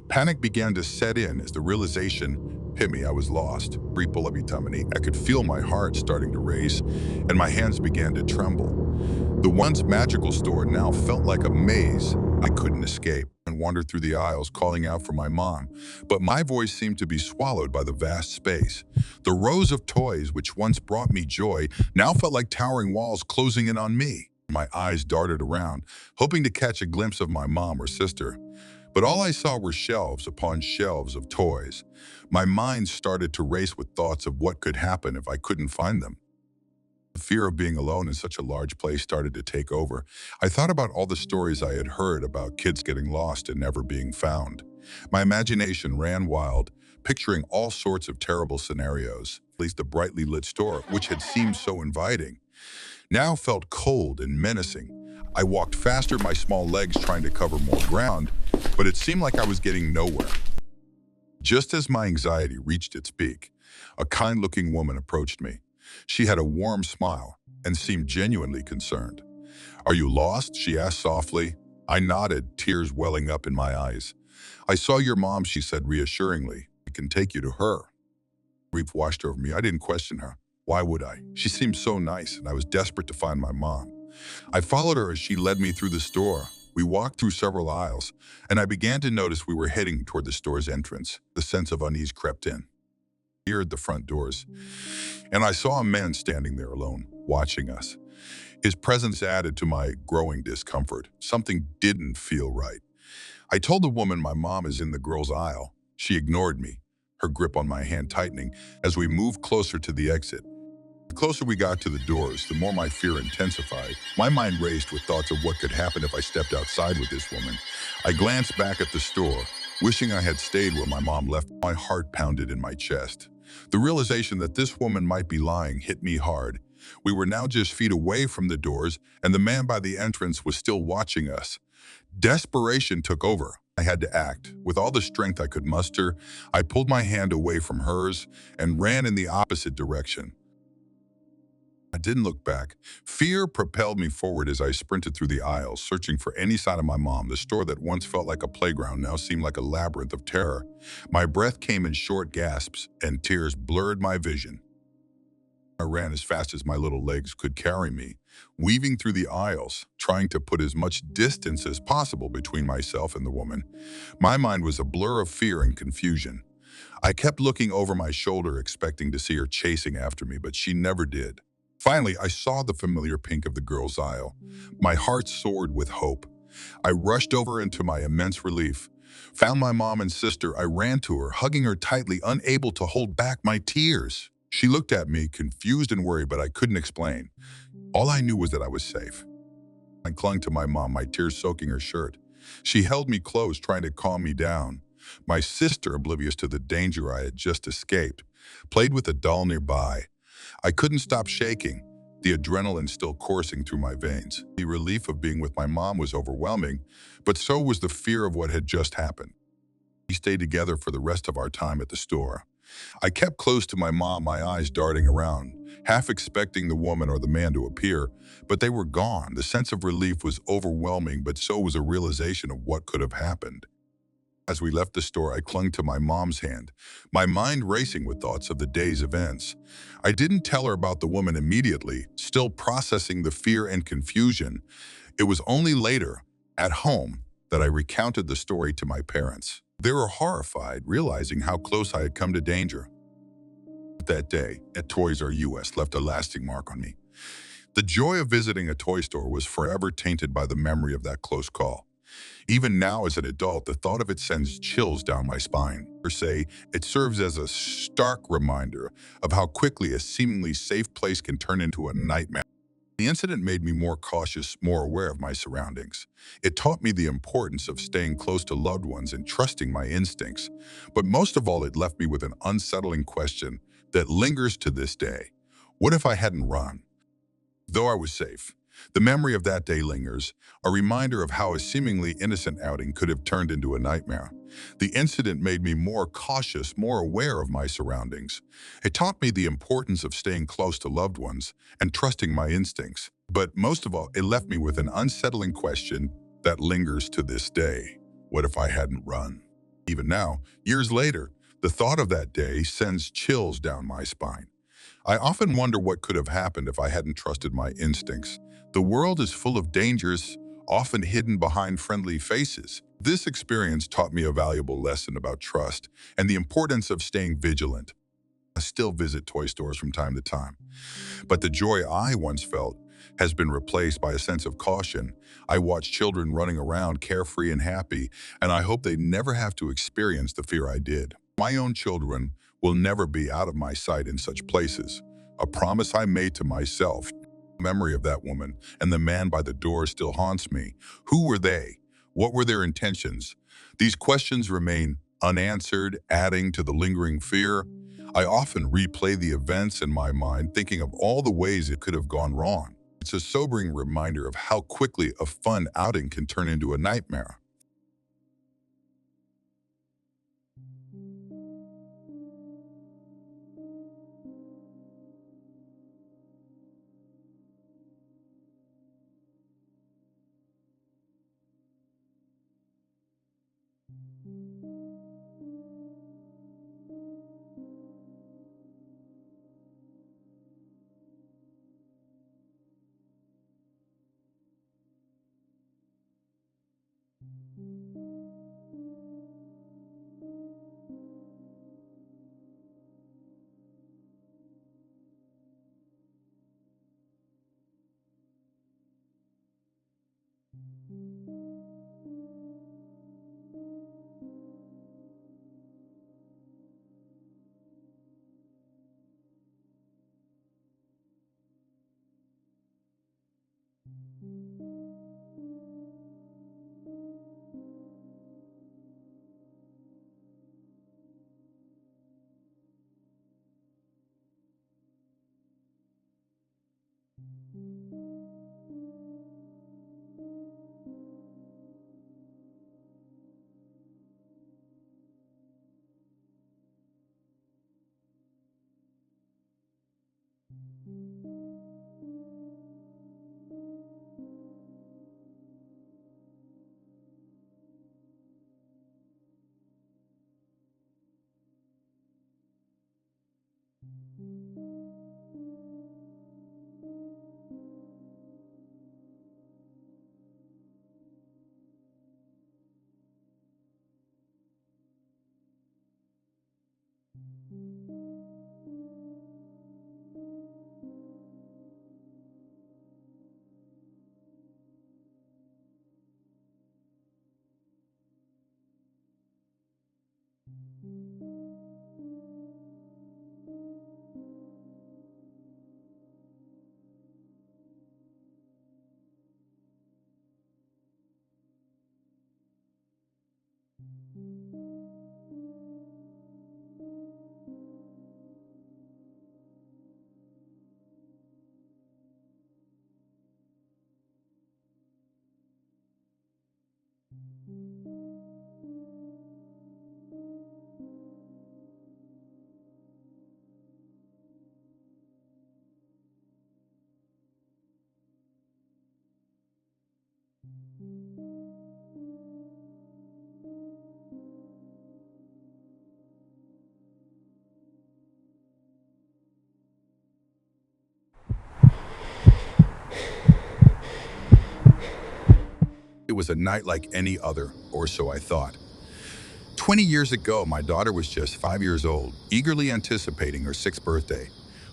Panic began to set in as the realization hit me I was lost. I could feel my heart starting to race, and my hands began to tremble. The once magical store now felt like a maze I couldn't escape, and wandered through the aisles calling out for my mom, but my voice seemed to be swallowed by the vast space. The rows of toys which once brought me joy now felt like towering walls closing in on me. My eyes darted around, hoping to catch a glimpse of my mom or sister. But all I saw were shelves upon shelves of toys. My mind started to race with thoughts of what could happen if I couldn't find them. The fear of being alone in such a large place started to take over. I thought about all the stories I had heard about kids getting lost and never being found. My imagination ran wild, picturing all sorts of terrible scenarios. At least the brightly lit store, which had seemed so inviting, now felt cold and menacing. I walked faster, my small legs trying to cover more ground, but it seemed like I was getting nowhere. Just as my anxiety reached its peak, a kind-looking woman approached me. She had a warm smile and seemed genuinely concerned. "Are you lost?" she asked softly. I nodded, tears welling up in my eyes. "I saw your mom," she said reassuringly. "I can take you to her." Grief washed over me. I didn't question her. Why would I? She seemed so nice, and I was desperate to find my mom. I followed her as she led me through the store. We walked through several aisles, and I began to notice we were heading toward the store's entrance. The sense of unease crept in. I neared the front doors, and I saw a man standing there alone, watching us. His presence added to my growing discomfort. Something didn't feel right. I told the woman my mom is in the girls' aisle. She ignored me, her grip on my hand tightening as we moved closer to the exit. The closer we got to the doors, the more my fear intensified. My mind raced with thoughts of what could happen if I stepped outside with this woman. I glanced back at the store, wishing I had stayed where my mom left. My heart pounded in my chest. The realization that this woman might be lying hit me hard. We were now just feet away from the doors, and the man by the entrance was still watching us. Desperation took over. I had to act. With all the strength I could muster, I pulled my hand away from hers and ran in the opposite direction. I didn't look back. Fear propelled me forward as I sprinted through the aisles, searching for any sign of my mom. The store that once felt like a playground now seemed like a labyrinth of terror. My breath came in short gasps, and tears blurred my vision. I ran as fast as my little legs could carry me, weaving through the aisles, trying to put as much distance as possible between myself and the woman. My mind was a blur of fear and confusion. I kept looking over my shoulder, expecting to see her chasing after me, but she never did. Finally, I saw the familiar pink of the girls' aisle. My heart soared with hope. I rushed over, and to my immense relief, found my mom and sister. I ran to her, hugging her tightly, unable to hold back my tears. She looked at me, confused and worried, but I couldn't explain. All I knew was that I was safe. I clung to my mom, my tears soaking her shirt. She held me close, trying to calm me down. My sister, oblivious to the danger I had just escaped, played with a doll nearby. I couldn't stop shaking, the adrenaline still coursing through my veins. The relief of being with my mom was overwhelming, but so was the fear of what had just happened. We stayed together for the rest of our time at the store. I kept close to my mom, my eyes darting around, half expecting the woman or the man to appear, but they were gone. The sense of relief was overwhelming, but so was a realization of what could have happened. As we left the store, I clung to my mom's hand, my mind racing with thoughts of the day's events. I didn't tell her about the woman immediately, still processing the fear and confusion. It was only later, at home, that I recounted the story to my parents. They were horrified, realizing how close I had come to danger. That day, at Toys R Us, left a lasting mark on me. The joy of visiting a toy store was forever tainted by the memory of that close call. Even now as an adult, the thought of it sends chills down my spine. Per se, it serves as a stark reminder of how quickly a seemingly safe place can turn into a nightmare. The incident made me more cautious, more aware of my surroundings. It taught me the importance of staying close to loved ones and trusting my instincts. But most of all, it left me with an unsettling question that lingers to this day. What if I hadn't run? Though I was safe, the memory of that day lingers, a reminder of how a seemingly innocent outing could have turned into a nightmare. The incident made me more cautious, more aware of my surroundings. It taught me the importance of staying close to loved ones and trusting my instincts. But most of all, it left me with an unsettling question that lingers to this day. What if I hadn't run? Even now, years later, the thought of that day sends chills down my spine. I often wonder what could have happened if I hadn't trusted my instincts. The world is full of dangers, often hidden behind friendly faces. This experience taught me a valuable lesson about trust and the importance of staying vigilant. I still visit toy stores from time to time, but the joy I once felt has been replaced by a sense of caution. I watch children running around carefree and happy, and I hope they never have to experience the fear I did. My own children will never be out of my sight in such places. A promise I made to myself. The memory of that woman and the man by the door still haunts me. Who were they? What were their intentions? These questions remain unanswered, adding to the lingering fear. I often replay the events in my mind, thinking of all the ways it could have gone wrong. It's a sobering reminder of how quickly a fun outing can turn into a nightmare. It was a night like any other, or so I thought. 20 years ago, my daughter was just 5 years old, eagerly anticipating her sixth birthday.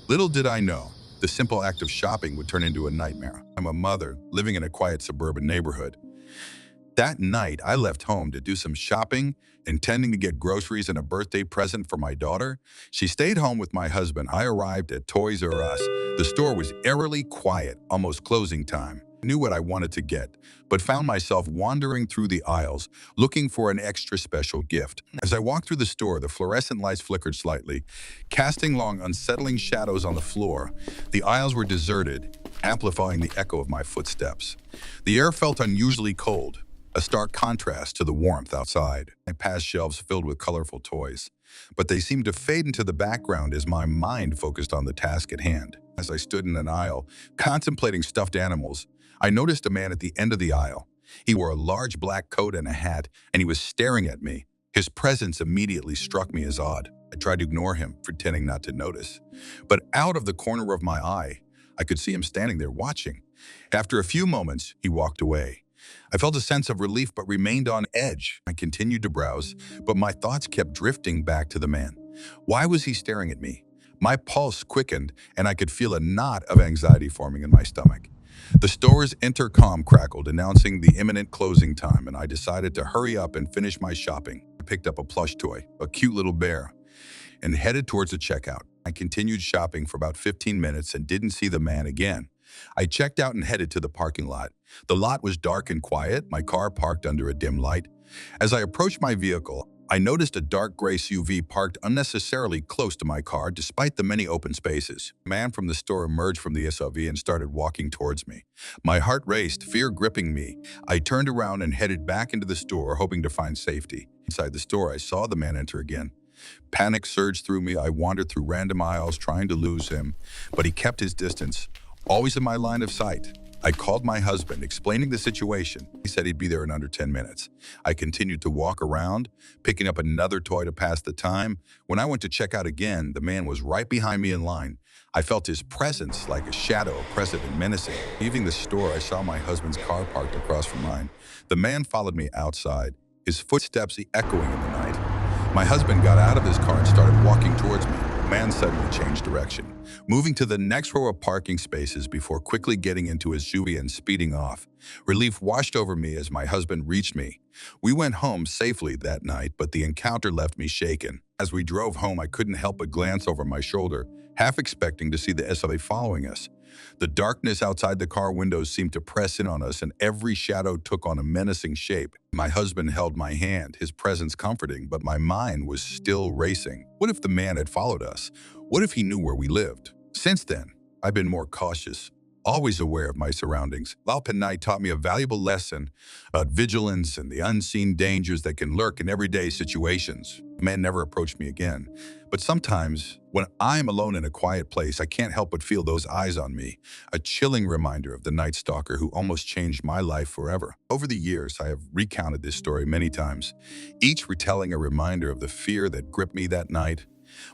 Little did I know, the simple act of shopping would turn into a nightmare. I'm a mother living in a quiet suburban neighborhood. That night, I left home to do some shopping, intending to get groceries and a birthday present for my daughter. She stayed home with my husband. I arrived at Toys R Us. The store was eerily quiet, almost closing time. I knew what I wanted to get, but found myself wandering through the aisles, looking for an extra special gift. As I walked through the store, the fluorescent lights flickered slightly, casting long, unsettling shadows on the floor. The aisles were deserted, amplifying the echo of my footsteps. The air felt unusually cold, a stark contrast to the warmth outside. I passed shelves filled with colorful toys, but they seemed to fade into the background as my mind focused on the task at hand. As I stood in an aisle, contemplating stuffed animals, I noticed a man at the end of the aisle. He wore a large black coat and a hat, and he was staring at me. His presence immediately struck me as odd. I tried to ignore him, pretending not to notice. But out of the corner of my eye, I could see him standing there watching. After a few moments, he walked away. I felt a sense of relief but remained on edge. I continued to browse, but my thoughts kept drifting back to the man. Why was he staring at me? My pulse quickened, and I could feel a knot of anxiety forming in my stomach. The store's intercom crackled, announcing the imminent closing time, and I decided to hurry up and finish my shopping. I picked up a plush toy, a cute little bear, and headed towards the checkout. I continued shopping for about 15 minutes and didn't see the man again. I checked out and headed to the parking lot. The lot was dark and quiet, my car parked under a dim light. As I approached my vehicle, I noticed a dark gray SUV parked unnecessarily close to my car despite the many open spaces. A man from the store emerged from the SUV and started walking towards me. My heart raced, fear gripping me. I turned around and headed back into the store, hoping to find safety. Inside the store, I saw the man enter again. Panic surged through me. I wandered through random aisles trying to lose him, but he kept his distance, always in my line of sight. I called my husband, explaining the situation. He said he'd be there in under 10 minutes. I continued to walk around, picking up another toy to pass the time. When I went to check out again, the man was right behind me in line. I felt his presence like a shadow, oppressive and menacing. Leaving the store, I saw my husband's car parked across from mine. The man followed me outside, his footsteps echoing in the night. My husband got out of his car and started walking towards me. The man suddenly changed direction, moving to the next row of parking spaces before quickly getting into his SUV and speeding off. Relief washed over me as my husband reached me. We went home safely that night, but the encounter left me shaken. As we drove home, I couldn't help but glance over my shoulder, half expecting to see the SUV following us. The darkness outside the car windows seemed to press in on us, and every shadow took on a menacing shape. My husband held my hand, his presence comforting, but my mind was still racing. What if the man had followed us? What if he knew where we lived? Since then, I've been more cautious, always aware of my surroundings. Valp night taught me a valuable lesson about vigilance and the unseen dangers that can lurk in everyday situations. The man never approached me again. But sometimes, when I'm alone in a quiet place, I can't help but feel those eyes on me, a chilling reminder of the night stalker who almost changed my life forever. Over the years, I have recounted this story many times, each retelling a reminder of the fear that gripped me that night.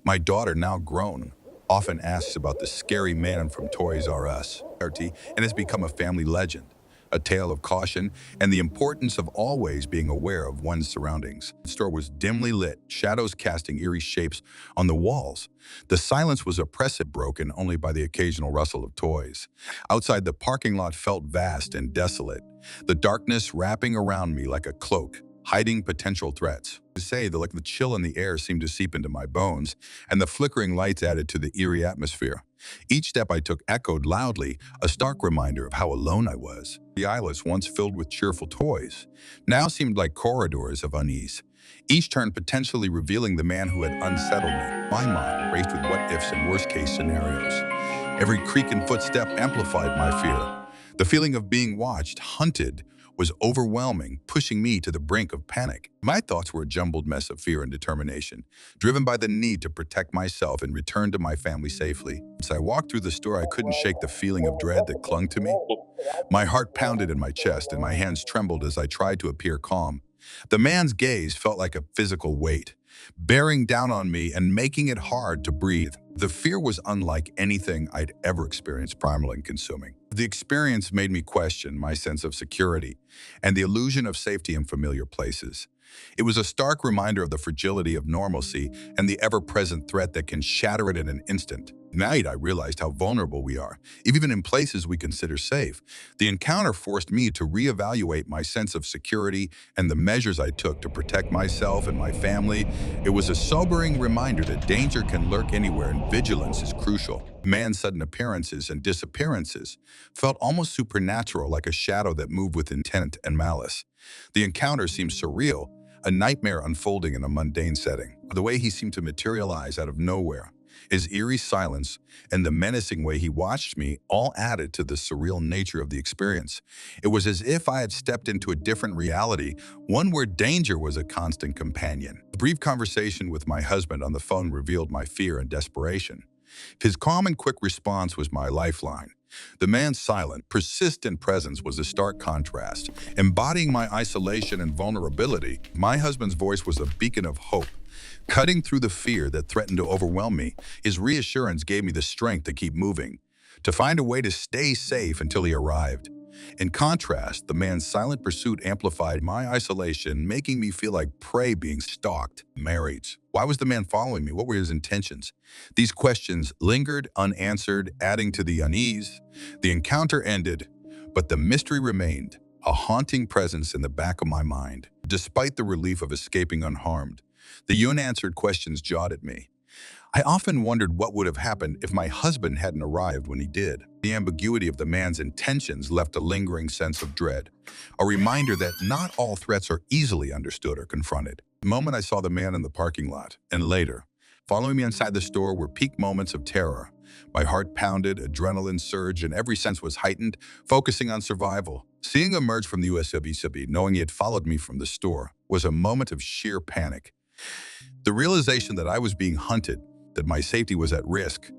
My daughter, now grown, often asks about the scary man from Toys R Us, and has become a family legend, a tale of caution and the importance of always being aware of one's surroundings. The store was dimly lit, shadows casting eerie shapes on the walls. The silence was oppressive, broken only by the occasional rustle of toys. Outside, the parking lot felt vast and desolate, the darkness wrapping around me like a cloak, hiding potential threats. To say that the chill in the air seemed to seep into my bones, and the flickering lights added to the eerie atmosphere. Each step I took echoed loudly, a stark reminder of how alone I was. The aisles, once filled with cheerful toys, now seemed like corridors of unease, each turn potentially revealing the man who had unsettled me. My mind raced with what-ifs and worst-case scenarios. Every creak and footstep amplified my fear. The feeling of being watched, hunted, was overwhelming, pushing me to the brink of panic. My thoughts were a jumbled mess of fear and determination, driven by the need to protect myself and return to my family safely. As I walked through the store, I couldn't shake the feeling of dread that clung to me. My heart pounded in my chest and my hands trembled as I tried to appear calm. The man's gaze felt like a physical weight, bearing down on me and making it hard to breathe. The fear was unlike anything I'd ever experienced, primal and consuming. The experience made me question my sense of security and the illusion of safety in familiar places. It was a stark reminder of the fragility of normalcy and the ever-present threat that can shatter it in an instant. At night, I realized how vulnerable we are, even in places we consider safe. The encounter forced me to reevaluate my sense of security and the measures I took to protect myself and my family. It was a sobering reminder that danger can lurk anywhere and vigilance is crucial. Man's sudden appearances and disappearances felt almost supernatural, like a shadow that moved with intent and malice. The encounter seemed surreal, a nightmare unfolding in a mundane setting. The way he seemed to materialize out of nowhere, his eerie silence, and the menacing way he watched me all added to the surreal nature of the experience. It was as if I had stepped into a different reality, one where danger was a constant companion. A brief conversation with my husband on the phone revealed my fear and desperation. His calm and quick response was my lifeline. The man's silent, persistent presence was a stark contrast, embodying my isolation and vulnerability. My husband's voice was a beacon of hope, cutting through the fear that threatened to overwhelm me. His reassurance gave me the strength to keep moving, to find a way to stay safe until he arrived. In contrast, the man's silent pursuit amplified my isolation, making me feel like prey being stalked. Married. Why was the man following me? What were his intentions? These questions lingered unanswered, adding to the unease. The encounter ended, but the mystery remained, a haunting presence in the back of my mind. Despite the relief of escaping unharmed, the unanswered questions jawed at me. I often wondered what would have happened if my husband hadn't arrived when he did. The ambiguity of the man's intentions left a lingering sense of dread, a reminder that not all threats are easily understood or confronted. The moment I saw the man in the parking lot, and later, following me inside the store, were peak moments of terror. My heart pounded, adrenaline surged, and every sense was heightened, focusing on survival. Seeing him emerge from the USWCB, knowing he had followed me from the store, was a moment of sheer panic. The realization that I was being hunted, that my safety was at risk,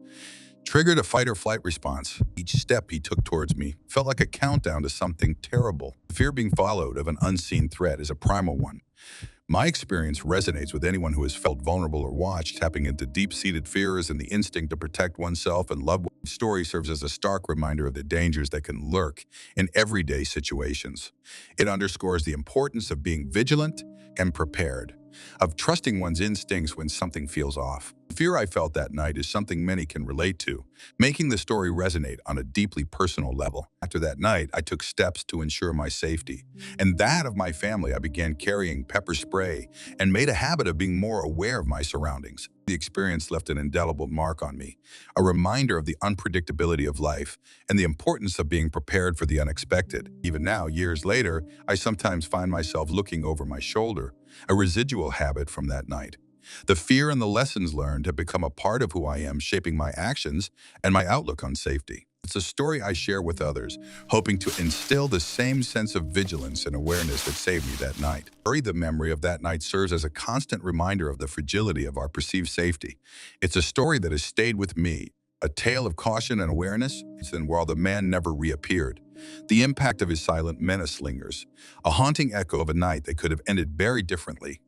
triggered a fight or flight response. Each step he took towards me felt like a countdown to something terrible. The fear being followed of an unseen threat is a primal one. My experience resonates with anyone who has felt vulnerable or watched, tapping into deep-seated fears and the instinct to protect oneself and loved ones. The story serves as a stark reminder of the dangers that can lurk in everyday situations. It underscores the importance of being vigilant and prepared, of trusting one's instincts when something feels off. The fear I felt that night is something many can relate to, making the story resonate on a deeply personal level. After that night, I took steps to ensure my safety and that of my family. I began carrying pepper spray and made a habit of being more aware of my surroundings. The experience left an indelible mark on me, a reminder of the unpredictability of life and the importance of being prepared for the unexpected. Even now, years later, I sometimes find myself looking over my shoulder, a residual habit from that night. The fear and the lessons learned have become a part of who I am, shaping my actions and my outlook on safety. It's a story I share with others, hoping to instill the same sense of vigilance and awareness that saved me that night. The memory of that night serves as a constant reminder of the fragility of our perceived safety. It's a story that has stayed with me, a tale of caution and awareness, and while the man never reappeared, the impact of his silent menace lingers, a haunting echo of a night that could have ended very differently.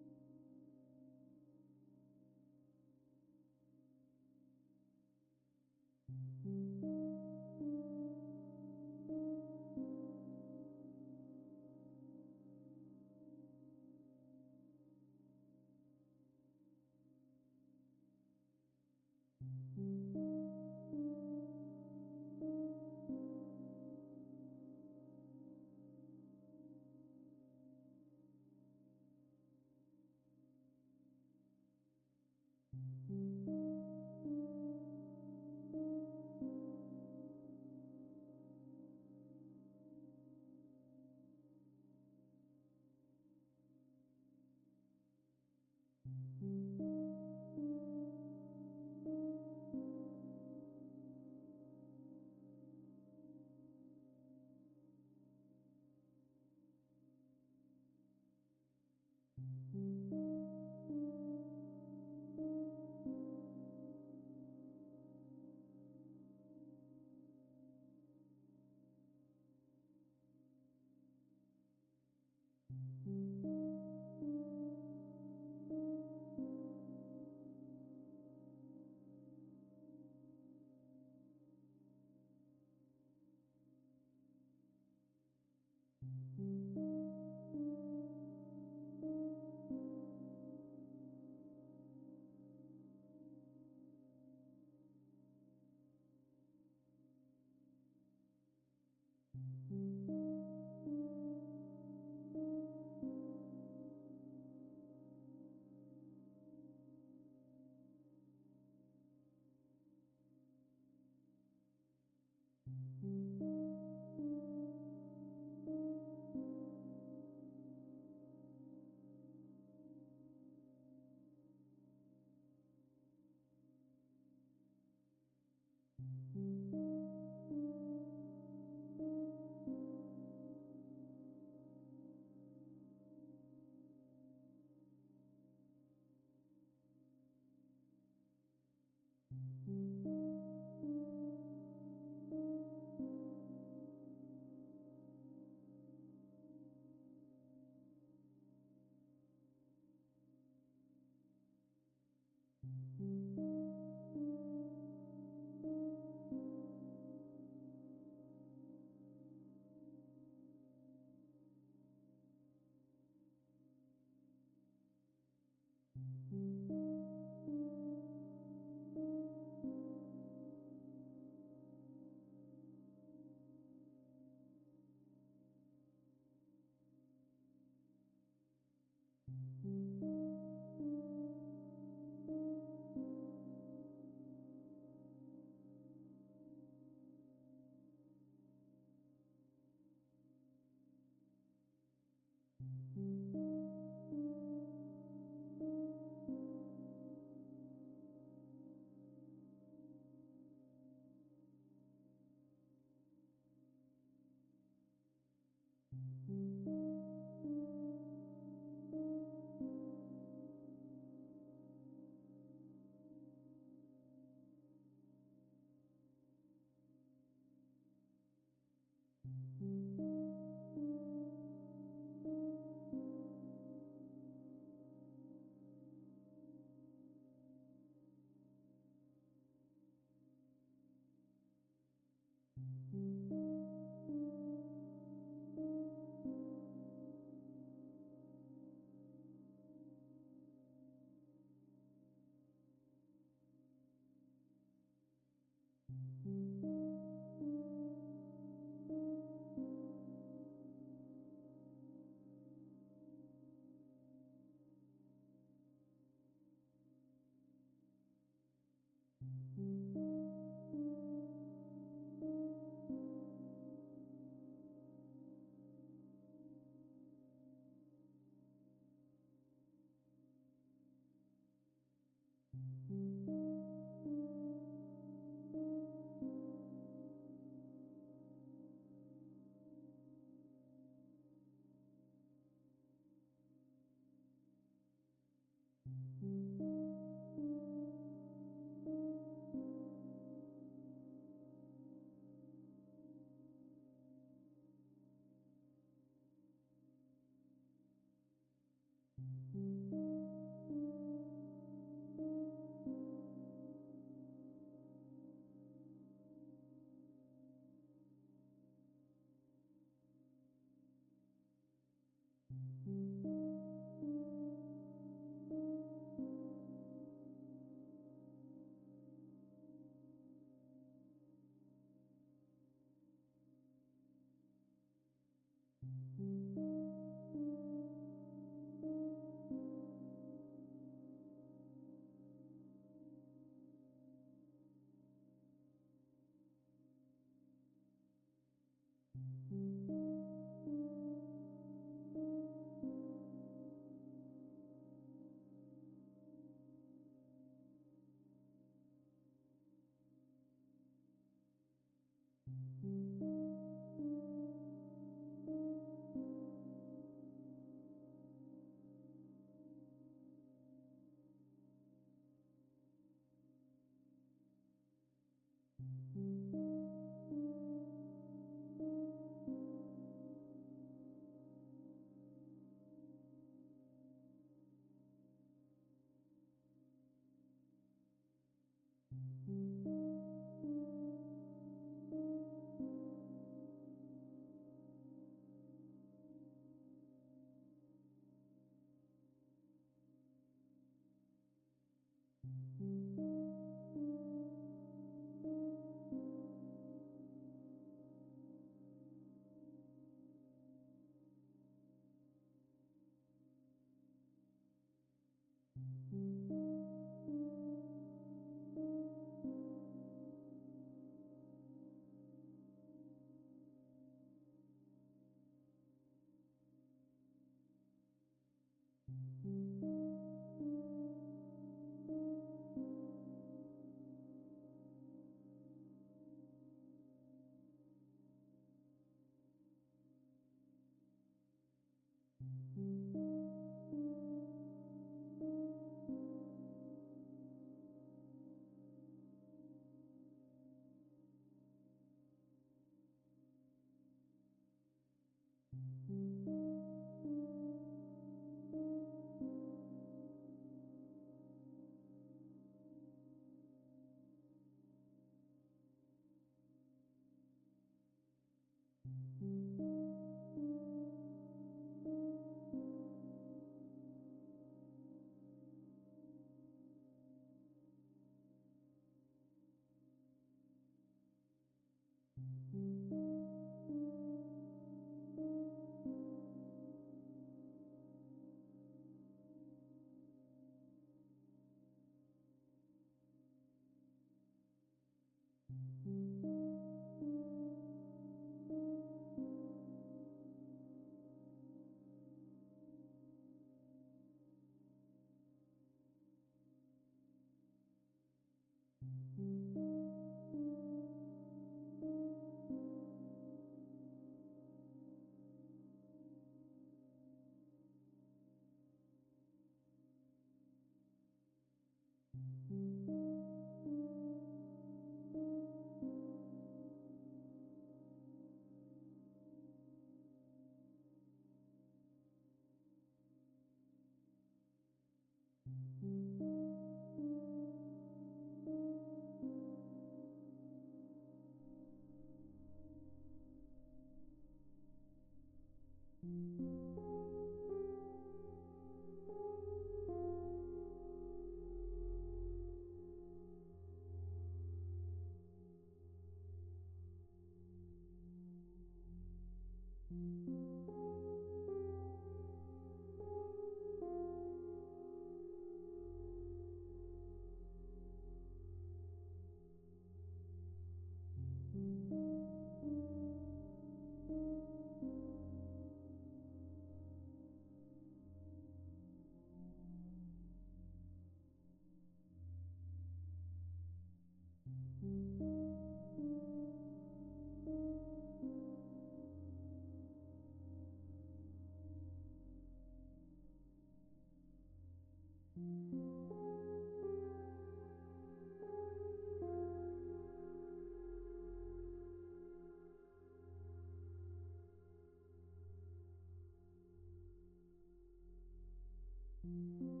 you.